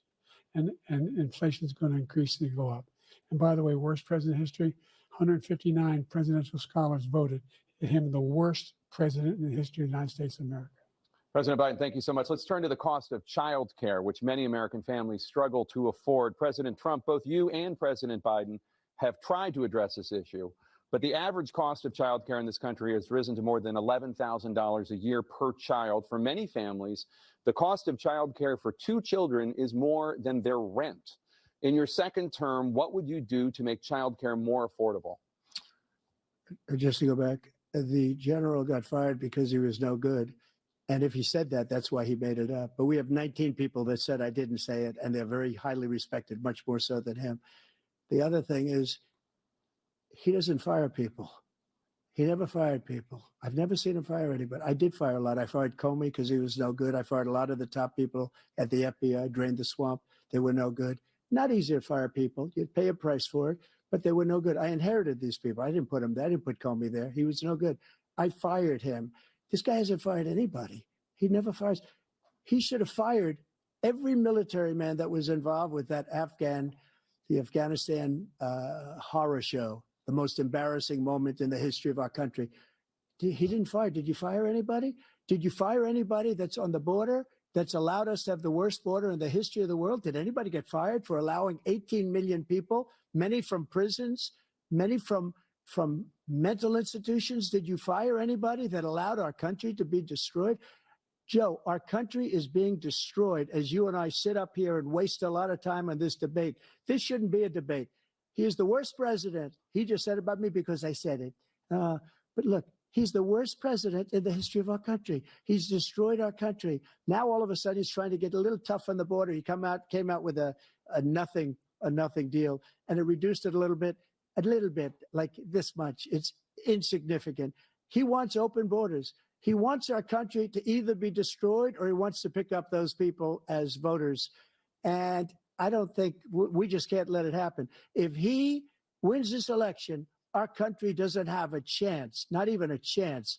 and inflation is going to increasingly go up. And by the way, worst president in history, 159 presidential scholars voted him the worst president in the history of the United States of America. President Biden, thank you so much. Let's turn to the cost of child care, which many American families struggle to afford. President Trump, both you and President Biden have tried to address this issue, but the average cost of child care in this country has risen to more than $11,000 a year per child. For many families, the cost of child care for 2 children is more than their rent. In your second term, what would you do to make child care more affordable? Just to go back, the general got fired because he was no good. And if he said that, that's why he made it up. But we have 19 people that said I didn't say it, and they're very highly respected, much more so than him. The other thing is he doesn't fire people. He never fired people. I've never seen him fire anybody. I did fire a lot. I fired Comey because he was no good. I fired a lot of the top people at the FBI, drained the swamp. They were no good. Not easy to fire people. You'd pay a price for it, but they were no good. I inherited these people. I didn't put him there. I didn't put Comey there. He was no good. I fired him. This guy hasn't fired anybody. He never fires. He should have fired every military man that was involved with that the Afghanistan horror show, the most embarrassing moment in the history of our country. He didn't fire. Did you fire anybody? Did you fire anybody that's on the border that's allowed us to have the worst border in the history of the world? Did anybody get fired for allowing 18 million people, many from prisons, many from mental institutions? Did you fire anybody that allowed our country to be destroyed? Joe, our country is being destroyed as you and I sit up here and waste a lot of time on this debate. This shouldn't be a debate. He is the worst president. He just said about me because I said it. But look, he's the worst president in the history of our country. He's destroyed our country. Now, all of a sudden, he's trying to get a little tough on the border. He came out with a nothing deal, and it reduced it a little bit, like this much. It's insignificant. He wants open borders. He wants our country to either be destroyed or he wants to pick up those people as voters. And I don't think we just can't let it happen. If he wins this election, our country doesn't have a chance, not even a chance,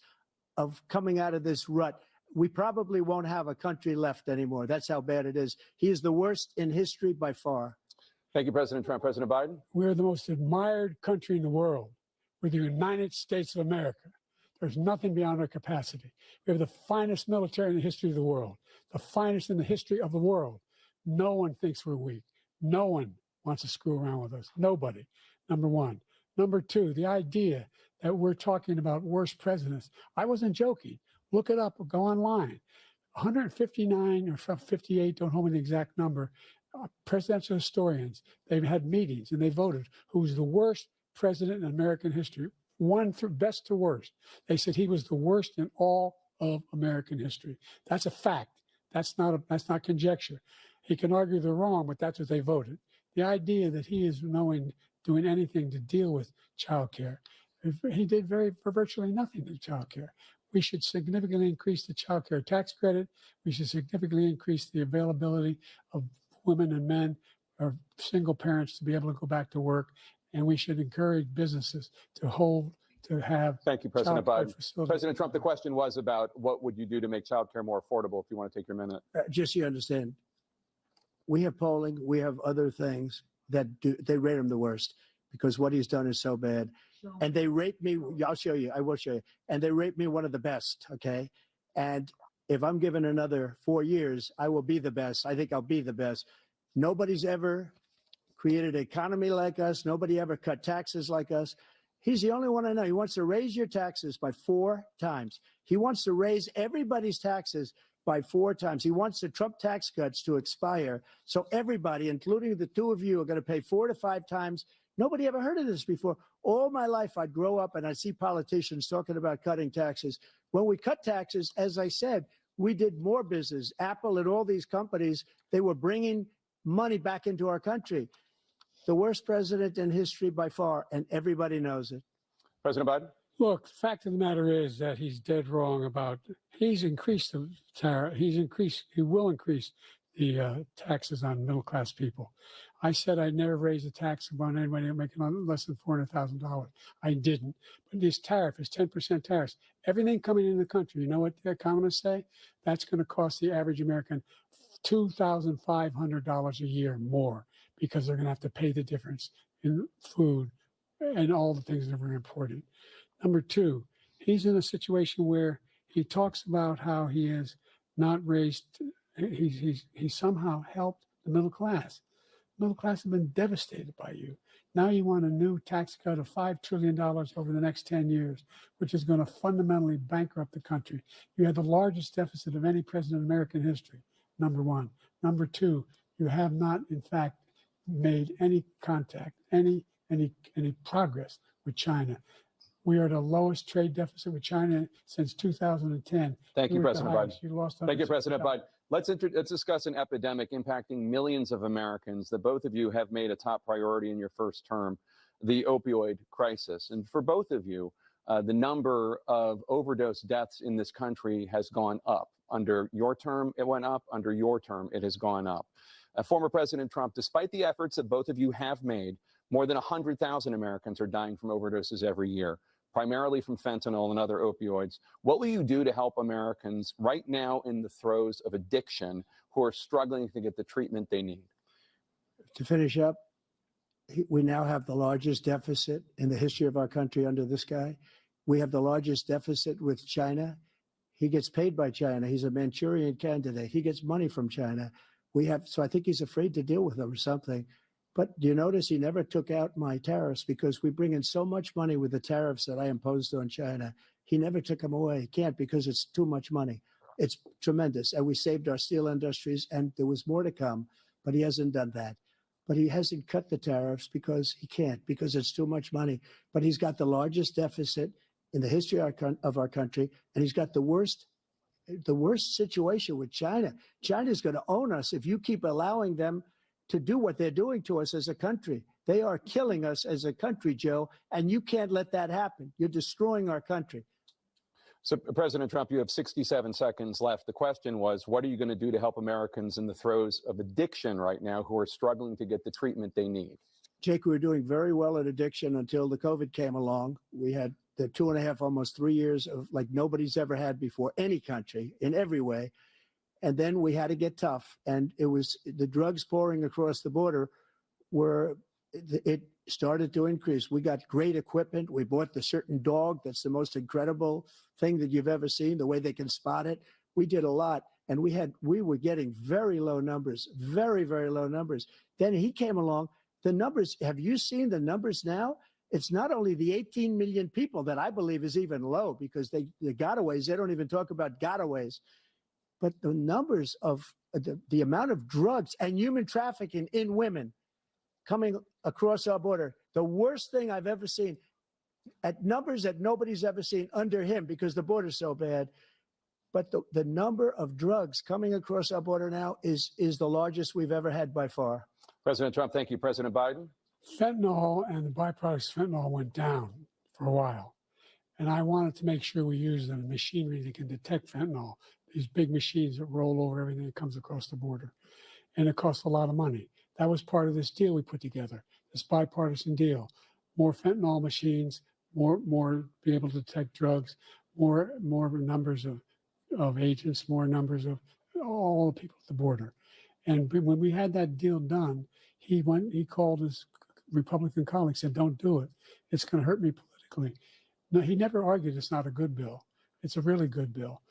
of coming out of this rut. We probably won't have a country left anymore. That's how bad it is. He is the worst in history by far. Thank you, President Trump. President Biden? We're the most admired country in the world. We're the United States of America. There's nothing beyond our capacity. We have the finest military in the history of the world, the finest in the history of the world. No one thinks we're weak. No one wants to screw around with us. Nobody, number one. Number two, the idea that we're talking about worst presidents. I wasn't joking. Look it up or go online. 159 or 58, don't hold me the exact number, presidential historians, they've had meetings and they voted who's the worst president in American history. One through best to worst. They said he was the worst in all of American history. That's a fact. That's not conjecture. He can argue they're wrong, but that's what they voted. The idea that he is doing anything to deal with child care, he did virtually nothing to child care. We should significantly increase the child care tax credit. We should significantly increase the availability of women and men or single parents to be able to go back to work. And we should encourage businesses to have. Thank you, President Biden. President Trump, the question was about what would you do to make childcare more affordable, if you want to take your minute. Just so you understand, we have polling, we have other things that they rate him the worst because what he's done is so bad. And they rate me, I'll show you, I will show you. And they rate me one of the best, okay? And if I'm given another 4 years, I will be the best. I think I'll be the best. Nobody's ever created an economy like us. Nobody ever cut taxes like us. He's the only one I know. He wants to raise your taxes by 4 times. He wants to raise everybody's taxes by 4 times. He wants the Trump tax cuts to expire. So everybody, including the two of you, are going to pay 4 to 5 times. Nobody ever heard of this before. All my life, I'd grow up and I'd see politicians talking about cutting taxes. When we cut taxes, as I said, we did more business. Apple and all these companies, they were bringing money back into our country. The worst president in history by far, and everybody knows it. President Biden? Look, the fact of the matter is that he's dead wrong about, he's increased the tariff, he will increase the taxes on middle-class people. I said I'd never raise a tax on anybody making less than $400,000. I didn't. But this tariff is 10% tariffs. Everything coming in the country, you know what the economists say? That's going to cost the average American $2,500 a year more because they're going to have to pay the difference in food and all the things that were imported. Number two, he's in a situation where he talks about how he has not raised, he somehow helped the middle class. Middle class have been devastated by you. Now you want a new tax cut of $5 trillion over the next 10 years, which is going to fundamentally bankrupt the country. You have the largest deficit of any president in American history, number one. Number two, you have not, in fact, made any contact, any progress with China. We are the lowest trade deficit with China since 2010. Thank you, President Biden. You lost. Thank you, President Biden. Let's discuss an epidemic impacting millions of Americans that both of you have made a top priority in your first term, the opioid crisis. And for both of you, the number of overdose deaths in this country has gone up. Under your term, it went up. Under your term, it has gone up. Former President Trump, despite the efforts that both of you have made, more than 100,000 Americans are dying from overdoses every year, primarily from fentanyl and other opioids. What will you do to help Americans right now in the throes of addiction who are struggling to get the treatment they need? To finish up, we now have the largest deficit in the history of our country under this guy. We have the largest deficit with China. He gets paid by China. He's a Manchurian candidate. He gets money from China. So I think he's afraid to deal with them or something. But do you notice he never took out my tariffs because we bring in so much money with the tariffs that I imposed on China. He never took them away. He can't because it's too much money. It's tremendous. And we saved our steel industries and there was more to come, but he hasn't done that. But he hasn't cut the tariffs because he can't, because it's too much money. But he's got the largest deficit in the history of our country, and he's got the worst situation with China. China's going to own us if you keep allowing them to do what they're doing to us as a country. They are killing us as a country, Joe, and you can't let that happen. You're destroying our country. So, President Trump, you have 67 seconds left. The question was, what are you going to do to help Americans in the throes of addiction right now who are struggling to get the treatment they need? Jake, we were doing very well at addiction until the COVID came along. We had the 2.5, almost 3 years of like nobody's ever had before, any country, in every way. And then we had to get tough. And it was the drugs pouring across the border it started to increase. We got great equipment. We bought the certain dog that's the most incredible thing that you've ever seen, the way they can spot it. We did a lot. And we were getting very low numbers, very, very low numbers. Then he came along. The numbers, have you seen the numbers now? It's not only the 18 million people that I believe is even low because the gotaways, they don't even talk about gotaways. But the numbers of the amount of drugs and human trafficking in women coming across our border, the worst thing I've ever seen, at numbers that nobody's ever seen under him because the border's so bad. But the number of drugs coming across our border now is the largest we've ever had by far. President Trump, thank you. President Biden? Fentanyl and the byproducts of fentanyl went down for a while. And I wanted to make sure we use the machinery that can detect fentanyl, these big machines that roll over everything that comes across the border. And it costs a lot of money. That was part of this deal we put together, this bipartisan deal. More fentanyl machines, more be able to detect drugs, more numbers of agents, more numbers of all the people at the border. And when we had that deal done, he called his Republican colleagues, said, don't do it. It's going to hurt me politically. No, he never argued it's not a good bill. It's a really good bill.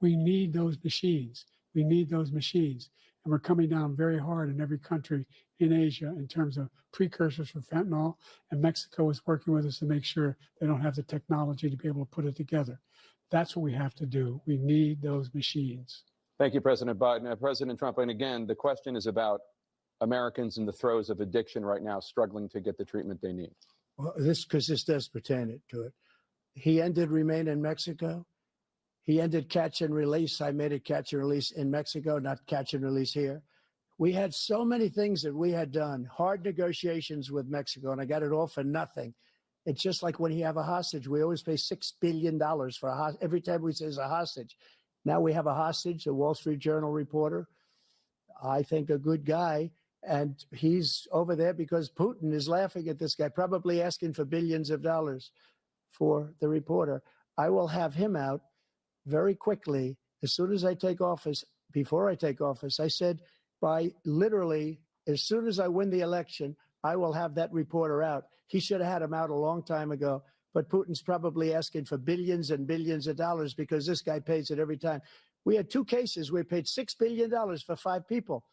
We need those machines. We need those machines. And we're coming down very hard in every country in Asia in terms of precursors for fentanyl. And Mexico is working with us to make sure they don't have the technology to be able to put it together. That's what we have to do. We need those machines. Thank you, President Biden. President Trump, and again, the question is about Americans in the throes of addiction right now struggling to get the treatment they need. Well, this does pertain to it. He ended Remain in Mexico. He ended catch and release. I made it catch and release in Mexico, not catch and release here. We had so many things that we had done, hard negotiations with Mexico, and I got it all for nothing. It's just like when you have a hostage, we always pay $6 billion for a hostage. Every time we say it's a hostage. Now we have a hostage, a Wall Street Journal reporter, I think a good guy, and he's over there because Putin is laughing at this guy, probably asking for billions of dollars for the reporter. I will have him out very quickly as soon as I take office. Before I take office, I said by literally as soon as I win the election, I will have that reporter out. He should have had him out a long time ago. But Putin's probably asking for billions and billions of dollars because this guy pays it every time. We had 2 cases. We paid $6 billion for 5 people.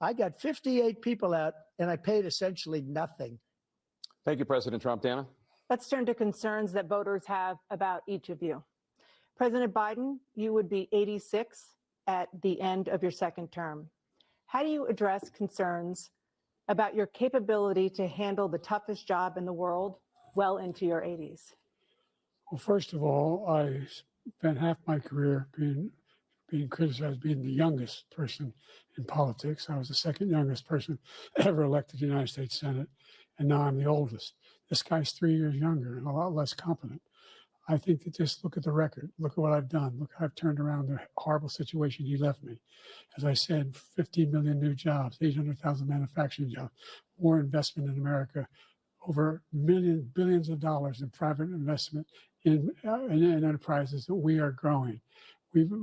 I got 58 people out, and I paid essentially nothing. Thank you, President Trump. Dana? Let's turn to concerns that voters have about each of you. President Biden, you would be 86 at the end of your second term. How do you address concerns about your capability to handle the toughest job in the world well into your 80s? Well, first of all, I spent half my career being being criticized as being the youngest person in politics. I was the second youngest person ever elected to the United States Senate, and now I'm the oldest. This guy's 3 years younger and a lot less competent. I think that just look at the record. Look at what I've done. Look, I've turned around the horrible situation he left me. As I said, 15 million new jobs, 800,000 manufacturing jobs, more investment in America, over billions of dollars in private investment in enterprises that we are growing.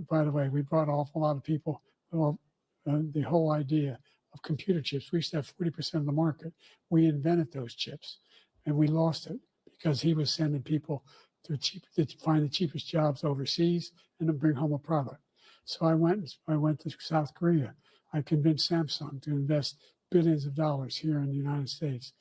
By the way, we brought an awful lot of people. Well, the whole idea of computer chips, we used to have 40% of the market. We invented those chips, and we lost it because he was sending people to find the cheapest jobs overseas and to bring home a product. So I went to South Korea. I convinced Samsung to invest billions of dollars here in the United States.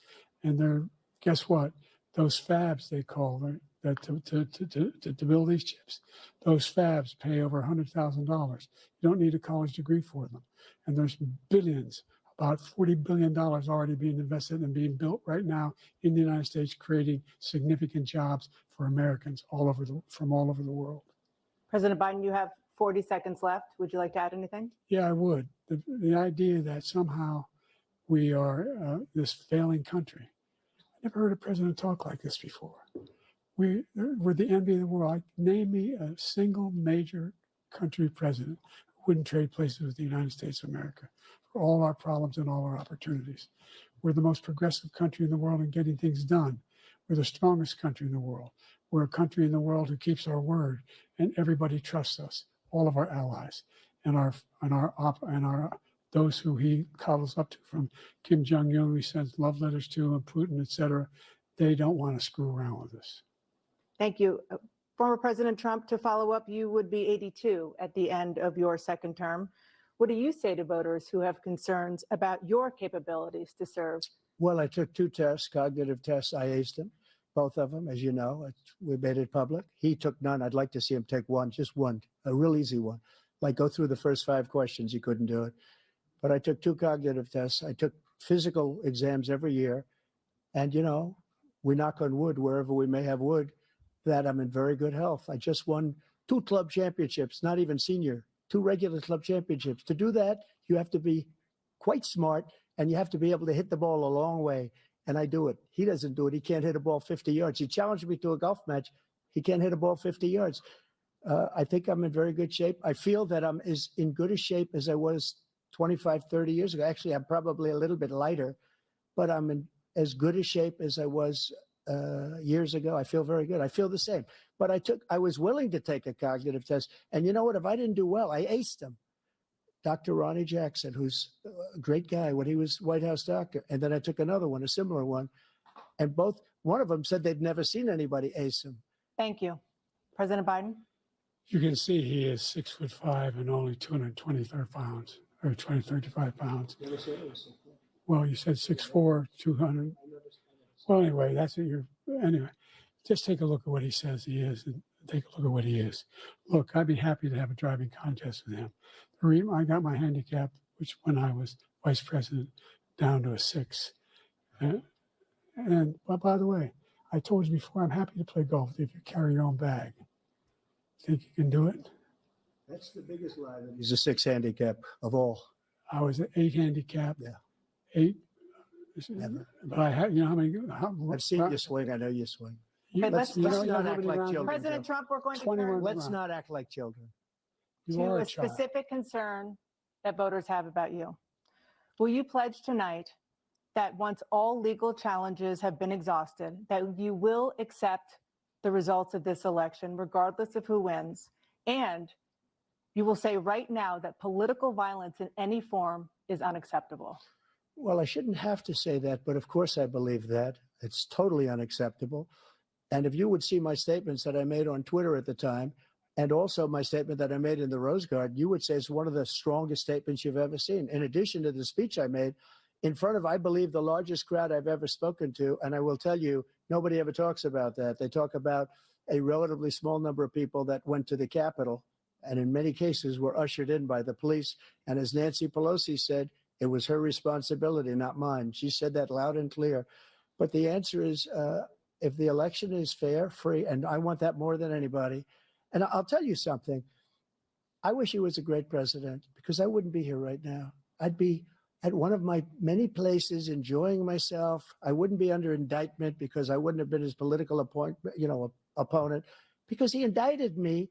And guess what? Those fabs, they call them, to build these chips, those fabs pay over $100,000. You don't need a college degree for them. And there's billions, about $40 billion already being invested and being built right now in the United States, creating significant jobs for Americans from all over the world. President Biden, you have 40 seconds left. Would you like to add anything? Yeah, I would. The idea that somehow we are this failing country. I never heard a president talk like this before. We're the envy of the world. Name me a single major country president who wouldn't trade places with the United States of America for all our problems and all our opportunities. We're the most progressive country in the world in getting things done. We're the strongest country in the world. We're a country in the world who keeps our word, and everybody trusts us, all of our allies, and those who he cuddles up to, from Kim Jong-un, who he sends love letters to, and Putin, et cetera. They don't want to screw around with us. Thank you. Former President Trump, to follow up, you would be 82 at the end of your second term. What do you say to voters who have concerns about your capabilities to serve? Well, I took 2 tests, cognitive tests. I aced them, both of them, as you know. We made it public. He took none. I'd like to see him take one, just one, a real easy one. Like go through the first 5 questions. He couldn't do it. But I took 2 cognitive tests. I took physical exams every year. And, we knock on wood wherever we may have wood, that I'm in very good health. I just won 2 club championships, not even senior, 2 regular club championships. To do that, you have to be quite smart, and you have to be able to hit the ball a long way. And I do it. He doesn't do it. He can't hit a ball 50 yards. He challenged me to a golf match. He can't hit a ball 50 yards. I think I'm in very good shape. I feel that I'm as in good a shape as I was 25, 30 years ago. Actually, I'm probably a little bit lighter, but I'm in as good a shape as I was years ago. I feel very good. I feel the same. But I was willing to take a cognitive test. And you know what? If I didn't do well, I aced them. Dr. Ronnie Jackson, who's a great guy when he was White House doctor. And then I took another one, a similar one. And one of them said they'd never seen anybody ace him. Thank you. President Biden? You can see he is 6'5" and only 223 pounds, or 235 pounds. Well, you said 6'4", 200. Well, anyway, anyway, just take a look at what he says he is, and take a look at what he is. Look, I'd be happy to have a driving contest with him. I got my handicap, which when I was vice president, down to a 6. But by the way, I told you before, I'm happy to play golf if you carry your own bag. Think you can do it? That's the biggest lie. He's a 6 handicap of all. I was an 8 handicap. Yeah. 8. Never. But I had, how many? I've seen you swing. I know you swing. Okay, Let's not act like children. President Trump, we're going to 21 turn Let's not act like children. to a specific concern that voters have about you. Will you pledge tonight that once all legal challenges have been exhausted, that you will accept the results of this election, regardless of who wins, and you will say right now that political violence in any form is unacceptable? Well, I shouldn't have to say that, but of course I believe that. It's totally unacceptable. And if you would see my statements that I made on Twitter at the time, and also my statement that I made in the Rose Garden, you would say it's one of the strongest statements you've ever seen. In addition to the speech I made in front of, I believe, the largest crowd I've ever spoken to. And I will tell you, nobody ever talks about that. They talk about a relatively small number of people that went to the Capitol, and in many cases were ushered in by the police. And as Nancy Pelosi said, it was her responsibility, not mine. She said that loud and clear. But the answer is, if the election is fair, free, and I want that more than anybody. And I'll tell you something. I wish he was a great president because I wouldn't be here right now. I'd be at one of my many places enjoying myself. I wouldn't be under indictment because I wouldn't have been his political opponent because he indicted me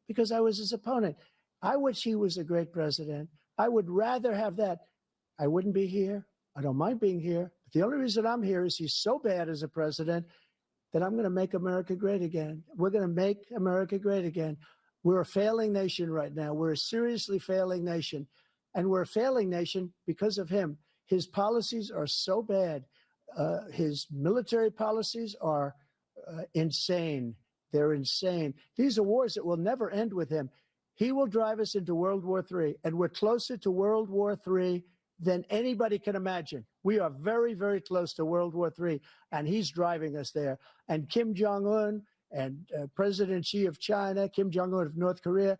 because I was his opponent. I wish he was a great president. I would rather have that. I wouldn't be here. I don't mind being here. But the only reason I'm here is he's so bad as a president that I'm going to make America great again. We're going to make America great again. We're a failing nation right now. We're a seriously failing nation. And we're a failing nation because of him. His policies are so bad. His military policies are insane. They're insane. These are wars that will never end with him. He will drive us into World War III, and we're closer to World War III than anybody can imagine. We are very, very close to World War III, and he's driving us there. And Kim Jong-un and President Xi of China, Kim Jong-un of North Korea,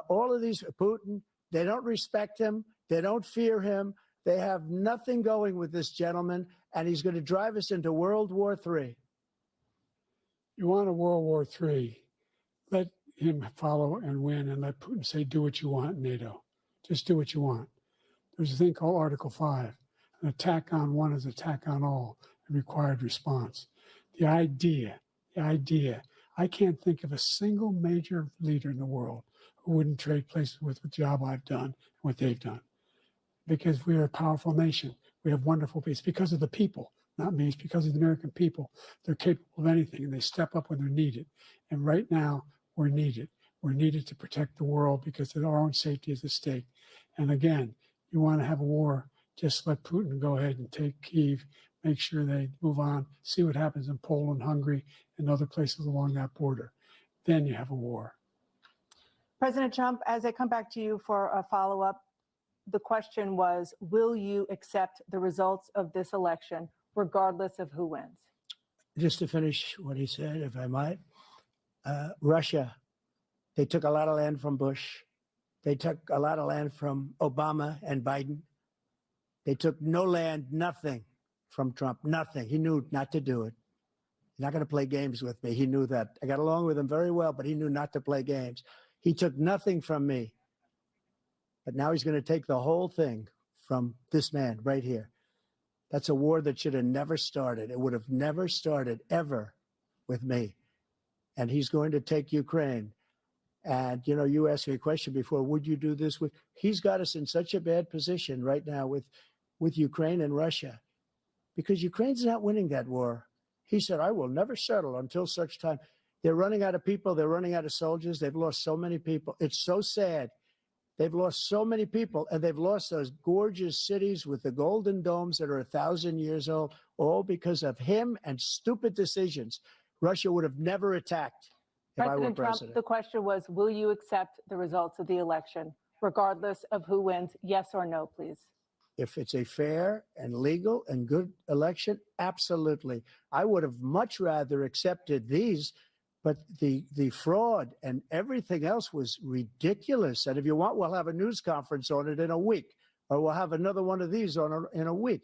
all of these, Putin, they don't respect him. They don't fear him. They have nothing going with this gentleman, and he's going to drive us into World War III. You want a World War III, let him follow and win, and let Putin say, do what you want, NATO. Just do what you want. There's a thing called Article 5. An attack on one is an attack on all, a required response. The idea, I can't think of a single major leader in the world who wouldn't trade places with the job I've done and what they've done. Because we're a powerful nation. We have wonderful people. It's because of the people, not me. It's because of the American people. They're capable of anything, and they step up when they're needed. And right now, we're needed. We're needed to protect the world because our own safety is at stake. And again, you want to have a war, just let Putin go ahead and take Kyiv, make sure they move on, see what happens in Poland, Hungary, and other places along that border. Then you have a war. President Trump, as I come back to you for a follow-up, the question was, will you accept the results of this election, regardless of who wins? Just to finish what he said, if I might, Russia, they took a lot of land from Bush. They took a lot of land from Obama and Biden. They took no land, nothing from Trump, nothing. He knew not to do it. He's not going to play games with me. He knew that. I got along with him very well, but he knew not to play games. He took nothing from me. But now he's going to take the whole thing from this man right here. That's a war that should have never started. It would have never started ever with me. And he's going to take Ukraine. And, you know, you asked me a question before, would you do this with? He's got us in such a bad position right now with Ukraine and Russia because Ukraine's not winning that war. He said, I will never settle until such time. They're running out of people. They're running out of soldiers. They've lost so many people. It's so sad. They've lost so many people, and they've lost those gorgeous cities with the golden domes that are 1,000 years old, all because of him and stupid decisions. Russia would have never attacked if I were President president. Trump, the question was, will you accept the results of the election, regardless of who wins? Yes or no, please. If it's a fair and legal and good election, absolutely. I would have much rather accepted these, but the fraud and everything else was ridiculous. And if you want, we'll have a news conference on it in a week, or we'll have another one of these in a week.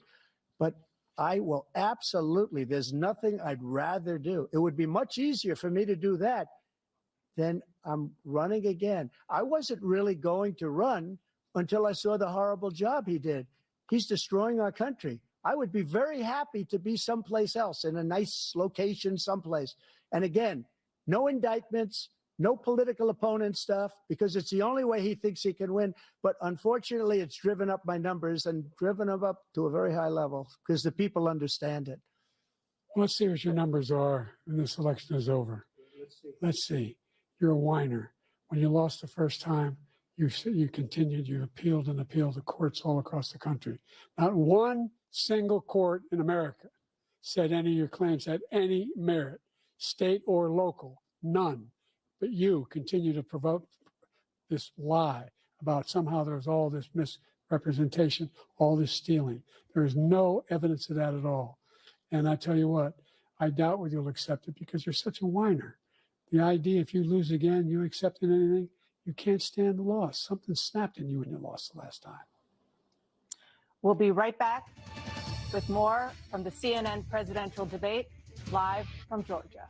But I will absolutely, there's nothing I'd rather do. It would be much easier for me to do that than I'm running again. I wasn't really going to run until I saw the horrible job he did. He's destroying our country. I would be very happy to be someplace else in a nice location someplace. And again, no indictments, no political opponent stuff, because it's the only way he thinks he can win. But unfortunately, it's driven up my numbers and driven them up to a very high level because the people understand it. Let's see what your numbers are when this election is over. Let's see. You're a whiner. When you lost the first time, you continued, you appealed and appealed to courts all across the country. Not one single court in America said any of your claims had any merit, state or local, none. But you continue to provoke this lie about somehow there's all this misrepresentation, all this stealing. There is no evidence of that at all. And I tell you what, I doubt whether you'll accept it because you're such a whiner. The idea, if you lose again, you accepting anything, you can't stand the loss. Something snapped in you when you lost the last time. We'll be right back with more from the CNN presidential debate, live from Georgia.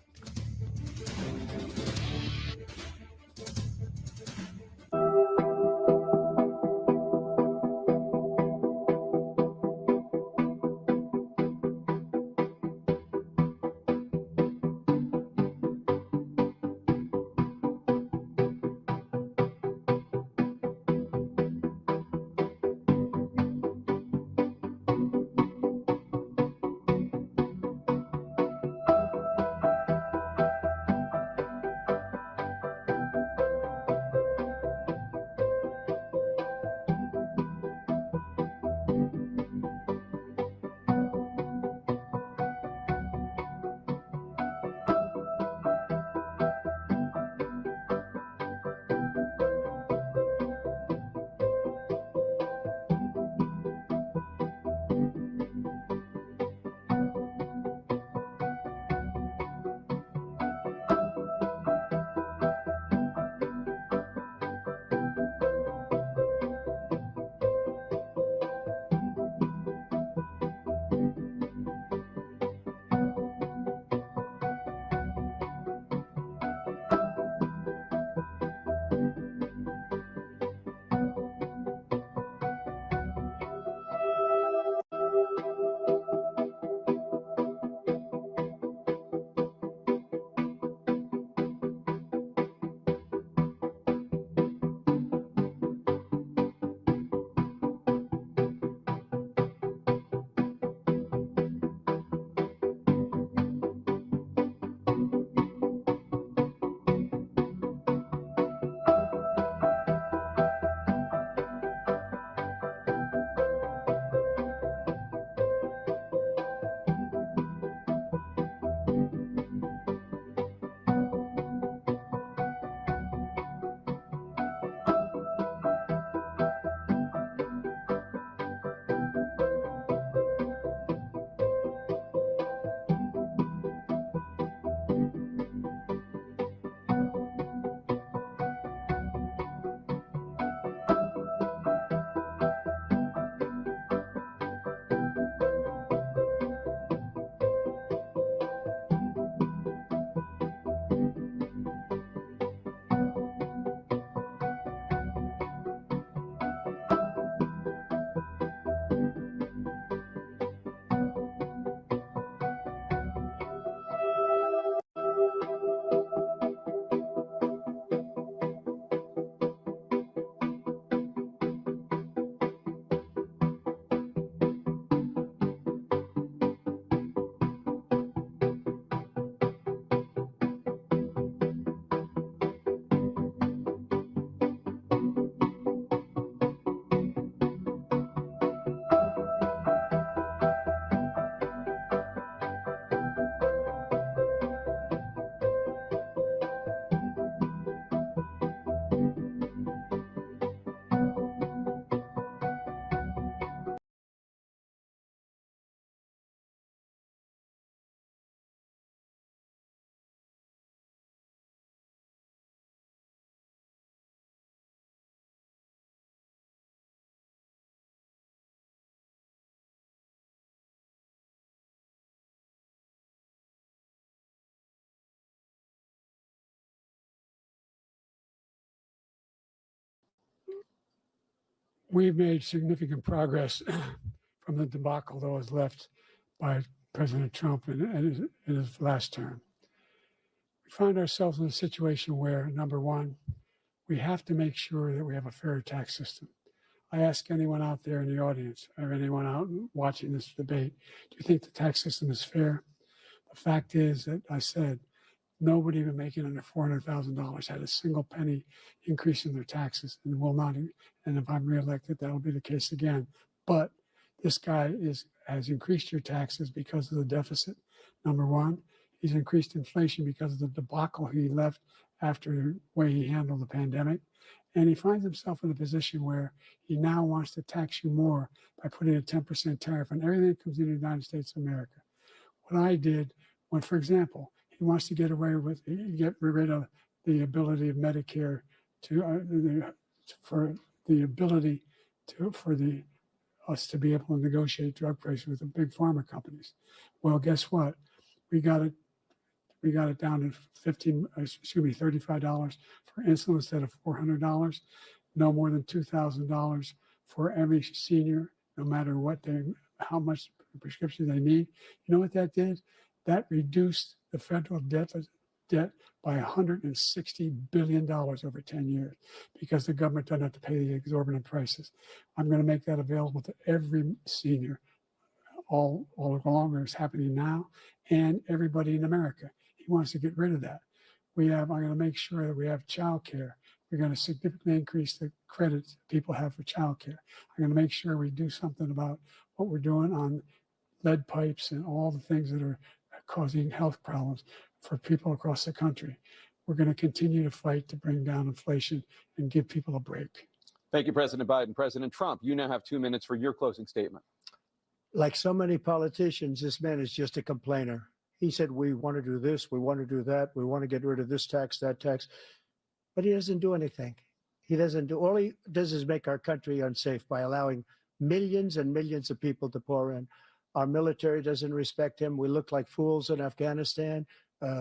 we've made significant progress from the debacle that was left by President Trump in his last term. We find ourselves in a situation where, number one, we have to make sure that we have a fair tax system. I ask anyone out there in the audience or anyone out watching this debate, do you think the tax system is fair? The fact is that I said nobody even making under $400,000 had a single penny increase in their taxes and will not. And if I'm reelected, that'll be the case again. But this guy has increased your taxes because of the deficit. Number one, he's increased inflation because of the debacle he left after the way he handled the pandemic. And he finds himself in a position where he now wants to tax you more by putting a 10% tariff on everything that comes into the United States of America. What I did when, for example, he wants to get rid of the ability of Medicare for us to be able to negotiate drug prices with the big pharma companies. Well, guess what? We got it down to $35 for insulin instead of $400. No more than $2,000 for every senior, no matter how much prescription they need. You know what that did? That reduced the federal debt by $160 billion over 10 years because the government doesn't have to pay the exorbitant prices. I'm going to make that available to every senior all along, or it's happening now, and everybody in America. He wants to get rid of that. I'm going to make sure that we have child care. We're going to significantly increase the credits people have for child care. I'm going to make sure we do something about what we're doing on lead pipes and all the things that are causing health problems for people across the country. We're going to continue to fight to bring down inflation and give people a break. Thank you, President Biden. President Trump, you now have 2 minutes for your closing statement. Like so many politicians, this man is just a complainer. He said, we want to do this, we want to do that, we want to get rid of this tax, that tax, but he doesn't do anything. All he does is make our country unsafe by allowing millions and millions of people to pour in. Our military doesn't respect him. We look like fools in Afghanistan.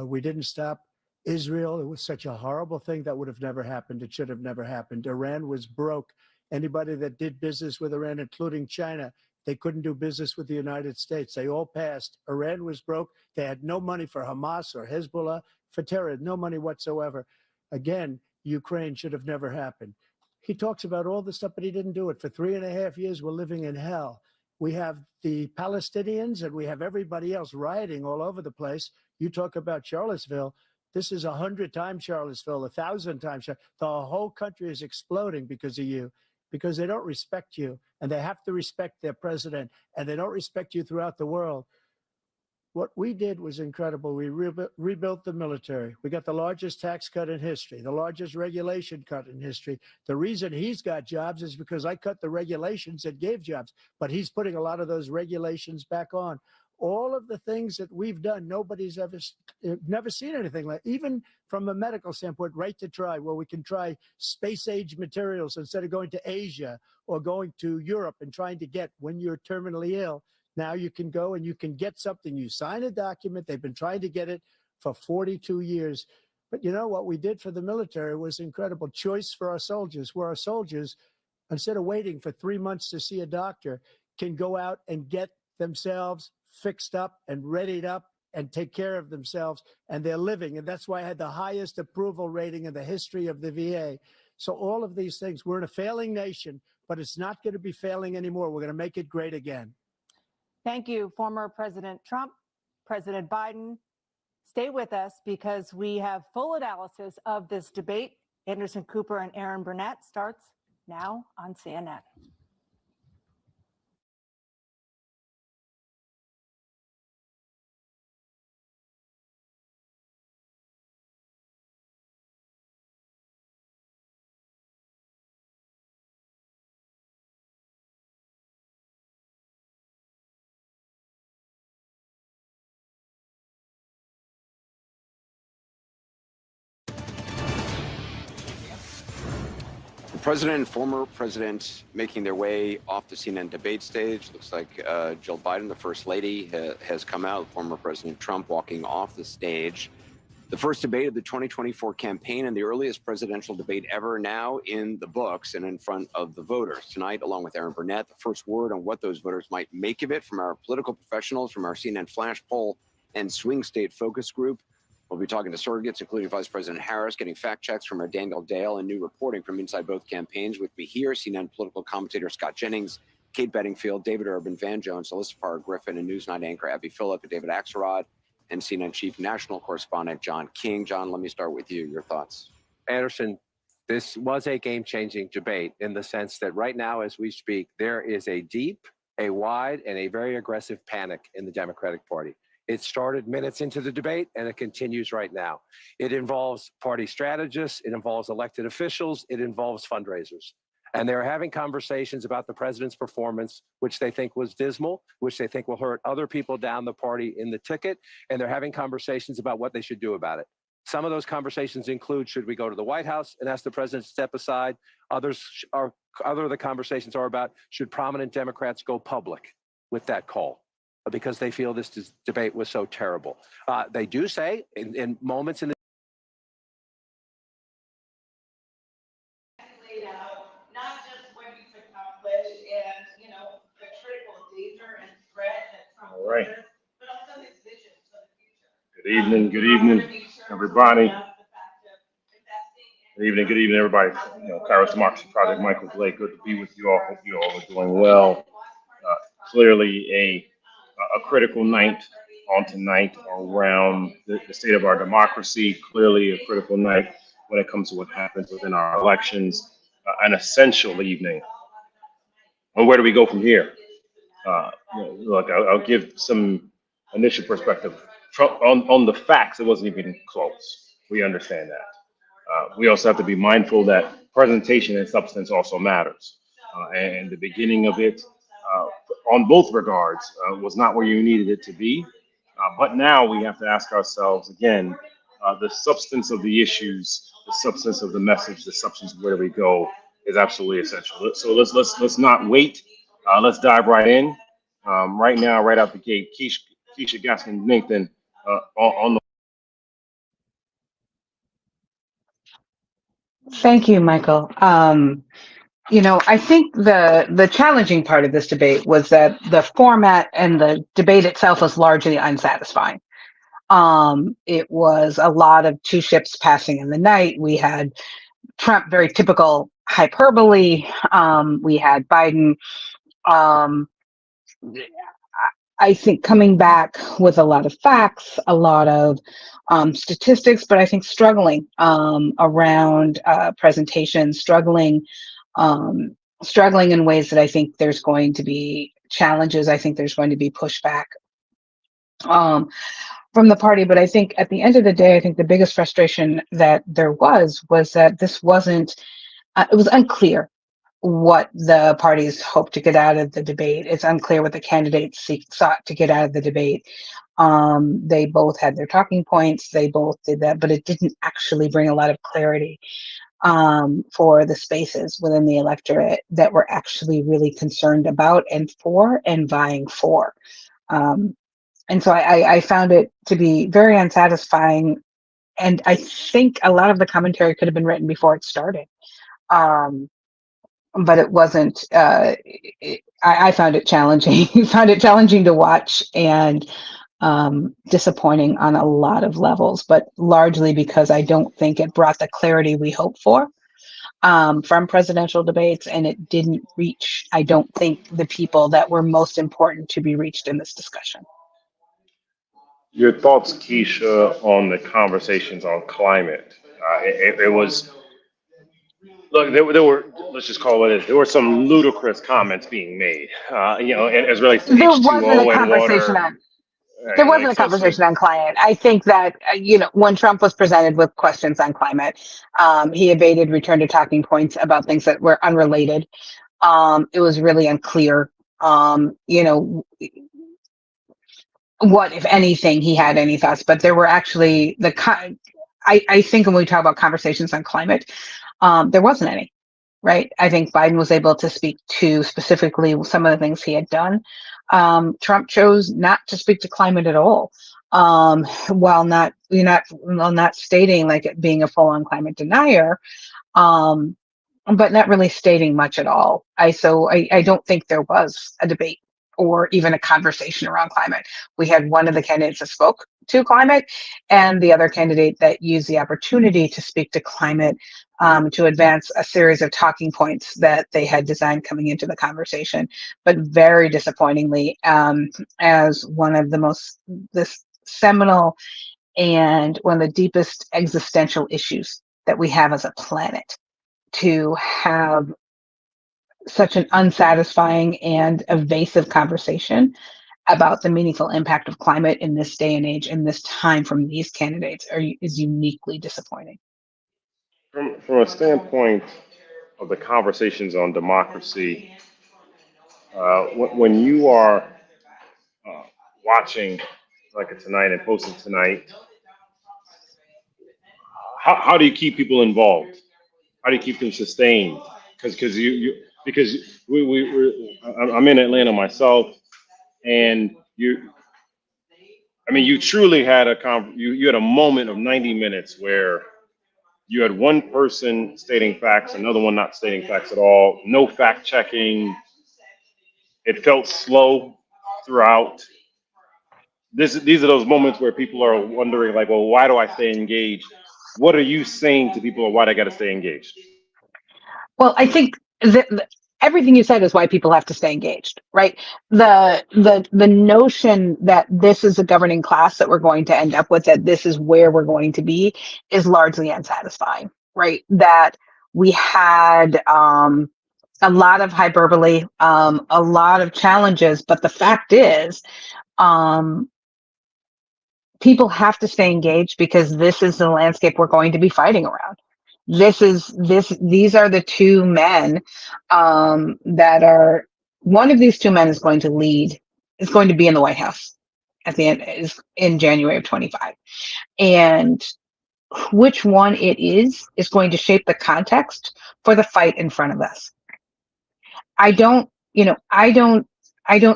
We didn't stop Israel. It was such a horrible thing that would have never happened. It should have never happened. Iran was broke. Anybody that did business with Iran, including China, they couldn't do business with the United States. They all passed. Iran was broke. They had no money for Hamas or Hezbollah, for terror, no money whatsoever. Again, Ukraine should have never happened. He talks about all this stuff, but he didn't do it. For 3.5 years, we're living in hell. We have the Palestinians and we have everybody else rioting all over the place. You talk about Charlottesville. This is 100 times Charlottesville, 1,000 times. The whole country is exploding because of you, because they don't respect you, and they have to respect their president, and they don't respect you throughout the world. What we did was incredible. We rebuilt the military. We got the largest tax cut in history, the largest regulation cut in history. The reason he's got jobs is because I cut the regulations that gave jobs, but he's putting a lot of those regulations back on. All of the things that we've done, nobody's never seen anything like, even from a medical standpoint, right to try, where we can try space-age materials instead of going to Asia or going to Europe and trying to get when you're terminally ill. Now you can go and you can get something. You sign a document. They've been trying to get it for 42 years. But you know what we did for the military was incredible. Choice for our soldiers, where our soldiers, instead of waiting for 3 months to see a doctor, can go out and get themselves fixed up and readied up and take care of themselves, and they're living. And that's why I had the highest approval rating in the history of the VA. So all of these things, we're in a failing nation, but it's not going to be failing anymore. We're going to make it great again. Thank you, former President Trump, President Biden. Stay with us because we have full analysis of this debate. Anderson Cooper and Aaron Burnett starts now on CNN. The president and former president making their way off the CNN debate stage. Looks like Jill Biden, the first lady, has come out. Former President Trump walking off the stage. The first debate of the 2024 campaign and the earliest presidential debate ever now in the books and in front of the voters. Tonight, along with Aaron Burnett, the first word on what those voters might make of it from our political professionals, from our CNN Flash poll and swing state focus group. We'll be talking to surrogates, including Vice President Harris, getting fact checks from our Daniel Dale and new reporting from inside both campaigns. With me here, CNN political commentator Scott Jennings, Kate Bedingfield, David Urban, Van Jones, Alyssa Farr Griffin, and Newsnight anchor Abby Phillip and David Axelrod, and CNN chief national correspondent John King. John, let me start with you. Your thoughts. Anderson, this was a game-changing debate in the sense that right now, as we speak, there is a deep, a wide, and a very aggressive panic in the Democratic Party. It started minutes into the debate, and it continues right now. It involves party strategists, it involves elected officials, it involves fundraisers. And they're having conversations about the president's performance, which they think was dismal, which they think will hurt other people down the party in the ticket. And they're having conversations about what they should do about it. Some of those conversations include, should we go to the White House and ask the president to step aside? Other of the conversations are about, should prominent Democrats go public with that call? Because they feel this debate was so terrible. They do say in moments in the laid out not just what he's accomplished and, you know, the critical danger and threat that Trump poses, but also his vision for the future. Good evening, everybody. Good evening, everybody. You know, KAIROS Democracy Project, Michael Blake. Good to be with you all. Hope you all are doing well. Clearly a critical night on tonight around the state of our democracy. Clearly a critical night when it comes to what happens within our elections. An essential evening. And where do we go from here? Look, I'll give some initial perspective. Trump, on the facts, it wasn't even close. We understand that. We also have to be mindful that presentation and substance also matters. And the beginning of it, on both regards, was not where you needed it to be. But now we have to ask ourselves again, the substance of the issues, the substance of the message, the substance of where we go is absolutely essential. So let's not wait. Let's dive right in. Right now, right out the gate, Keisha Gaskin Nathan on the. Thank you, Michael. You know, I think the challenging part of this debate was that the format and the debate itself was largely unsatisfying. It was a lot of two ships passing in the night. We had Trump, very typical hyperbole. We had Biden, I think, coming back with a lot of facts, a lot of statistics, but I think struggling around presentation, struggling in ways that I think there's going to be challenges. I think there's going to be pushback from the party. But I think at the end of the day, I think the biggest frustration that there was that this wasn't, it was unclear what the parties hoped to get out of the debate. It's unclear what the candidates sought to get out of the debate. They both had their talking points. They both did that, but it didn't actually bring a lot of clarity for the spaces within the electorate that we're actually really concerned about and for and vying for. And so I found it to be very unsatisfying. And I think a lot of the commentary could have been written before it started. But it wasn't, I found it challenging. Found it challenging to watch and disappointing on a lot of levels, but largely because I don't think it brought the clarity we hoped for from presidential debates, and it didn't reach, I don't think, the people that were most important to be reached in this discussion. Your thoughts, Keisha, on the conversations on climate. It was, look, there were, let's just call it, there were some ludicrous comments being made, you know, as relates to There H2O wasn't a and conversation water. on, there wasn't a conversation on climate. I think that, you know, when Trump was presented with questions on climate, he evaded return to talking points about things that were unrelated. It was really unclear, you know, what, if anything, he had any thoughts, but there were actually I think when we talk about conversations on climate, there wasn't any, right? I think Biden was able to speak to specifically some of the things he had done. Trump chose not to speak to climate at all. while not stating like it being a full-on climate denier, um, but not really stating much at all. I don't think there was a debate or even a conversation around climate. We had one of the candidates that spoke to climate and the other candidate that used the opportunity to speak to climate, to advance a series of talking points that they had designed coming into the conversation. But very disappointingly, as one of this seminal and one of the deepest existential issues that we have as a planet, to have such an unsatisfying and evasive conversation about the meaningful impact of climate in this day and age, in this time, from these candidates is uniquely disappointing. From a standpoint of the conversations on democracy, when you are watching like it tonight and posting tonight, how do you keep people involved? How do you keep them sustained? Because I'm in Atlanta myself, and you truly had you had a moment of 90 minutes where you had one person stating facts, another one not stating facts at all, no fact checking. It felt slow throughout. These are those moments where people are wondering, like, well, why do I stay engaged? What are you saying to people, or why do I got to stay engaged? Well, I think that everything you said is why people have to stay engaged, right? The notion that this is a governing class that we're going to end up with, that this is where we're going to be, is largely unsatisfying, right? That we had a lot of hyperbole, a lot of challenges, but the fact is, people have to stay engaged because this is the landscape we're going to be fighting around. These are the two men that are, one of these two men is going to be in the White House at the end, is in January of 25. And which one it is going to shape the context for the fight in front of us. I don't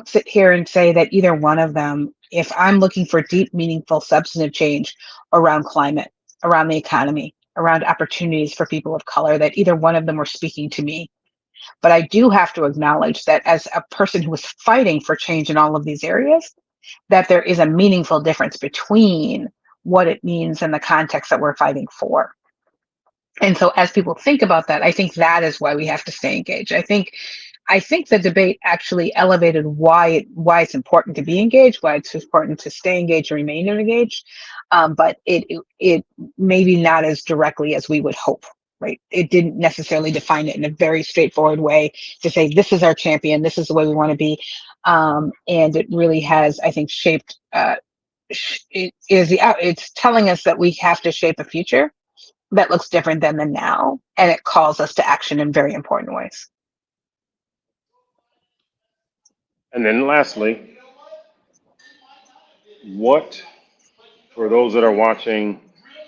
sit here and say that either one of them, if I'm looking for deep, meaningful, substantive change around climate, around the economy, around opportunities for people of color, that either one of them were speaking to me. But I do have to acknowledge that as a person who is fighting for change in all of these areas, that there is a meaningful difference between what it means and the context that we're fighting for. And so as people think about that, I think that is why we have to stay engaged. I think the debate actually elevated why it's important to be engaged, why it's important to stay engaged and remain engaged. But it maybe not as directly as we would hope, right? It didn't necessarily define it in a very straightforward way to say, this is our champion, this is the way we want to be. And it really has, I think, shaped, it's telling us that we have to shape a future that looks different than the now. And it calls us to action in very important ways. And then lastly, what, for those that are watching,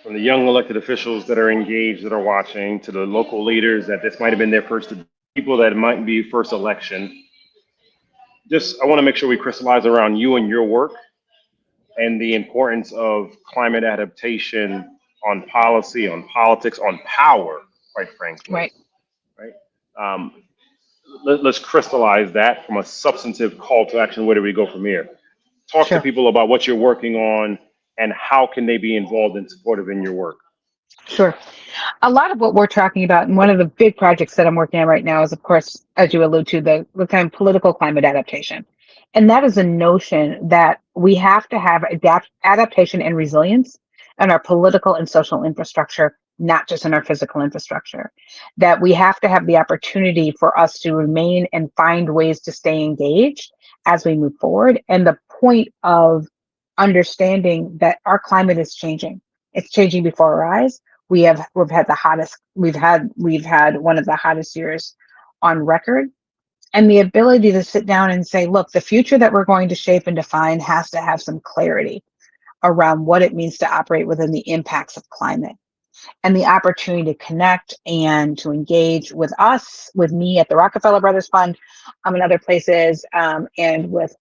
from the young elected officials that are engaged, that are watching, to the local leaders that this might have been their first, people that might be first election, I want to make sure we crystallize around you and your work and the importance of climate adaptation on policy, on politics, on power, quite frankly. Right. Let's crystallize that from a substantive call to action. Where do we go from here? Talk to people about what you're working on and how can they be involved and supportive in your work. Sure. A lot of what we're talking about, and one of the big projects that I'm working on right now is, of course, as you allude to, the kind of political climate adaptation. And that is a notion that we have to have adaptation and resilience in our political and social infrastructure, not just in our physical infrastructure. That we have to have the opportunity for us to remain and find ways to stay engaged as we move forward. And the point of understanding that our climate is changing. It's changing before our eyes. We've had one of the hottest years on record. And the ability to sit down and say, look, the future that we're going to shape and define has to have some clarity around what it means to operate within the impacts of climate. and the opportunity to connect and to engage with us, with me at the Rockefeller Brothers Fund, and other places, and with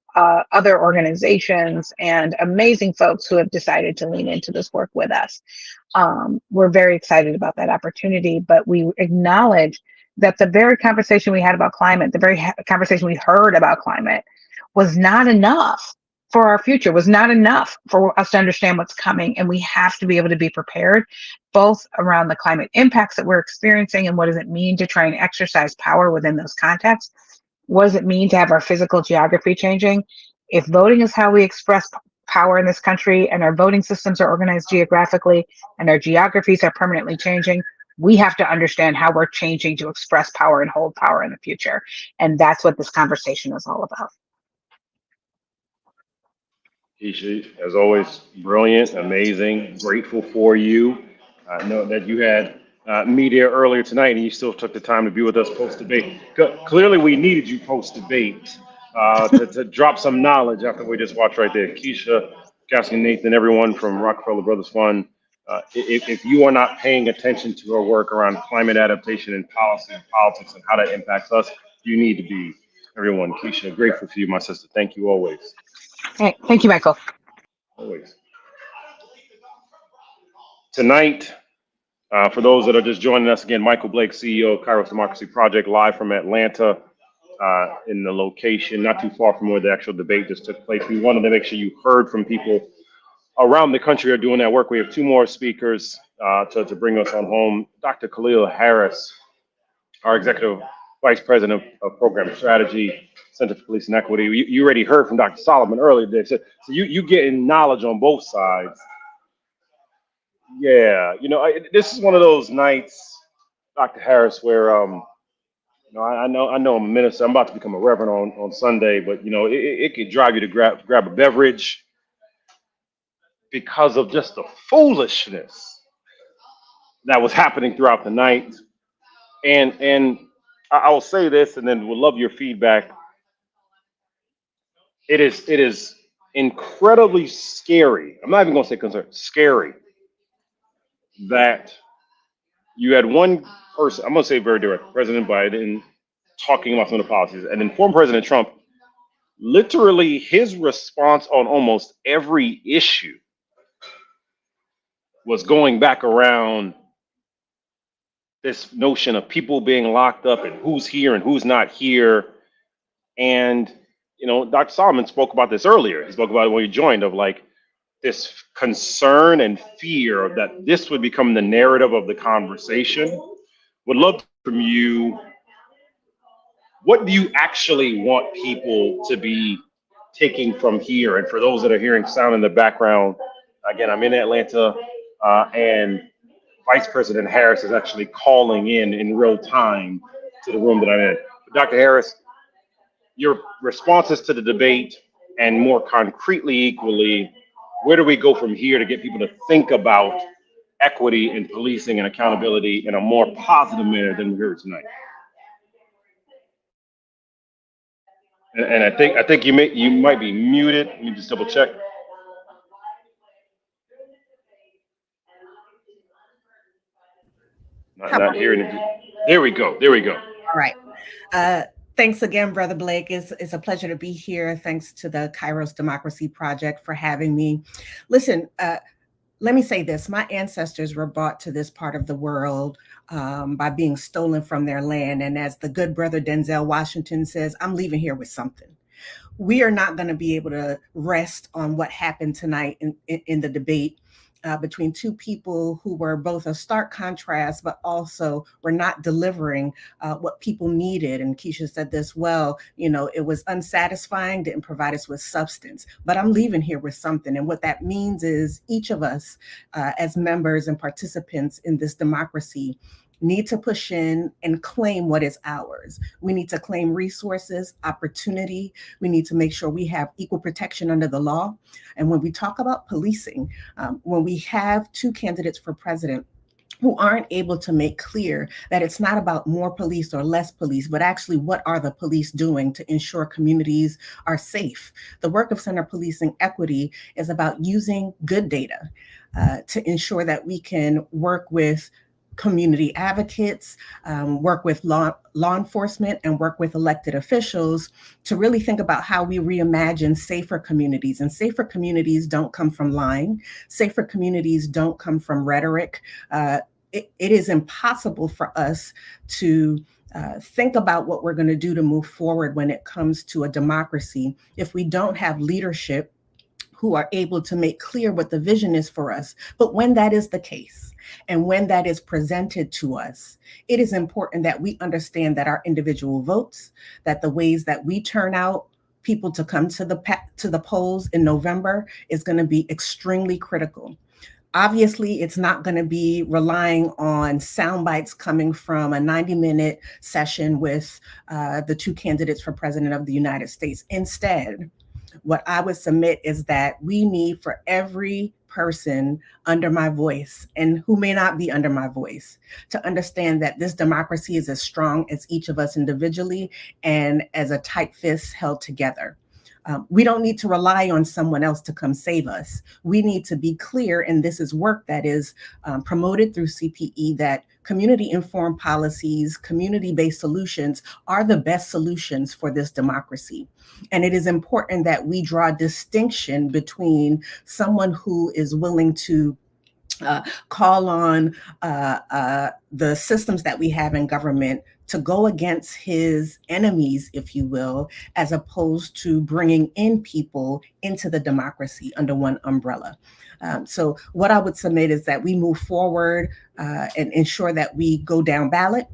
other organizations and amazing folks who have decided to lean into this work with us. We're very excited about that opportunity, but we acknowledge that the very conversation we had about climate, the very conversation we heard about climate, was not enough for our future, was not enough for us to understand what's coming. And we have to be able to be prepared, both around the climate impacts that we're experiencing and what does it mean to try and exercise power within those contexts. What does it mean to have our physical geography changing? If voting is how we express power in this country, and our voting systems are organized geographically, and our geographies are permanently changing, we have to understand how we're changing to express power and hold power in the future. And that's what this conversation is all about. Keisha, as always, brilliant, amazing, grateful for you. I know that you had media earlier tonight and you still took the time to be with us post-debate. Clearly, we needed you post-debate to drop some knowledge after we just watched right there. Keisha, Cassie, Nathan, everyone from Rockefeller Brothers Fund, if you are not paying attention to our work around climate adaptation and policy and politics and how that impacts us, you need to be. Everyone, Keisha, grateful for you, my sister. Thank you always. Hey, thank you, Michael. Always. Tonight, for those that are just joining us again, Michael Blake, CEO of KAIROS Democracy Project, live from Atlanta, in the location not too far from where the actual debate just took place. We wanted to make sure you heard from people around the country who are doing that work. We have two more speakers to bring us on home. Dr. Khalil Harris, our Executive Vice President of Program Strategy, Center for Police and Equity. You already heard from Dr. Solomon earlier today. So you getting knowledge on both sides. Yeah, this is one of those nights, Dr. Harris, where I know I'm a minister. I'm about to become a reverend on Sunday, but it could drive you to grab a beverage because of just the foolishness that was happening throughout the night. And I will say this, and then we'll love your feedback. It is incredibly scary. I'm not even going to say concerned. Scary that you had one person. I'm going to say very direct. President Biden talking about some of the policies, and then former President Trump. Literally, his response on almost every issue was going back around this notion of people being locked up and who's here and who's not here. And, Dr. Solomon spoke about this earlier. He spoke about it when he joined, of like this concern and fear that this would become the narrative of the conversation. Would love from you, what do you actually want people to be taking from here? And for those that are hearing sound in the background, again, I'm in Atlanta, and Vice President Harris is actually calling in real time to the room that I'm in. Dr. Harris, your responses to the debate, and more concretely, equally, where do we go from here to get people to think about equity and policing and accountability in a more positive manner than we heard tonight? And I think you might be muted. Let me just double check. Not hearing it. There we go. All right. Thanks again, Brother Blake. It's a pleasure to be here. Thanks to the KAIROS Democracy Project for having me. Listen, let me say this. My ancestors were brought to this part of the world by being stolen from their land. And as the good brother Denzel Washington says, I'm leaving here with something. We are not going to be able to rest on what happened tonight in the debate between two people who were both a stark contrast, but also were not delivering what people needed. And Keisha said this well, it was unsatisfying, didn't provide us with substance, but I'm leaving here with something. And what that means is each of us as members and participants in this democracy need to push in and claim what is ours. We need to claim resources, opportunity. We need to make sure we have equal protection under the law. And when we talk about policing, when we have two candidates for president who aren't able to make clear that it's not about more police or less police, but actually what are the police doing to ensure communities are safe. The work of Center Policing Equity is about using good data, to ensure that we can work with community advocates, work with law enforcement, and work with elected officials to really think about how we reimagine safer communities. And safer communities don't come from lying. Safer communities don't come from rhetoric. It is impossible for us to think about what we're going to do to move forward when it comes to a democracy if we don't have leadership who are able to make clear what the vision is for us. But when that is the case, and when that is presented to us, it is important that we understand that our individual votes, that the ways that we turn out people to come to the polls in November is going to be extremely critical. Obviously, it's not going to be relying on sound bites coming from a 90-minute session with the two candidates for president of the United States. Instead, what I would submit is that we need for every person under my voice and who may not be under my voice to understand that this democracy is as strong as each of us individually and as a tight fist held together. We don't need to rely on someone else to come save us. We need to be clear, and this is work that is promoted through CPE, that community-informed policies, community-based solutions are the best solutions for this democracy. And it is important that we draw a distinction between someone who is willing to call on the systems that we have in government to go against his enemies, if you will, as opposed to bringing in people into the democracy under one umbrella. So what I would submit is that we move forward and ensure that we go down ballot,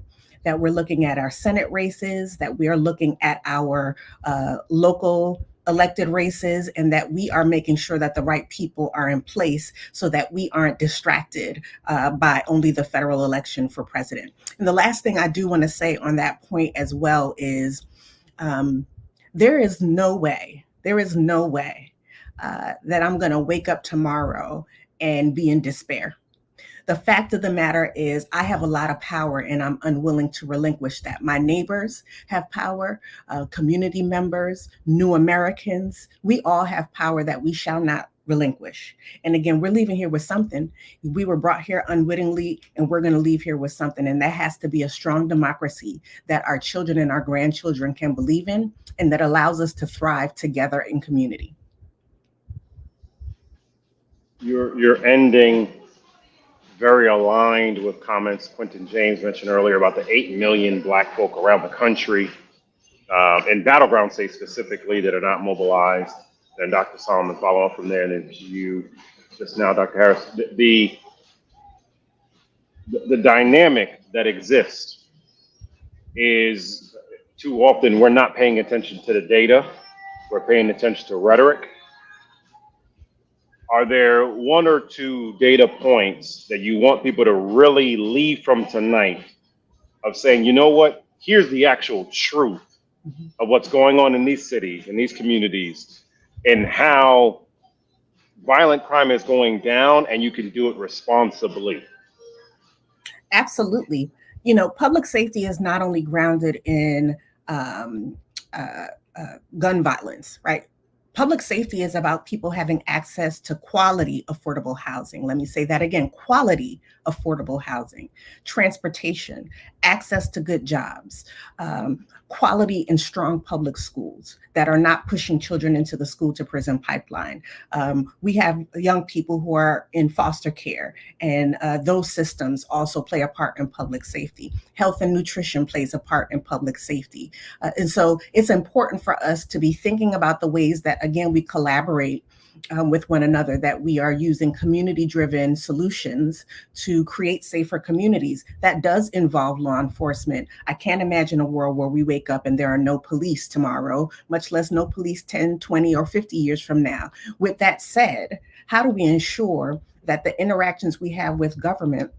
that we're looking at our Senate races, that we are looking at our local elected races, and that we are making sure that the right people are in place so that we aren't distracted by only the federal election for president. And the last thing I do want to say on that point as well is there is no way that I'm going to wake up tomorrow and be in despair. The fact of the matter is I have a lot of power and I'm unwilling to relinquish that. My neighbors have power, community members, new Americans, we all have power that we shall not relinquish. And again, we're leaving here with something. We were brought here unwittingly and we're going to leave here with something. And that has to be a strong democracy that our children and our grandchildren can believe in and that allows us to thrive together in community. You're ending very aligned with comments Quentin James mentioned earlier about the 8 million Black folk around the country, in battleground states specifically, that are not mobilized. And Dr. Solomon, follow up from there, and then to you just now, Dr. Harris. The dynamic that exists is too often we're not paying attention to the data, we're paying attention to rhetoric. Are there one or two data points that you want people to really leave from tonight of saying, you know what, here's the actual truth of what's going on in these cities, in these communities, and how violent crime is going down and you can do it responsibly? Absolutely. You know, public safety is not only grounded in gun violence, right? Public safety is about people having access to quality, affordable housing. Let me say that again, quality, affordable housing, transportation, access to good jobs, quality and strong public schools that are not pushing children into the school to prison pipeline. We have young people who are in foster care, and those systems also play a part in public safety. Health and nutrition plays a part in public safety. And so it's important for us to be thinking about the ways that, again, we collaborate with one another, that we are using community-driven solutions to create safer communities. That does involve law enforcement. I can't imagine a world where we wake up and there are no police tomorrow, much less no police 10, 20, or 50 years from now. With that said, how do we ensure that the interactions we have with government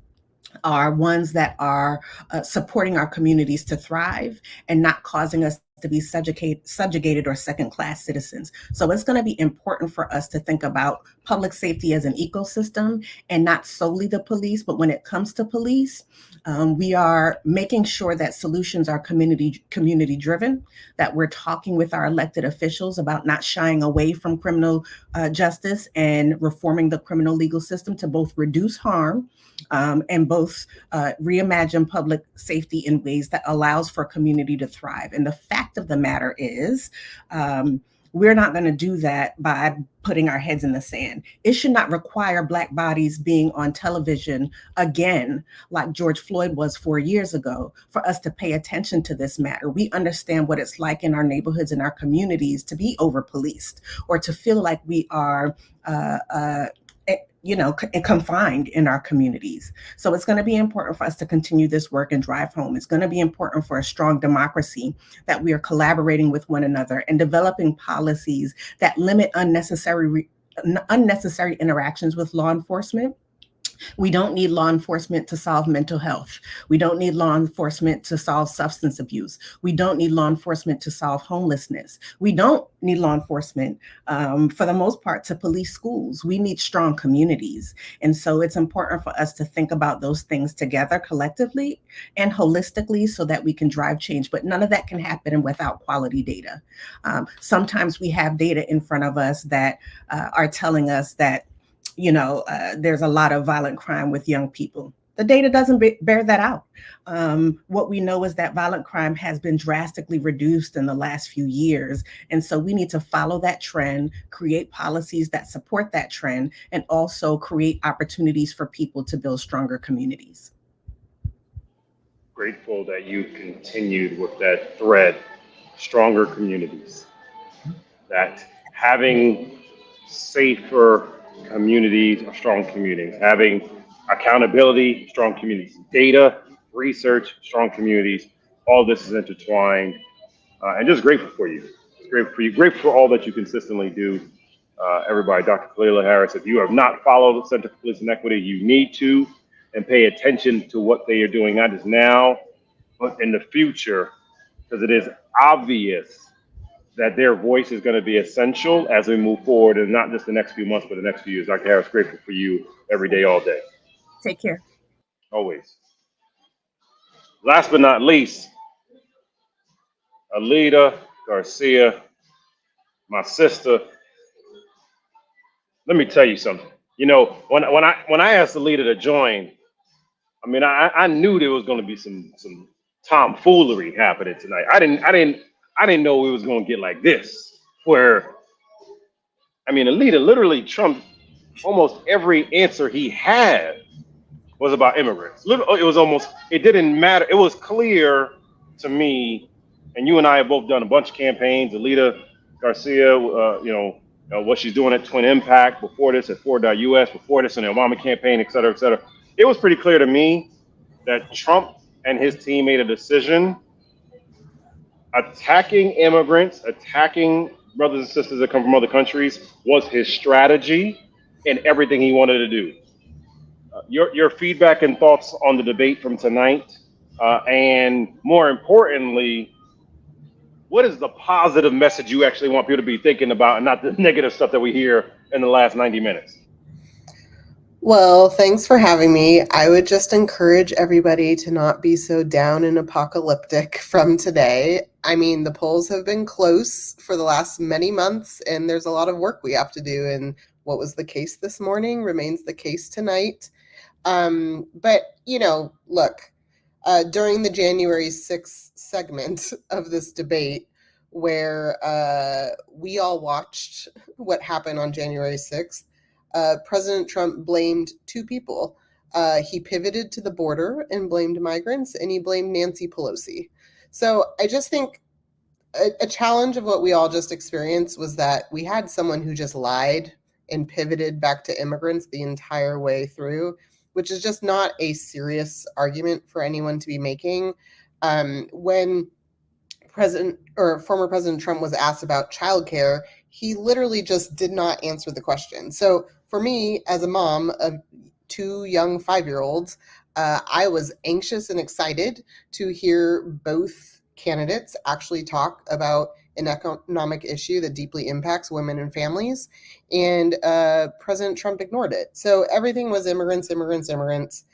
are ones that are supporting our communities to thrive and not causing us to be subjugated or second-class citizens. So it's going to be important for us to think about public safety as an ecosystem and not solely the police. But when it comes to police, we are making sure that solutions are community driven, that we're talking with our elected officials about not shying away from criminal justice and reforming the criminal legal system to both reduce harm and both reimagine public safety in ways that allows for community to thrive. And the fact of the matter is, we're not going to do that by putting our heads in the sand. It should not require Black bodies being on television again, like George Floyd was 4 years ago, for us to pay attention to this matter. We understand what it's like in our neighborhoods and our communities to be over-policed or to feel like we are confined in our communities. So it's going to be important for us to continue this work and drive home. It's going to be important for a strong democracy that we are collaborating with one another and developing policies that limit unnecessary interactions with law enforcement. We don't need law enforcement to solve mental health. We don't need law enforcement to solve substance abuse. We don't need law enforcement to solve homelessness. We don't need law enforcement, for the most part, to police schools. We need strong communities. And so it's important for us to think about those things together collectively and holistically so that we can drive change. But none of that can happen without quality data. Sometimes we have data in front of us that are telling us that there's a lot of violent crime with young people. The data doesn't bear that out. What we know is that violent crime has been drastically reduced in the last few years. And so we need to follow that trend, create policies that support that trend, and also create opportunities for people to build stronger communities. Grateful that you continued with that thread, stronger communities, that having safer communities or strong communities, having accountability, strong communities, data, research, strong communities, all this is intertwined, and just grateful for you. Grateful for you, grateful for all that you consistently do. Everybody, Dr. Khalila Harris, if you have not followed the Center for Police and Equity, you need to, and pay attention to what they are doing, not just now, but in the future, because it is obvious that their voice is going to be essential as we move forward, and not just the next few months, but the next few years. Dr. Harris, grateful for you every day, all day. Take care. Always. Last but not least, Alida Garcia, my sister. Let me tell you something. When I asked Alida to join, I knew there was going to be some tomfoolery happening tonight. I didn't know it was going to get like this, where Alida literally trumped almost every answer he had was about immigrants. It didn't matter. It was clear to me, and you and I have both done a bunch of campaigns. Alida Garcia, what she's doing at Twin Impact, before this at Ford.us, before this in the Obama campaign, et cetera, et cetera. It was pretty clear to me that Trump and his team made a decision attacking immigrants, attacking brothers and sisters that come from other countries was his strategy and everything he wanted to do. Your feedback and thoughts on the debate from tonight, and more importantly, what is the positive message you actually want people to be thinking about and not the negative stuff that we hear in the last 90 minutes? Well, thanks for having me. I would just encourage everybody to not be so down and apocalyptic from today. The polls have been close for the last many months, and there's a lot of work we have to do. And what was the case this morning remains the case tonight. But look, during the January 6th segment of this debate, where we all watched what happened on January 6th, President Trump blamed two people. He pivoted to the border and blamed migrants, and he blamed Nancy Pelosi. So I just think a challenge of what we all just experienced was that we had someone who just lied and pivoted back to immigrants the entire way through, which is just not a serious argument for anyone to be making. When former President Trump was asked about childcare, he literally just did not answer the question. So for me, as a mom of two young 5-year-olds, I was anxious and excited to hear both candidates actually talk about an economic issue that deeply impacts women and families, and President Trump ignored it. So everything was immigrants, immigrants, immigrants,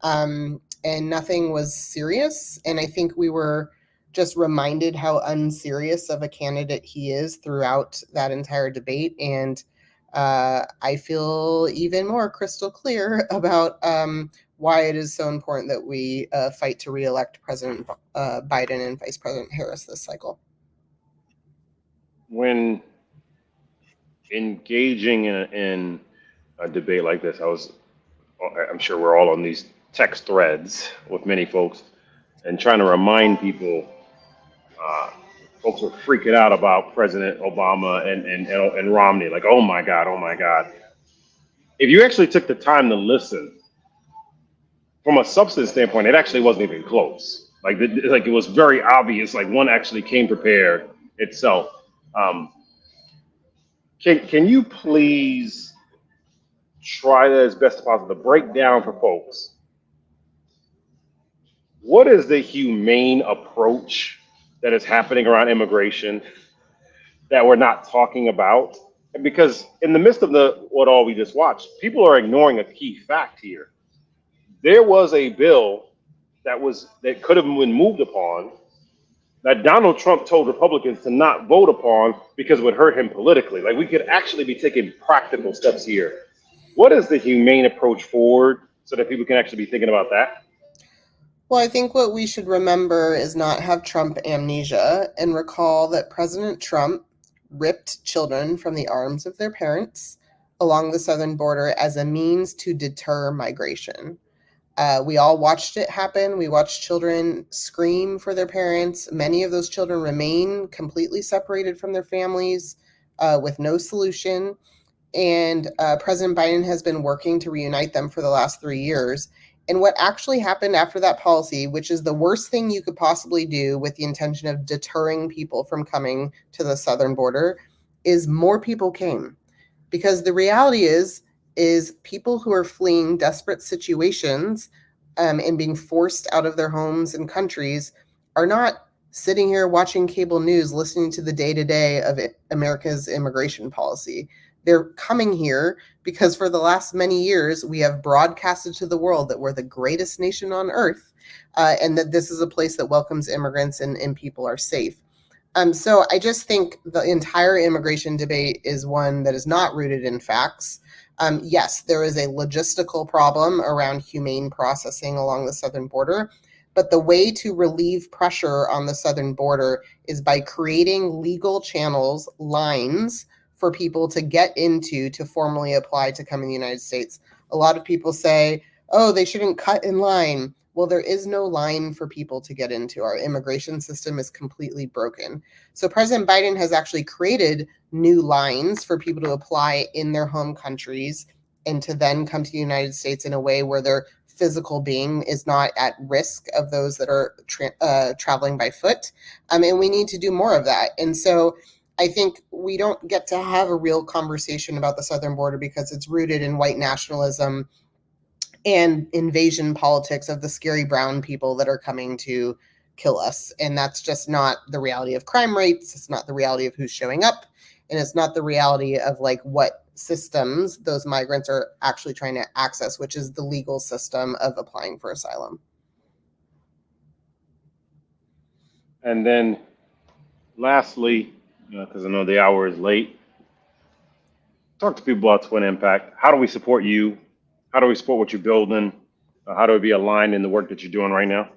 and nothing was serious. And I think we were just reminded how unserious of a candidate he is throughout that entire debate. And I feel even more crystal clear about why it is so important that we fight to reelect President Biden and Vice President Harris this cycle. When engaging in a debate like this, I'm sure we're all on these text threads with many folks and trying to remind people, folks were freaking out about President Obama and Romney, like, oh my God, oh my God. If you actually took the time to listen, from a substance standpoint, it actually wasn't even close. Like it was very obvious, like one actually came prepared itself. Can you please try that as best as possible to break down for folks what is the humane approach that is happening around immigration that we're not talking about? Because in the midst of what all we just watched, people are ignoring a key fact here. There was a bill that could have been moved upon that Donald Trump told Republicans to not vote upon because it would hurt him politically. Like, we could actually be taking practical steps here. What is the humane approach forward so that people can actually be thinking about that? Well, I think what we should remember is not have Trump amnesia and recall that President Trump ripped children from the arms of their parents along the southern border as a means to deter migration. We all watched it happen. We watched children scream for their parents. Many of those children remain completely separated from their families with no solution. And President Biden has been working to reunite them for the last 3 years. And what actually happened after that policy, which is the worst thing you could possibly do with the intention of deterring people from coming to the southern border, is more people came. Because the reality is people who are fleeing desperate situations and being forced out of their homes and countries are not sitting here watching cable news, listening to the day-to-day of America's immigration policy. They're coming here because for the last many years, we have broadcasted to the world that we're the greatest nation on earth and that this is a place that welcomes immigrants and people are safe. So I just think the entire immigration debate is one that is not rooted in facts. Yes, there is a logistical problem around humane processing along the southern border, but the way to relieve pressure on the southern border is by creating legal channels, lines for people to get into to formally apply to come in the United States. A lot of people say, oh, they shouldn't cut in line. Well, there is no line for people to get into. Our immigration system is completely broken. So President Biden has actually created new lines for people to apply in their home countries and to then come to the United States in a way where their physical being is not at risk of those that are traveling by foot. And we need to do more of that. And so I think we don't get to have a real conversation about the southern border because it's rooted in white nationalism and invasion politics of the scary brown people that are coming to kill us. And that's just not the reality of crime rates. It's not the reality of who's showing up. And it's not the reality of like what systems those migrants are actually trying to access, which is the legal system of applying for asylum. And then lastly, because I know the hour is late, talk to people about Twin Impact. How do we support you? How do we support what you're building? How do we be aligned in the work that you're doing right now?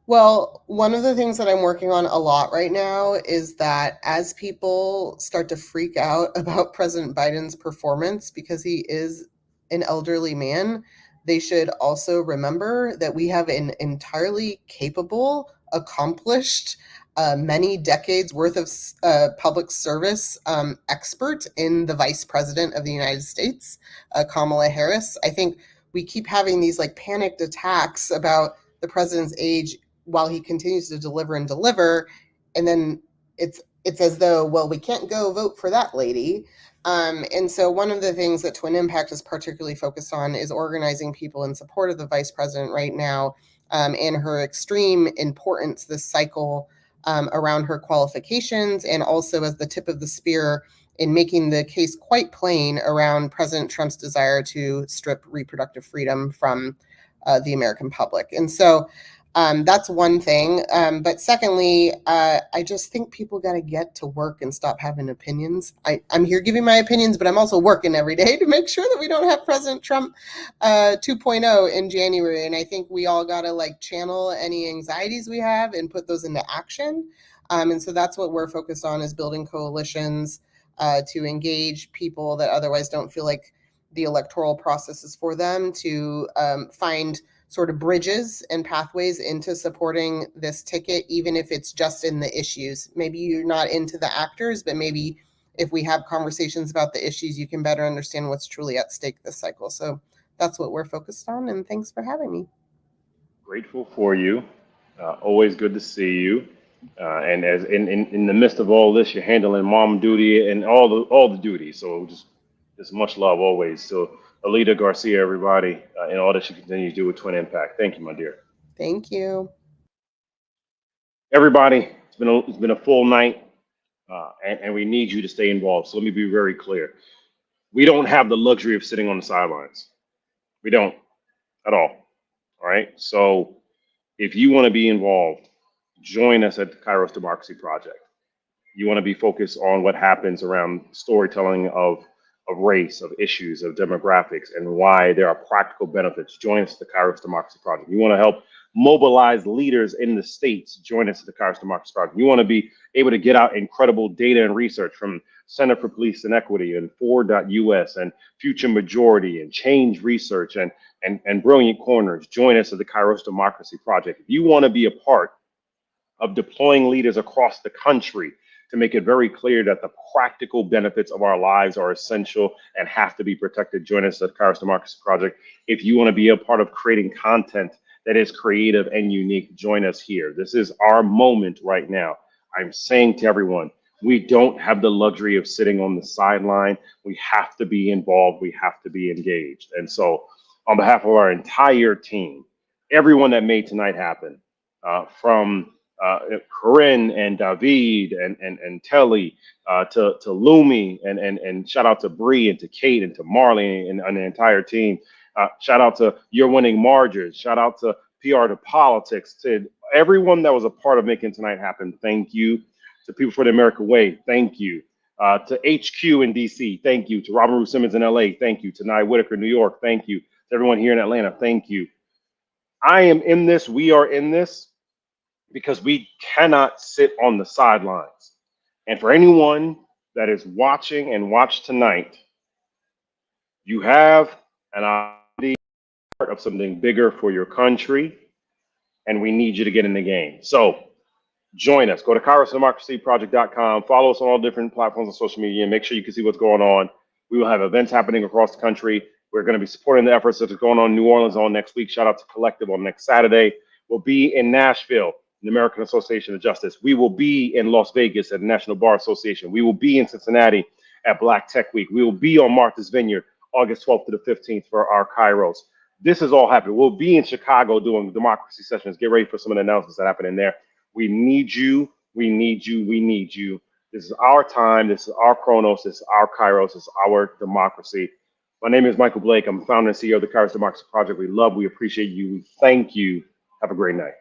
Well, one of the things that I'm working on a lot right now is that as people start to freak out about President Biden's performance because he is an elderly man, they should also remember that we have an entirely capable, accomplished, many decades worth of public service expert in the Vice President of the United States, Kamala Harris. I think we keep having these like panicked attacks about the president's age while he continues to deliver and deliver. And then it's as though, well, we can't go vote for that lady. And so one of the things that Twin Impact is particularly focused on is organizing people in support of the vice president right now and her extreme importance this cycle around her qualifications, and also as the tip of the spear in making the case quite plain around President Trump's desire to strip reproductive freedom from the American public. And so that's one thing. But secondly, I just think people got to get to work and stop having opinions. I'm here giving my opinions, but I'm also working every day to make sure that we don't have President Trump 2.0 in January. And I think we all got to like channel any anxieties we have and put those into action. And so that's what we're focused on, is building coalitions to engage people that otherwise don't feel like the electoral process is for them, to find sort of bridges and pathways into supporting this ticket, even if it's just in the issues. Maybe you're not into the actors, but maybe if we have conversations about the issues, you can better understand what's truly at stake this cycle. So that's what we're focused on, and thanks for having me. Grateful for you. Always good to see you. And as in the midst of all this, you're handling mom duty and all the duties. So just much love always. So Alita Garcia, everybody, and all that she continues to do with Twin Impact. Thank you, my dear. Thank you. Everybody, it's been a full night, and we need you to stay involved. So let me be very clear. We don't have the luxury of sitting on the sidelines. We don't at all. All right. So if you want to be involved, join us at the KAIROS Democracy Project. You want to be focused on what happens around storytelling of race, of issues, of demographics, and why there are practical benefits. Join us at the KAIROS Democracy Project. You want to help mobilize leaders in the states. Join us at the KAIROS Democracy Project. You want to be able to get out incredible data and research from Center for Police and Equity and Ford.us and Future Majority and Change Research and Brilliant Corners. Join us at the KAIROS Democracy Project. If you want to be a part of deploying leaders across the country to make it very clear that the practical benefits of our lives are essential and have to be protected, join us at the KAIROS Democracy Project. If you want to be a part of creating content that is creative and unique, join us here. This is our moment right now. I'm saying to everyone, we don't have the luxury of sitting on the sideline. We have to be involved. We have to be engaged. And so on behalf of our entire team, everyone that made tonight happen, from Corinne and David and Telly to Lumi and shout out to Bree and to Kate and to Marley and the entire team. Shout out to You're Winning Margers. Shout out to PR to Politics, to everyone that was a part of making tonight happen. Thank you. To People for the American Way. Thank you. To HQ in DC. Thank you. To Robin Root Simmons in LA. Thank you. To Nye Whitaker, New York. Thank you. To everyone here in Atlanta. Thank you. I am in this. We are in this because we cannot sit on the sidelines. And for anyone that is watching and watched tonight, you have an opportunity part of something bigger for your country, and we need you to get in the game. So join us. Go to KAIROSDemocracyProject.com. Follow us on all different platforms on social media and make sure you can see what's going on. We will have events happening across the country. We're going to be supporting the efforts that are going on in New Orleans on next week. Shout out to Collective on next Saturday. We'll be in Nashville, the American Association of Justice. We will be in Las Vegas at the National Bar Association. We will be in Cincinnati at Black Tech Week. We will be on Martha's Vineyard August 12th to the 15th for our KAIROS. This is all happening. We'll be in Chicago doing democracy sessions. Get ready for some of the announcements that happen in there. We need you. We need you. We need you. This is our time. This is our Chronos. This is our KAIROS. This is our democracy. My name is Michael Blake. I'm the founder and CEO of the KAIROS Democracy Project. We love, we appreciate you. We thank you. Have a great night.